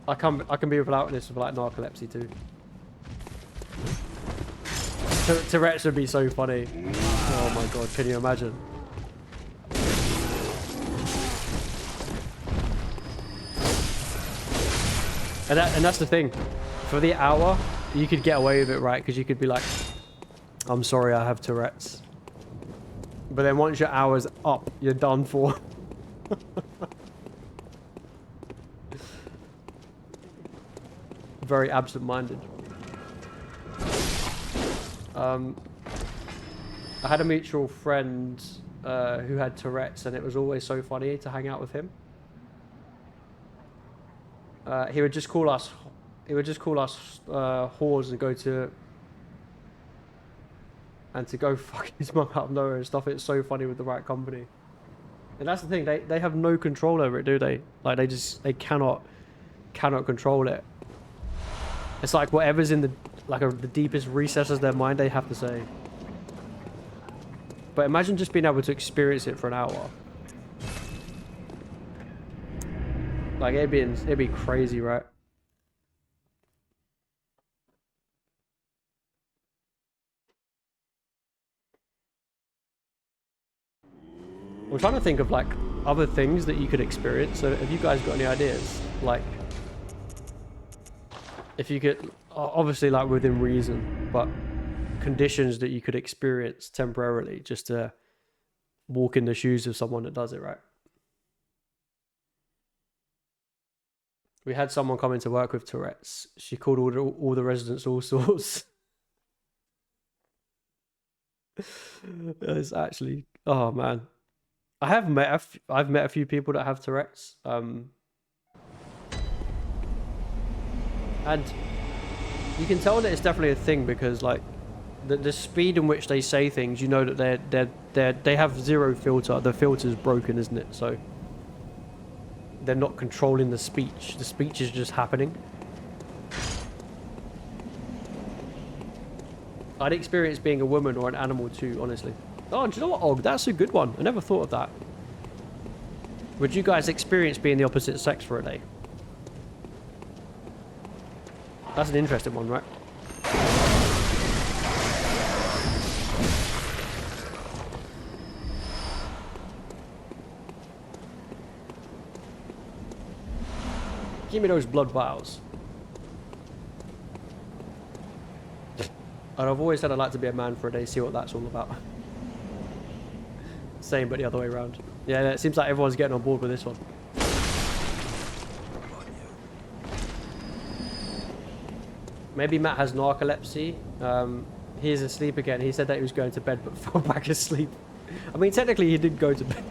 S1: I can be without this with, like, narcolepsy too. Tourette's would be so funny. Oh my god, can you imagine? And that's the thing. For the hour, you could get away with it, right? Because you could be like, I'm sorry, I have Tourette's. But then once your hour's up, you're done for. Very absent-minded. I had a mutual friend who had Tourette's, and it was always so funny to hang out with him. He would just call us whores and go fuck his mum out of nowhere and stuff. It's so funny with the right company. And that's the thing, they have no control over it, do they? Like, they cannot control it. It's like whatever's in the deepest recesses of their mind, they have to say. But imagine just being able to experience it for an hour. Like, it'd be crazy, right? I'm trying to think of, like, other things that you could experience. So have you guys got any ideas? Like, if you could, obviously, like, within reason, but conditions that you could experience temporarily just to walk in the shoes of someone that does it, right? We had someone come into work with Tourette's. She called all the residents all sorts. It's actually, oh man. I've met a few people that have Tourette's. And you can tell that it's definitely a thing because, like, the speed in which they say things, you know that they have zero filter. The filter's broken, isn't it? So they're not controlling the speech. The speech is just happening. I'd experience being a woman or an animal too, honestly. Oh, do you know what, Og? That's a good one. I never thought of that. Would you guys experience being the opposite sex for a day? That's an interesting one, right? Give me those blood vials. And I've always said I'd like to be a man for a day, see what that's all about. Same, but the other way around. Yeah, it seems like everyone's getting on board with this one. Maybe Matt has narcolepsy. He is asleep again. He said that he was going to bed but fell back asleep. I mean, technically he did go to bed.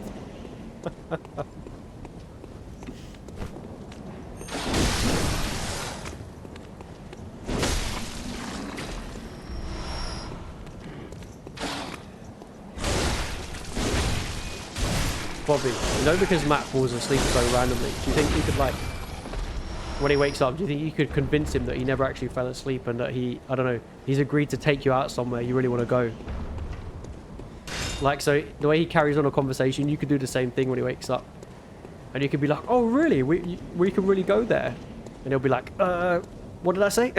S1: Bobby, you know, because Matt falls asleep so randomly, do you think you could, like, when he wakes up, do you think you could convince him that he never actually fell asleep and that he, I don't know, he's agreed to take you out somewhere you really want to go? Like, so the way he carries on a conversation, you could do the same thing when he wakes up. And you could be like, oh, really? We can really go there? And he'll be like, what did I say?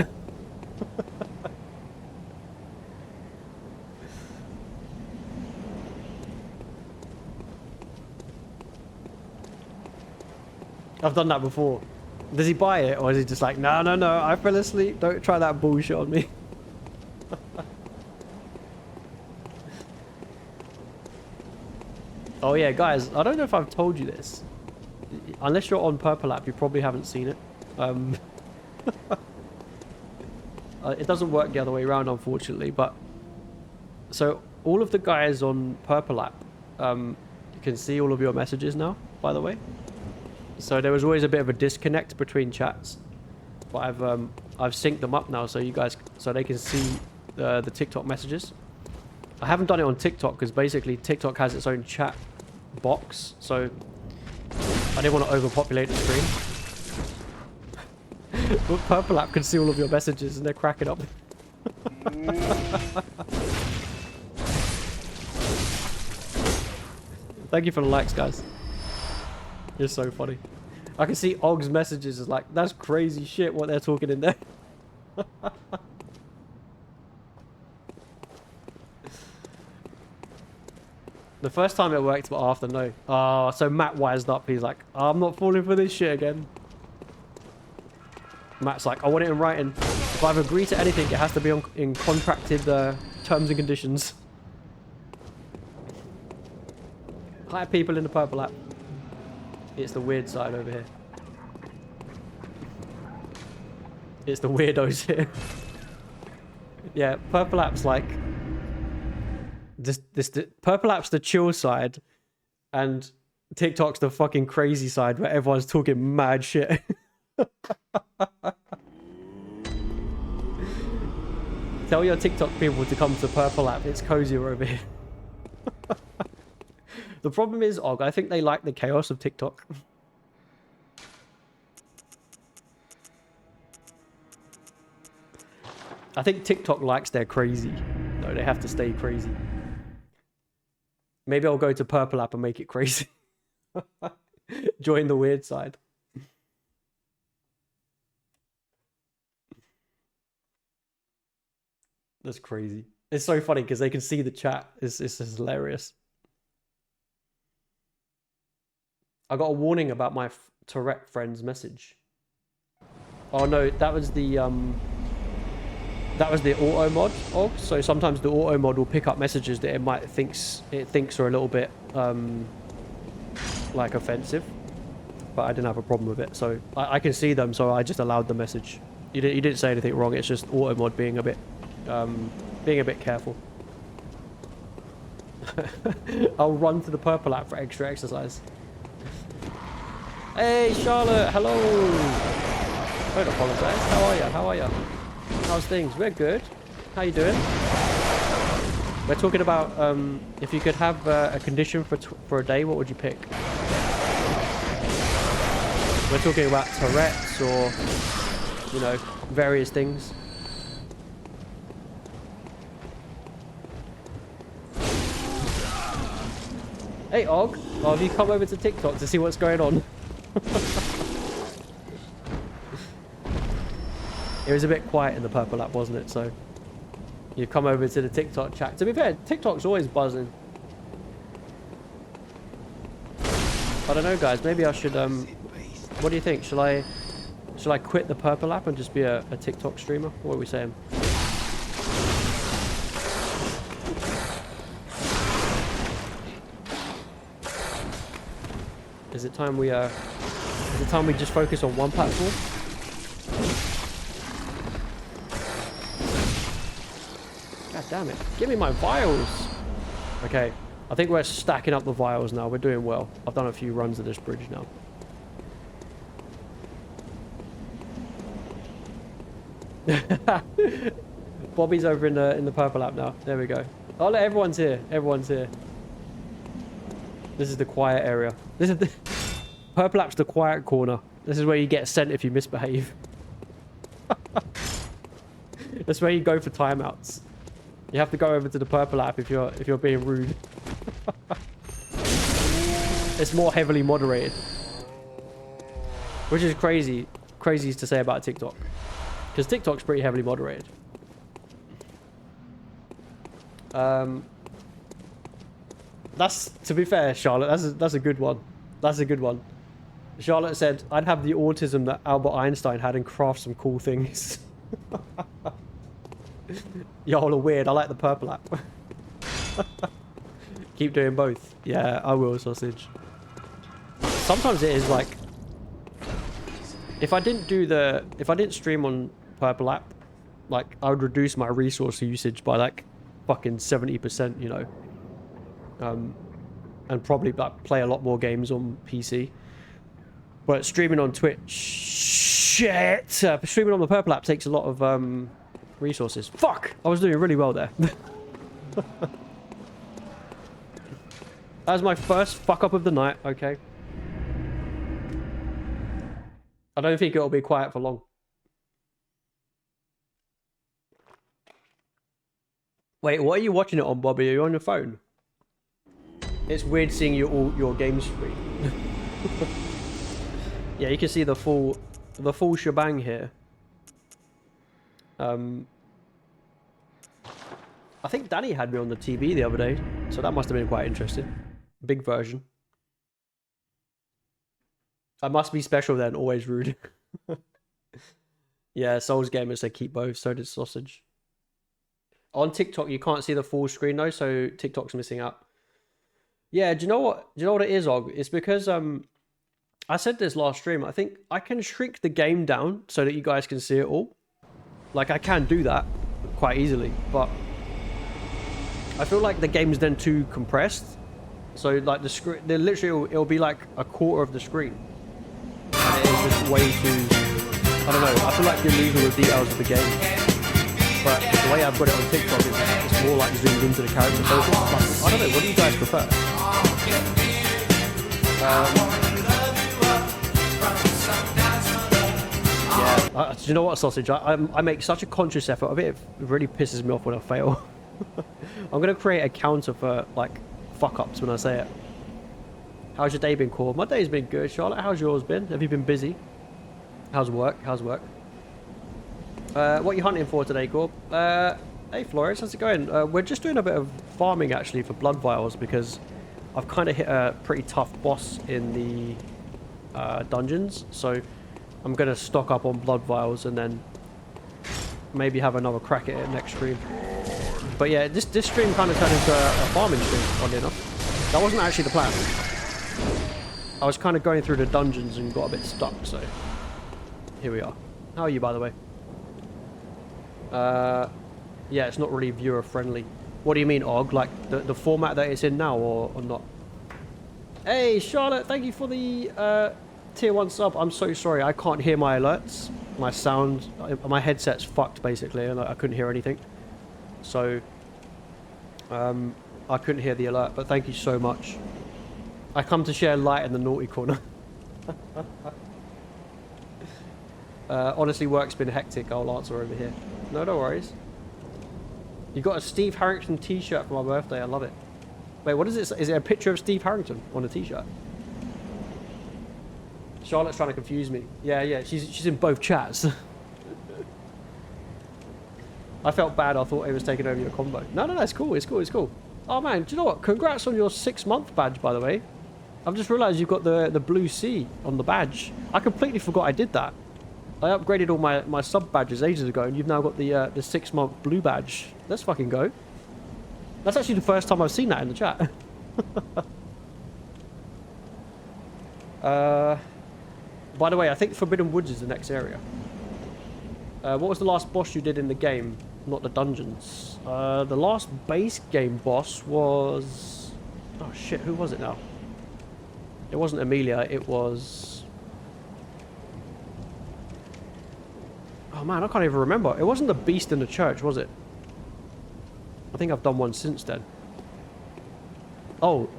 S1: I've done that before. Does he buy it, or is he just like, no, I fell asleep. Don't try that bullshit on me. Oh yeah, guys, I don't know if I've told you this. Unless you're on Purple App, you probably haven't seen it. Um, it doesn't work the other way around, unfortunately. But so all of the guys on Purple App, you can see all of your messages now, by the way. So there was always a bit of a disconnect between chats, but I've synced them up now, so you guys, so they can see the TikTok messages. I haven't done it on TikTok because basically TikTok has its own chat box, so I didn't want to overpopulate the screen. But Purple App can see all of your messages and they're cracking up. Thank you for the likes, guys. You're so funny. I can see Og's messages is like, that's crazy shit what they're talking in there. The first time it worked, but after, no. Oh, so Matt wised up. He's like, oh, I'm not falling for this shit again. Matt's like, I want it in writing. If I've agreed to anything, it has to be in contracted terms and conditions. Hi, people in the Purple App. It's the weird side over here. It's the weirdos here. Yeah, Purple App's like... Purple App's the chill side, and TikTok's the fucking crazy side where everyone's talking mad shit. Tell your TikTok people to come to Purple App. It's cozier over here. The problem is, Og, I think they like the chaos of TikTok. I think TikTok likes their crazy. No, they have to stay crazy. Maybe I'll go to Purple App and make it crazy. Join the weird side. That's crazy. It's so funny because they can see the chat. It's hilarious. I got a warning about my Tourette friend's message. Oh no, that was the auto mod of. So sometimes the auto mod will pick up messages that it thinks are a little bit like offensive, but I didn't have a problem with it. So I can see them, so I just allowed the message. You didn't say anything wrong. It's just auto mod being a bit careful. I'll run to the Purple App for extra exercise. Hey Charlotte, hello. Don't apologize. How are you? How are you? How's things? We're good. How you doing? We're talking about if you could have a condition for a day, what would you pick? We're talking about Tourette's or, you know, various things. Hey Og, oh, have you come over to TikTok to see what's going on? It was a bit quiet in the Purple App, wasn't it? So you've come over to the TikTok chat. To be fair, TikTok's always buzzing. I don't know, guys. Maybe I should. What do you think? Shall I quit the Purple App and just be a TikTok streamer? What are we saying? Is it time we just focus on one platform? God damn it. Give me my vials. Okay. I think we're stacking up the vials now. We're doing well. I've done a few runs of this bridge now. Bobby's over in the Purple App now. There we go. Oh, look, everyone's here. Everyone's here. This is the quiet area. This is the Purple App's the quiet corner. This is where you get sent if you misbehave. That's where you go for timeouts. You have to go over to the Purple App if you're being rude. It's more heavily moderated, which is crazy to say about TikTok, because TikTok's pretty heavily moderated. That's, to be fair, Charlotte, that's a good one. That's a good one. Charlotte said, I'd have the autism that Albert Einstein had and craft some cool things. Y'all are weird. I like the Purple App. Keep doing both. Yeah, I will, sausage. Sometimes it is like... If I didn't stream on Purple app, like I would reduce my resource usage by like fucking 70%, you know. And probably like play a lot more games on PC. But streaming on Twitch, streaming on the Purple app takes a lot of resources. Fuck! I was doing really well there. That was my first fuck up of the night, okay. I don't think it'll be quiet for long. Wait, what are you watching it on, Bobby? Are you on your phone? It's weird seeing your game screen. Yeah, you can see the full shebang here. I think Danny had me on the TV the other day, so that must have been quite interesting. Big version. I must be special then, always rude. Yeah, Souls Gamer said keep both, so did Sausage. On TikTok, you can't see the full screen though, so TikTok's missing out. Yeah, do you know what? Do you know what it is, Og? It's because I said this last stream. I think I can shrink the game down so that you guys can see it all. Like I can do that quite easily, but I feel like the game's then too compressed. So like the screen, literally it'll be like a quarter of the screen, and it is just way too. I don't know. I feel like you're losing the details of the game. But the way I've got it on TikTok is it's more like zoomed into the character focus. Like, I don't know. What do you guys prefer? Yeah. Do you know what, Sausage? I make such a conscious effort of it. It really pisses me off when I fail. I'm gonna create a counter for like fuck ups when I say it. How's your day been, Core? My day's been good, Charlotte. How's yours been? Have you been busy? How's work? How's work? What are you hunting for today, Corb? Hey, Flores, how's it going? We're just doing a bit of farming, actually, for blood vials, because I've kind of hit a pretty tough boss in the dungeons, so I'm going to stock up on blood vials and then maybe have another crack at it next stream. But yeah, this stream kind of turned into a farming stream, oddly enough. That wasn't actually the plan. I was kind of going through the dungeons and got a bit stuck, so here we are. How are you, by the way? Yeah, it's not really viewer friendly. What do you mean, Og? Like the format that it's in now, or not? Hey, Charlotte, thank you for the tier 1 sub. I'm so sorry, I can't hear my alerts. My sound, my headset's fucked basically, and I couldn't hear anything. So, I couldn't hear the alert, but thank you so much. I come to share light in the naughty corner. Honestly, work's been hectic. I'll answer over here. No worries. You got a Steve Harrington t-shirt for my birthday. I love it. Wait, what is it? Is it a picture of Steve Harrington on a t-shirt? Charlotte's trying to confuse me. Yeah, she's in both chats. I felt bad. I thought it was taking over your combo. No, it's cool. It's cool. Oh man, do you know what? Congrats on your 6-month badge, by the way. I've just realised you've got the blue C on the badge. I completely forgot I did that. I upgraded all my sub badges ages ago, and you've now got the 6-month blue badge. Let's fucking go. That's actually the first time I've seen that in the chat. By the way, I think Forbidden Woods is the next area. What was the last boss you did in the game? Not the dungeons. The last base game boss was... Oh shit, who was it now? It wasn't Amelia, it was... Oh man, I can't even remember. It wasn't the beast in the church, was it? I think I've done one since then. Oh.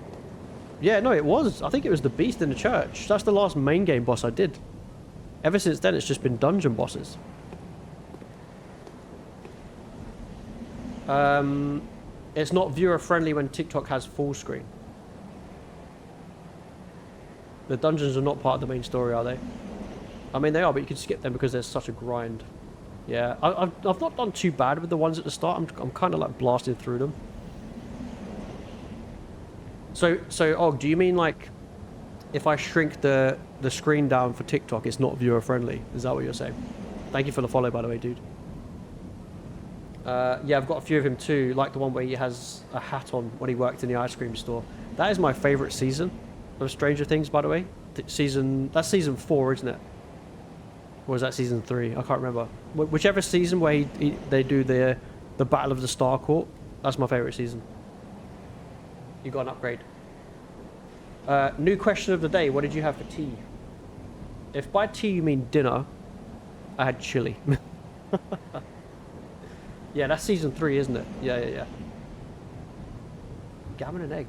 S1: Yeah, no, it was. I think it was the beast in the church. That's the last main game boss I did. Ever since then, it's just been dungeon bosses. It's not viewer friendly when TikTok has full screen. The dungeons are not part of the main story, are they? I mean, they are, but you can skip them because there's such a grind. Yeah, I've not done too bad with the ones at the start. I'm kind of like blasting through them. So, Og, do you mean like if I shrink the screen down for TikTok, it's not viewer friendly? Is that what you're saying? Thank you for the follow, by the way, dude. Yeah, I've got a few of him too, like the one where he has a hat on when he worked in the ice cream store. That is my favourite season of Stranger Things, by the way. That's season 4, isn't it? Or was that season 3? I can't remember. Whichever season where they do the Battle of the Star Court, that's my favourite season. You got an upgrade. New question of the day. What did you have for tea? If by tea you mean dinner, I had chili. Yeah, that's season 3, isn't it? Yeah. Gammon and egg.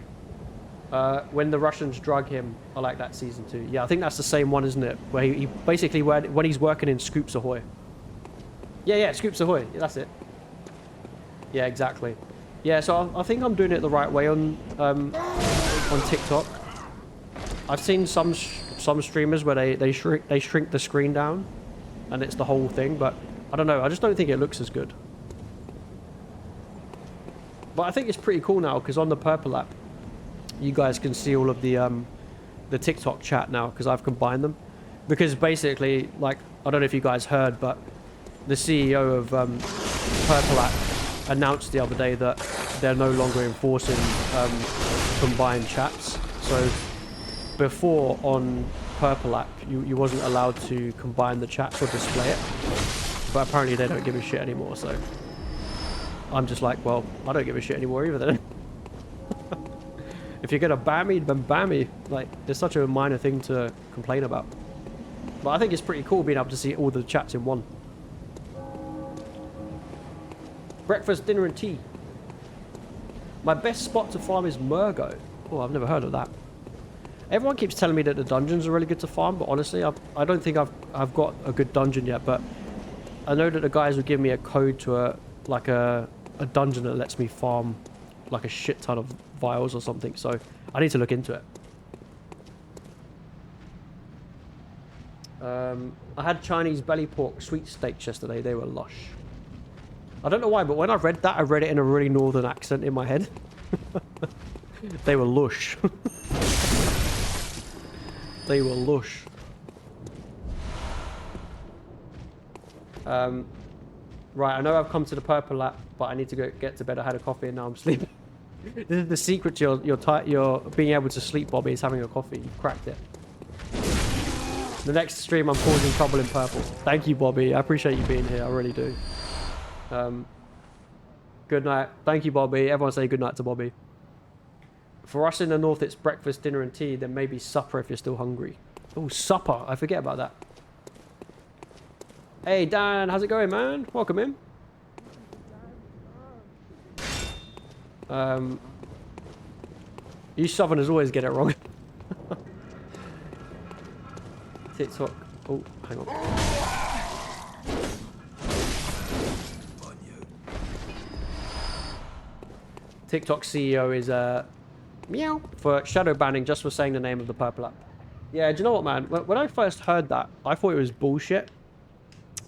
S1: When the Russians drug him, I like that season 2. Yeah, I think that's the same one, isn't it? Where he basically, when he's working in Scoops Ahoy. Yeah, Scoops Ahoy. Yeah, that's it. Yeah, exactly. Yeah, so I think I'm doing it the right way on TikTok. I've seen some streamers where they shrink the screen down, and it's the whole thing. But I don't know. I just don't think it looks as good. But I think it's pretty cool now because on the Purple app, you guys can see all of the TikTok chat now because I've combined them. Because basically, like, I don't know if you guys heard, but the CEO of Purple app announced the other day that they're no longer enforcing combined chats. So before on Purple app, you wasn't allowed to combine the chats or display it. But apparently they don't give a shit anymore, so I'm just like, well, I don't give a shit anymore either then. If you're gonna ban me, then ban me. Like, it's such a minor thing to complain about. But I think it's pretty cool being able to see all the chats in one. Breakfast, dinner and tea. My best spot to farm is Murgo. Oh, I've never heard of that. Everyone keeps telling me that the dungeons are really good to farm, but honestly, I don't think I've got a good dungeon yet. But I know that the guys will give me a code to a dungeon that lets me farm like a shit ton of vials or something. So I need to look into it. I had Chinese belly pork sweet steaks yesterday. They were lush. I don't know why, but when I read that, I read it in a really northern accent in my head. They were lush. They were lush. Right, I know I've come to the Purple app, but I need to go get to bed. I had a coffee and now I'm sleeping. This is the secret to your being able to sleep, Bobby, is having a coffee. You've cracked it. The next stream, I'm causing trouble in Purple. Thank you, Bobby. I appreciate you being here. I really do. Good night. Thank you, Bobby. Everyone say good night to Bobby. For us in the north, it's breakfast, dinner, and tea. Then maybe supper if you're still hungry. Oh, supper. I forget about that. Hey, Dan. How's it going, man? Welcome in. You southerners always get it wrong. TikTok. Oh, hang on. TikTok CEO is meow for shadow banning just for saying the name of the Purple app. Yeah, do you know what, man? When I first heard that, I thought it was bullshit.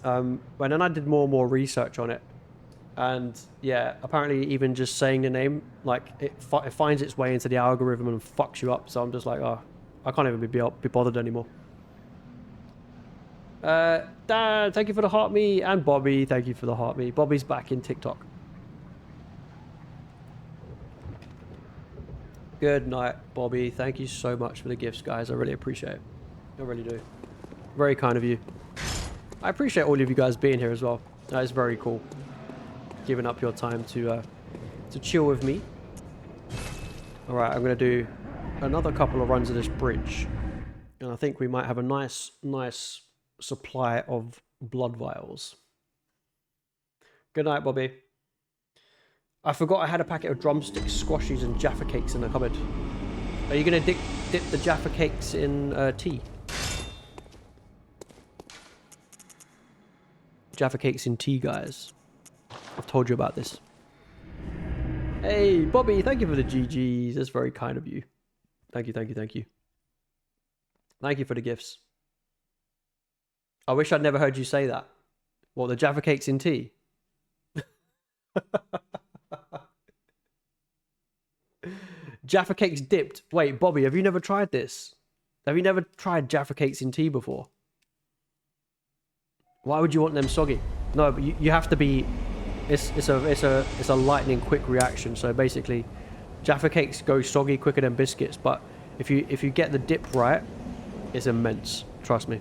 S1: But then I did more and more research on it. And yeah, apparently even just saying the name, like it finds its way into the algorithm and fucks you up. So I'm just like, oh, I can't even be bothered anymore. Dan, thank you for the heart me, and Bobby, thank you for the heart me. Bobby's back in TikTok. Good night, Bobby. Thank you so much for the gifts, guys. I really appreciate it. I really do. Very kind of you. I appreciate all of you guys being here as well. That is very cool. Giving up your time to chill with me. All right, I'm going to do another couple of runs of this bridge. And I think we might have a nice supply of blood vials. Good night, Bobby. I forgot I had a packet of drumsticks, squashies, and Jaffa cakes in the cupboard. Are you going to dip the Jaffa cakes in tea? Jaffa cakes in tea, guys. I've told you about this. Hey, Bobby, thank you for the GGs. That's very kind of you. Thank you, thank you, thank you. Thank you for the gifts. I wish I'd never heard you say that. What, the Jaffa cakes in tea? Jaffa cakes dipped. Wait, Bobby, have you never tried this? Have you never tried Jaffa cakes in tea before? Why would you want them soggy? No, but you have to be. It's a lightning quick reaction. So basically, Jaffa cakes go soggy quicker than biscuits. But if you get the dip right, it's immense. Trust me.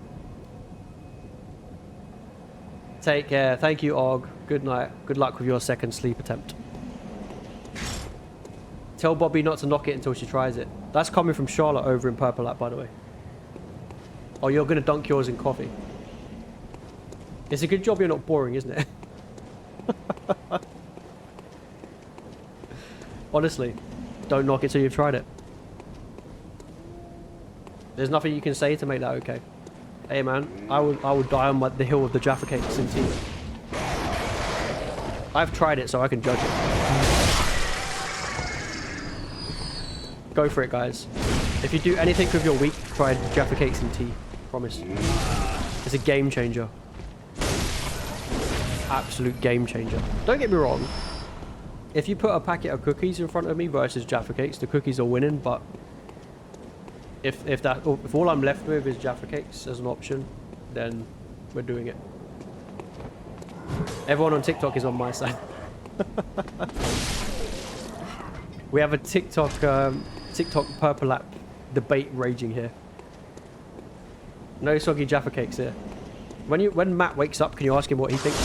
S1: Take care. Thank you, Og. Good night. Good luck with your second sleep attempt. Tell Bobby not to knock it until she tries it. That's coming from Charlotte over in Purple Lap, by the way. Oh, you're going to dunk yours in coffee. It's a good job you're not boring, isn't it? Honestly, don't knock it till you've tried it. There's nothing you can say to make that okay. Hey man, I would die on the hill of the Jaffa cakes in tea. I've tried it, so I can judge it. Go for it, guys. If you do anything with your week, try Jaffa cakes and tea. Promise. It's a game changer. Absolute game changer. Don't get me wrong. If you put a packet of cookies in front of me versus Jaffa cakes, the cookies are winning. But if all I'm left with is Jaffa cakes as an option, then we're doing it. Everyone on TikTok is on my side. We have a TikTok Purple Lap debate raging here. No soggy Jaffa cakes here. When Matt wakes up, can you ask him what he thinks?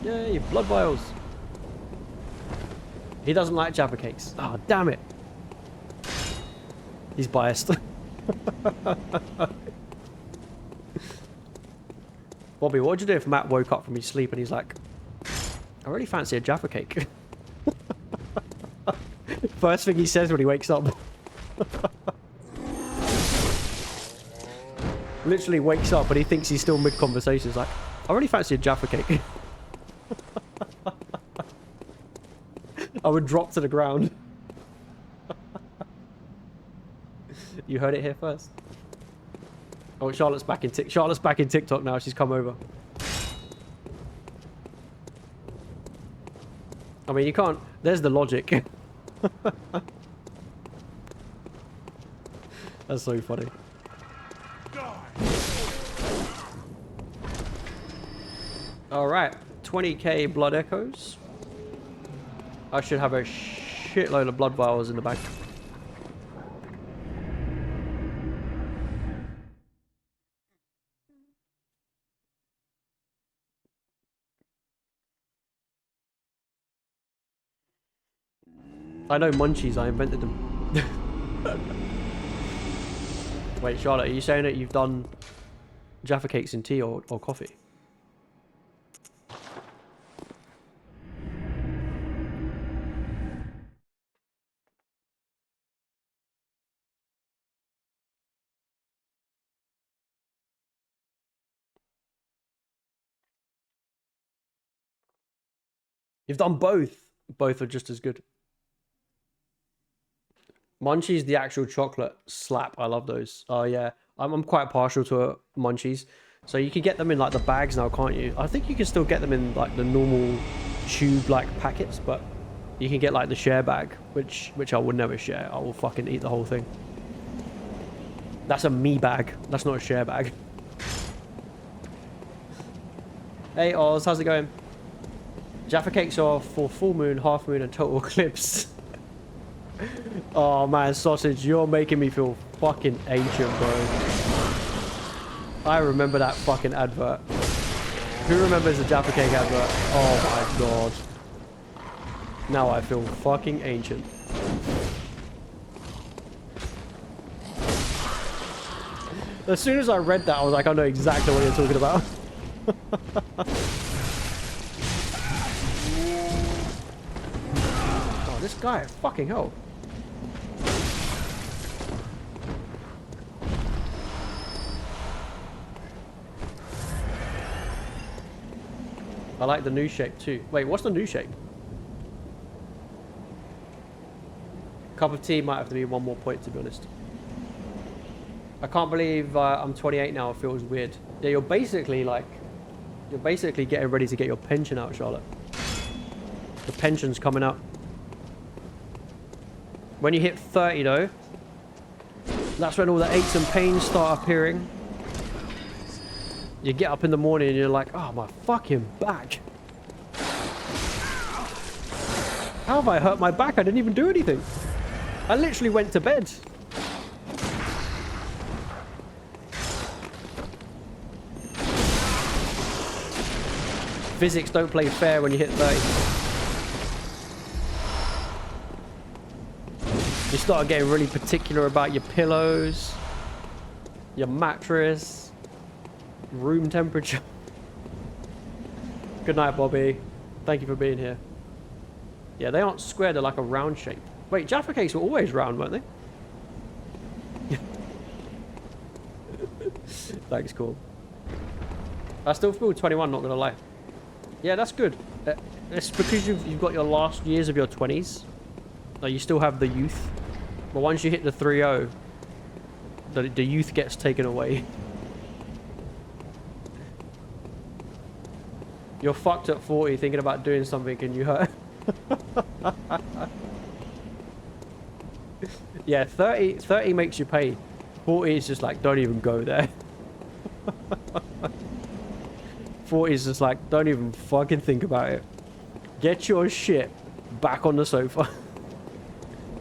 S1: Yay, blood vials. He doesn't like Jaffa cakes. Oh, damn it. He's biased. Bobby, what would you do if Matt woke up from his sleep and he's like, I really fancy a Jaffa cake? First thing he says when he wakes up. Literally wakes up and he thinks he's still mid-conversation. He's like, I really fancy a Jaffa cake. I would drop to the ground. You heard it here first. Oh, Charlotte's back in TikTok now. She's come over. I mean, you can't. There's the logic. That's so funny. All right, 20k blood echoes. I should have a shitload of blood vials in the bank. I know munchies, I invented them. Wait, Charlotte, are you saying that you've done Jaffa cakes in tea or coffee? You've done both. Both are just as good. Munchies, the actual chocolate slap. I love those. Oh yeah, I'm quite partial to munchies. So you can get them in like the bags now, can't you? I think you can still get them in like the normal tube-like packets, but you can get like the share bag, which I would never share. I will fucking eat the whole thing. That's a me bag. That's not a share bag. Hey Oz, how's it going? Jaffa cakes are for full moon, half moon, and total eclipse. Oh man, sausage, you're making me feel fucking ancient, bro. I remember that fucking advert. Who remembers the Jaffa cake advert? Oh my god. Now I feel fucking ancient. As soon as I read that, I was like, I know exactly what you're talking about. Oh, this guy, fucking hell. I like the new shape too. Wait, what's the new shape? Cup of tea might have to be one more point, to be honest. I can't believe I'm 28 now. It feels weird. Yeah, you're basically getting ready to get your pension out, Charlotte. The pension's coming out. When you hit 30 though, that's when all the aches and pains start appearing. You get up in the morning and you're like, oh, my fucking back. How have I hurt my back? I didn't even do anything. I literally went to bed. Physics don't play fair when you hit 30. You start getting really particular about your pillows, your mattress, room temperature. Good night, Bobby. Thank you for being here. Yeah, they aren't square, they're like a round shape. Wait, Jaffa cakes were always round, weren't they? Thanks, cool. I still feel 21, not gonna lie. Yeah, that's good. It's because you've got your last years of your 20s. Like, you still have the youth. But once you hit the 30, the youth gets taken away. You're fucked at 40 thinking about doing something and you hurt. Yeah, 30 makes you pay. 40 is just like, don't even go there. 40 is just like, don't even fucking think about it. Get your shit back on the sofa.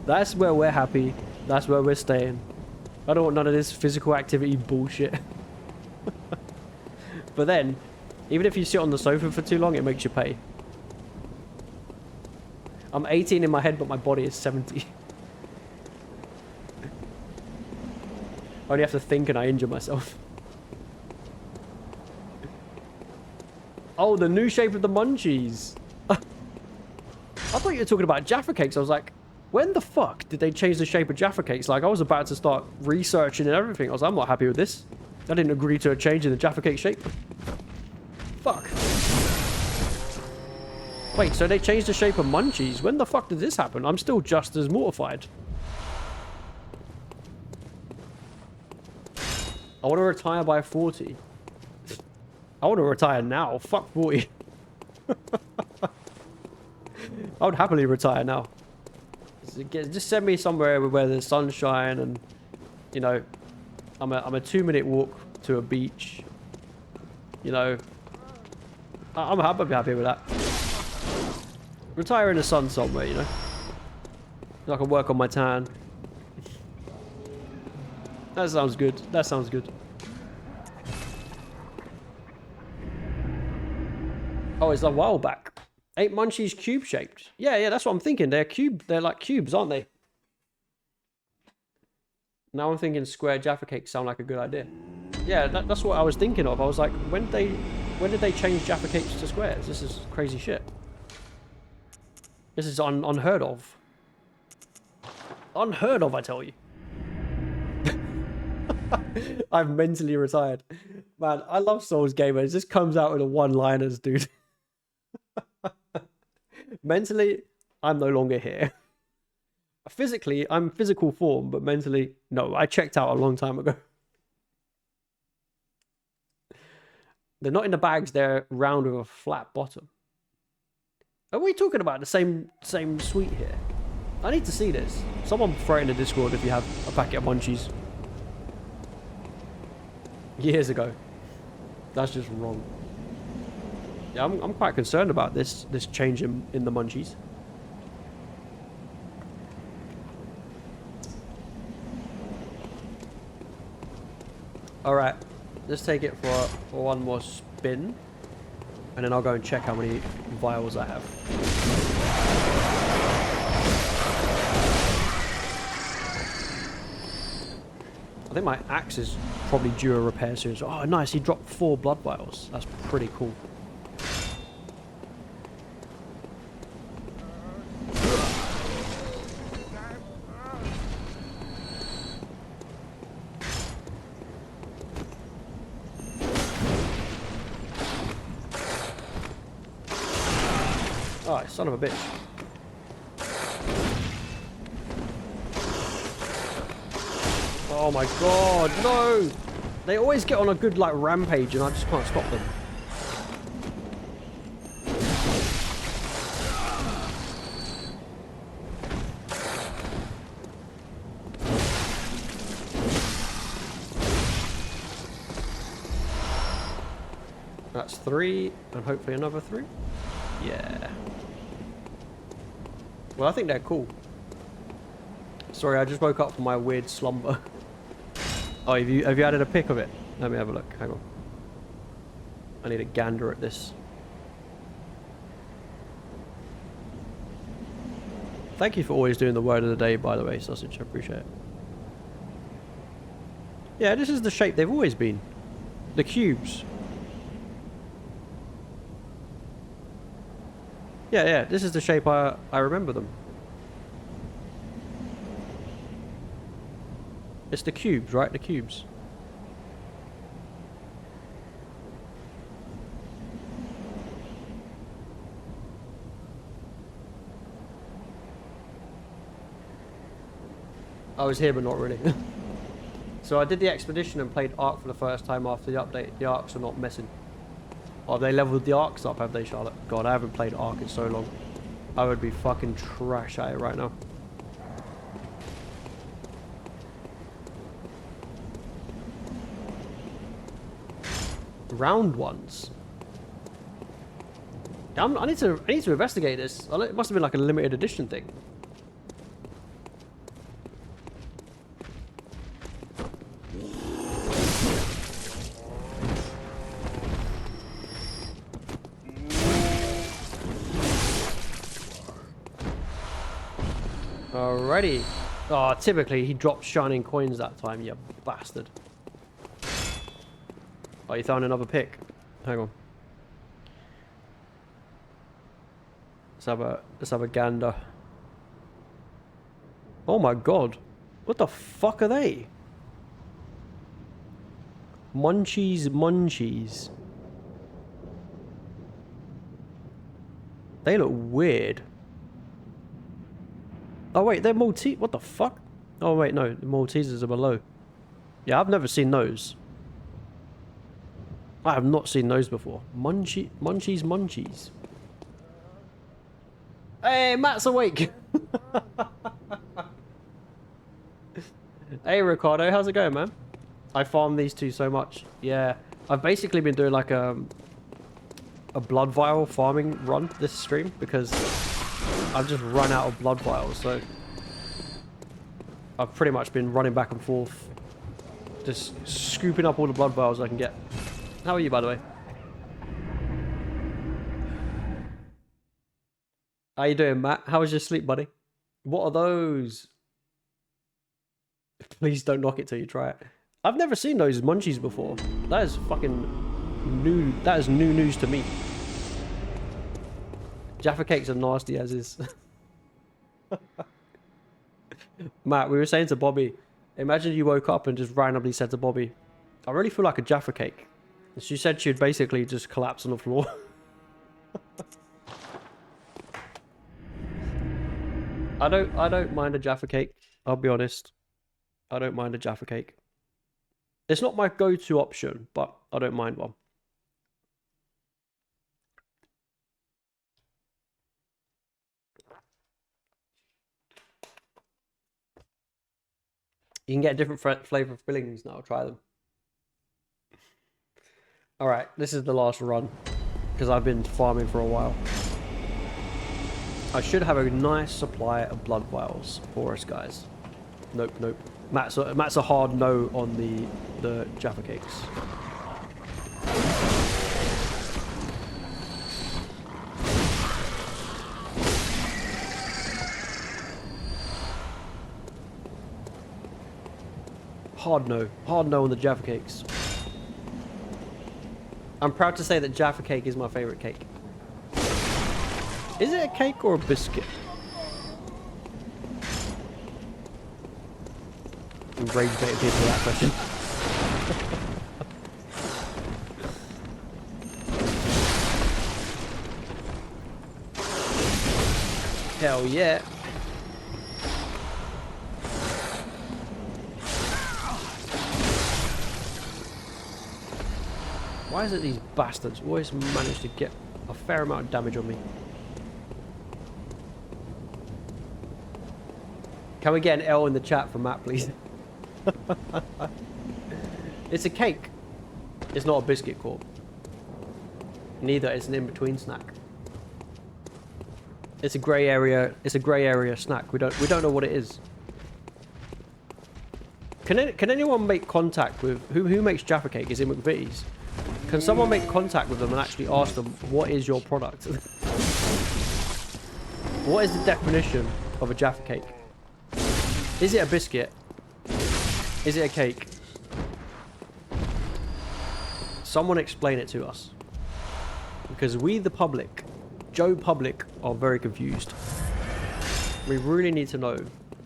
S1: That's where we're happy. That's where we're staying. I don't want none of this physical activity bullshit. But then, even if you sit on the sofa for too long, it makes you pay. I'm 18 in my head, but my body is 70. I only have to think and I injure myself. Oh, the new shape of the munchies. I thought you were talking about Jaffa cakes. I was like, when the fuck did they change the shape of Jaffa cakes? Like, I was about to start researching and everything. I was like, I'm not happy with this. I didn't agree to a change in the Jaffa cake shape. Fuck. Wait, so they changed the shape of munchies? When the fuck did this happen? I'm still just as mortified. I want to retire by 40. I want to retire now. Fuck 40. I would happily retire now. Just send me somewhere where there's sunshine and, you know, I'm a 2-minute walk to a beach. You know, I'm happy with that. Retire in the sun somewhere, you know. I can work on my tan. That sounds good. That sounds good. Oh, it's a while back. 8 munchies cube shaped. Yeah, that's what I'm thinking. They're like cubes, aren't they? Now I'm thinking square Jaffa cakes sound like a good idea. Yeah, that's what I was thinking of. I was like, when did they change Jaffa cakes to squares? This is crazy shit. This is unheard of. Unheard of, I tell you. I've mentally retired. Man, I love Souls gamers. It just comes out with the one-liners, dude. Mentally, I'm no longer here. Physically, I'm physical form, but mentally, no. I checked out a long time ago. They're not in the bags. They're round with a flat bottom. Are we talking about the same sweet here? I need to see this. Someone throw it in the Discord if you have a packet of munchies. Years ago. That's just wrong. Yeah, I'm quite concerned about this change in the munchies. Alright, let's take it for one more spin. And then I'll go and check how many vials I have. I think my axe is probably due a repair soon. So, oh, nice. He dropped 4 blood vials. That's pretty cool. Oh, son of a bitch. Oh my god, no! They always get on a good, like, rampage and I just can't stop them. That's 3, and hopefully another 3. Yeah. Well, I think they're cool. Sorry, I just woke up from my weird slumber. Oh, have you added a pic of it? Let me have a look. Hang on. I need a gander at this. Thank you for always doing the word of the day, by the way, Sausage. I appreciate it. Yeah, this is the shape they've always been. The cubes. Yeah, this is the shape I remember them. It's the cubes, right? The cubes. I was here, but not really. So I did the expedition and played Ark for the first time after the update. The Arks are not messing. Oh, have they leveled the Arks up, have they, Charlotte? God, I haven't played Ark in so long. I would be fucking trash at it right now. Round ones. I need to investigate this. It must have been like a limited edition thing. Alrighty. Oh, typically he drops shining coins that time, you bastard. Oh, you found another pick. Hang on. Let's have a gander. Oh my god. What the fuck are they? Munchies. They look weird. Oh wait, they're Maltese. What the fuck? Oh wait, no, the Maltesers are below. Yeah, I've never seen those. I have not seen those before. Munchies. Hey, Matt's awake. Hey, Ricardo, how's it going, man? I farmed these two so much. Yeah, I've basically been doing like a blood vial farming run this stream because I've just run out of blood vials. So I've pretty much been running back and forth, just scooping up all the blood vials I can get. How are you, by the way? How you doing, Matt? How was your sleep, buddy? What are those? Please don't knock it till you try it. I've never seen those munchies before. That is fucking new. That is new news to me. Jaffa cakes are nasty as is. Matt, we were saying to Bobby, imagine you woke up and just randomly said to Bobby, I really feel like a Jaffa cake. And she said she'd basically just collapse on the floor. I don't mind a Jaffa cake. I'll be honest. I don't mind a Jaffa cake. It's not my go-to option, but I don't mind one. You can get different flavor fillings now. Try them. All right, this is the last run because I've been farming for a while. I should have a nice supply of blood vials for us, guys. Nope. Matt's a hard no on the Jaffa cakes. Hard no on the Jaffa cakes. I'm proud to say that Jaffa cake is my favorite cake. Is it a cake or a biscuit? I'm rage baiting people with that question. Hell yeah. Why is it these bastards always manage to get a fair amount of damage on me? Can we get an L in the chat for Matt, please? It's a cake. It's not a biscuit, Corp. Neither. It's an in-between snack. It's a grey area. It's a grey area snack. We don't know what it is. Can anyone make contact with who makes Jaffa Cake? Is it McVitie's? Can someone make contact with them and actually ask them what is your product? What is the definition of a Jaffa Cake? Is it a biscuit? Is it a cake? Someone explain it to us. Because we, the public, Joe Public, are very confused. We really need to know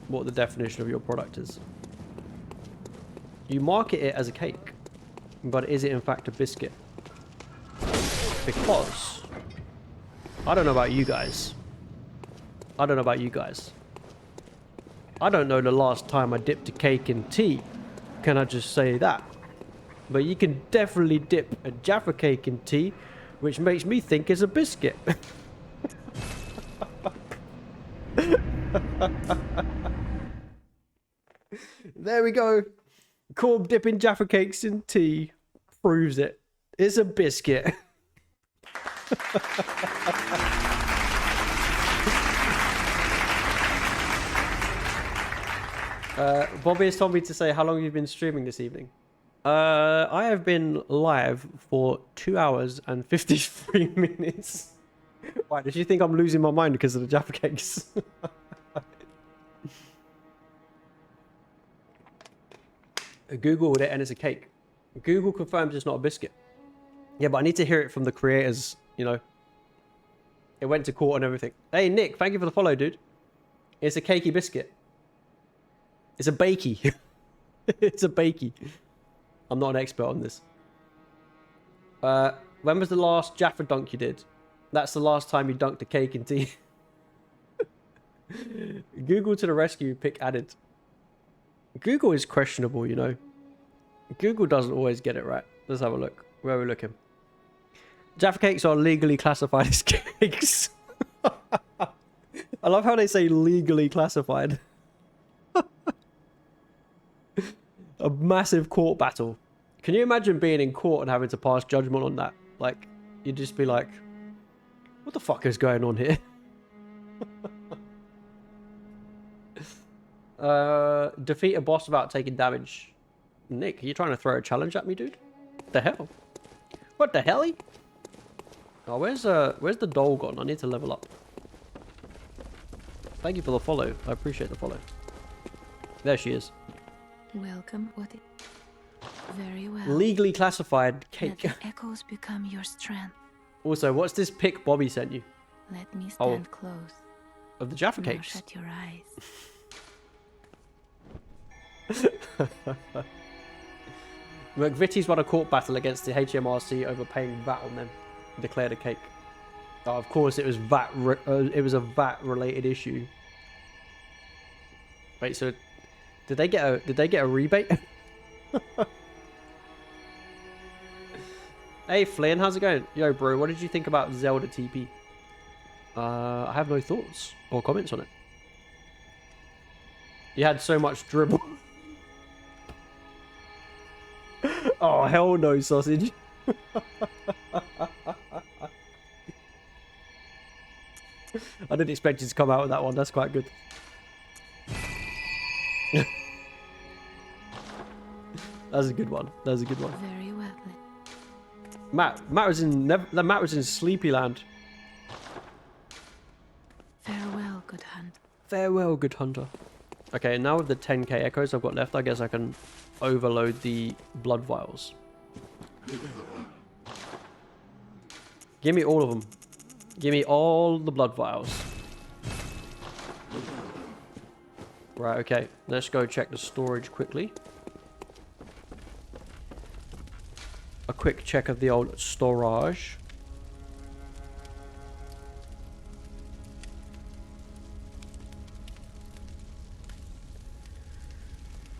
S1: what the definition of your product is. You market it as a cake, but is it in fact a biscuit? Because I don't know about you guys. I don't know about you guys. I don't know the last time I dipped a cake in tea. Can I just say that? But you can definitely dip a Jaffa Cake in tea, which makes me think it's a biscuit. There we go. Corb dipping Jaffa Cakes in tea proves it. It's a biscuit. Bobby has told me to say how long you've been streaming this evening. I have been live for 2 hours and 53 minutes. Why, did you think I'm losing my mind because of the Jaffa Cakes? Googled it and it's a cake. Google confirms it's not a biscuit. Yeah, but I need to hear it from the creators, you know. It went to court and everything. Hey, Nick, thank you for the follow, dude. It's a cakey biscuit. It's a bakey. It's a bakey. I'm not an expert on this. When was the last Jaffa dunk you did? That's the last time you dunked a cake in tea. Google to the rescue, pick added. Google is questionable, you know. Google doesn't always get it right. Let's have a look. Where are we looking? Jaffa Cakes are legally classified as cakes. I love how they say legally classified. A massive court battle. Can you imagine being in court and having to pass judgment on that? Like, you'd just be like, what the fuck is going on here? Defeat a boss without taking damage. Nick, are you trying to throw a challenge at me, dude? What the hell? What the hell? Oh, where's the doll gone? I need to level up. Thank you for the follow. I appreciate the follow. There she is.
S2: Welcome. Very well.
S1: Legally classified cake.
S2: Let the echoes become your strength.
S1: Also, what's this pic Bobby sent you?
S2: Let me stand close.
S1: Of the Jaffa
S2: Now
S1: Cakes?
S2: shut your eyes.
S1: McVitie's won a court battle against the HMRC over paying VAT on them. Declared a cake. Oh, of course, it was VAT. It was a VAT-related issue. Wait, so did they get a rebate? Hey Flynn, how's it going? Yo, bro, what did you think about Zelda TP? I have no thoughts or comments on it. You had so much dribble. Oh, hell no, sausage. I didn't expect you to come out with that one. That's quite good. That's a good one. That's a good one.
S2: Very well.
S1: Matt was in Sleepyland.
S2: Farewell, good hunt.
S1: Farewell, good hunter. Okay, now with the 10k echoes I've got left, I guess I can overload the blood vials. Give me all of them. Give me all the blood vials. Right, okay. Let's go check the storage quickly. A quick check of the old storage.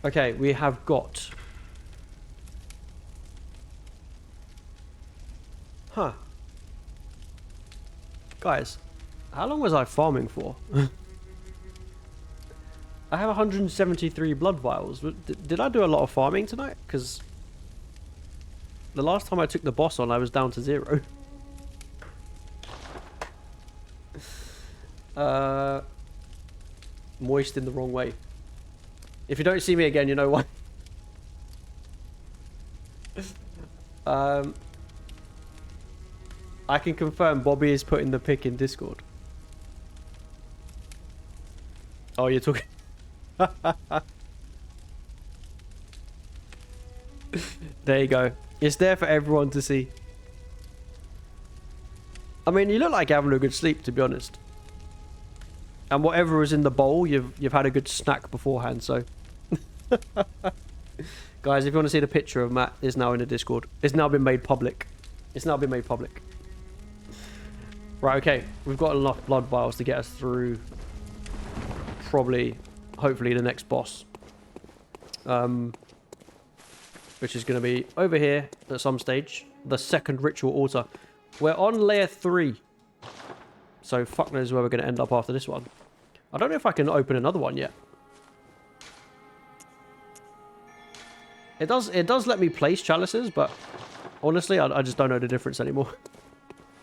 S1: Okay, we have got... Huh. Guys, how long was I farming for? I have 173 blood vials. Did I do a lot of farming tonight? Because the last time I took the boss on, I was down to 0. Moist in the wrong way. If you don't see me again, you know why. I can confirm Bobby is putting the pic in Discord. Oh, you're talking... There you go. It's there for everyone to see. I mean, you look like you're having a good sleep, to be honest. And whatever was in the bowl, you've had a good snack beforehand, so... Guys, if you want to see the picture of Matt, it's now in the Discord. It's now been made public. It's now been made public. Right, okay. We've got enough blood vials to get us through... probably, hopefully, the next boss. Which is going to be over here at some stage. The second ritual altar. We're on layer 3. So fuck knows where we're going to end up after this one. I don't know if I can open another one yet. It does let me place chalices, but honestly, I just don't know the difference anymore.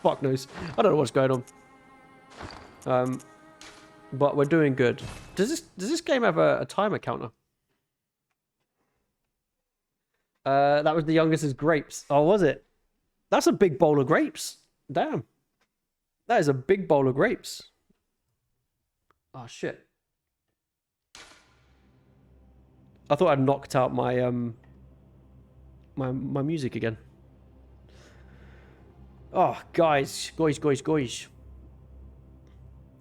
S1: Fuck knows. I don't know what's going on. But we're doing good. Does this game have a timer counter? That was the youngest as grapes. Oh, was it? That's a big bowl of grapes. Damn. That is a big bowl of grapes. Oh, shit. I thought I'd knocked out my, my music again. Oh, guys. Guys.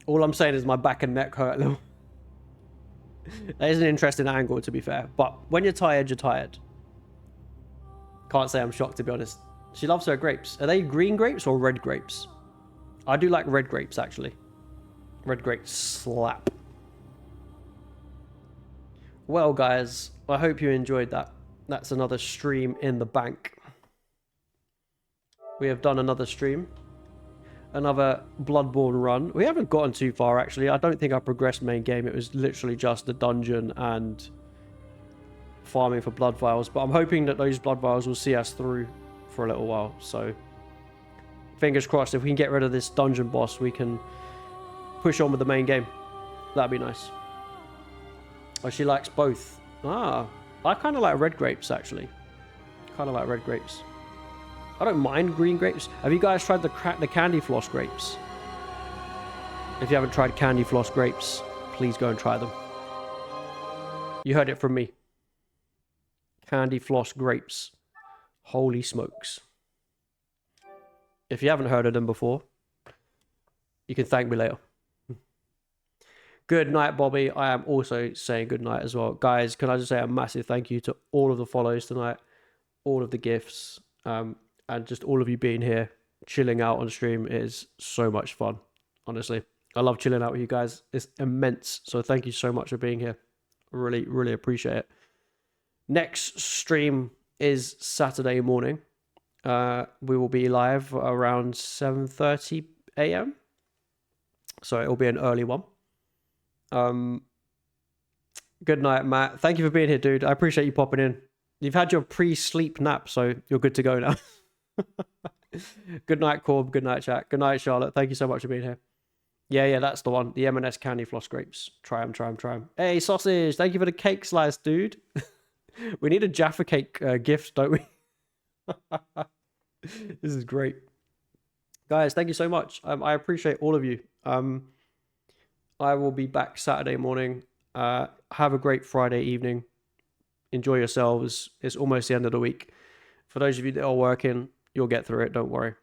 S1: All I'm saying is my back and neck hurt a little. That is an interesting angle, to be fair. But when you're tired, you're tired. Can't say I'm shocked, to be honest. She loves her grapes. Are they green grapes or red grapes? I do like red grapes, actually. Red grapes slap. Well, guys, I hope you enjoyed that. That's another stream in the bank. We have done another stream. Another Bloodborne run. We haven't gotten too far, actually. I don't think I progressed main game. It was literally just the dungeon and farming for blood vials. But I'm hoping that those blood vials will see us through for a little while. So, fingers crossed. If we can get rid of this dungeon boss, we can push on with the main game. That'd be nice. Oh, she likes both. Ah, I kind of like red grapes, actually. Kind of like red grapes. I don't mind green grapes. Have you guys tried the candy floss grapes? If you haven't tried candy floss grapes, please go and try them. You heard it from me. Candy floss grapes. Holy smokes. If you haven't heard of them before, you can thank me later. Good night, Bobby. I am also saying good night as well. Guys, can I just say a massive thank you to all of the follows tonight, all of the gifts, and just all of you being here, chilling out on stream. It is so much fun, honestly. I love chilling out with you guys. It's immense. So thank you so much for being here. Really, really appreciate it. Next stream is Saturday morning. We will be live around 7:30 a.m. So it'll be an early one. Good night, Matt. Thank you for being here, dude. I appreciate you popping in. You've had your pre-sleep nap, so you're good to go now. Good night, Corb. Good night, chat. Good night, Charlotte. Thank you so much for being here. Yeah, that's the one. The M&S candy floss grapes. Try them. Hey, Sausage. Thank you for the cake slice, dude. We need a Jaffa cake gift, don't we? This is great. Guys, thank you so much. I appreciate all of you. I will be back Saturday morning. Have a great Friday evening. Enjoy yourselves. It's almost the end of the week. For those of you that are working, you'll get through it. Don't worry.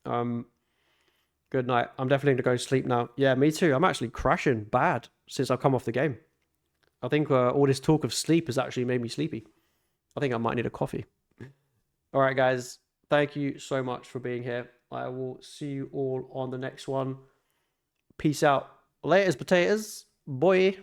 S1: Good night. I'm definitely going to go sleep now. Yeah, me too. I'm actually crashing bad since I've come off the game. I think all this talk of sleep has actually made me sleepy. I think I might need a coffee. All right, guys. Thank you so much for being here. I will see you all on the next one. Peace out. Laters, potatoes. Boy.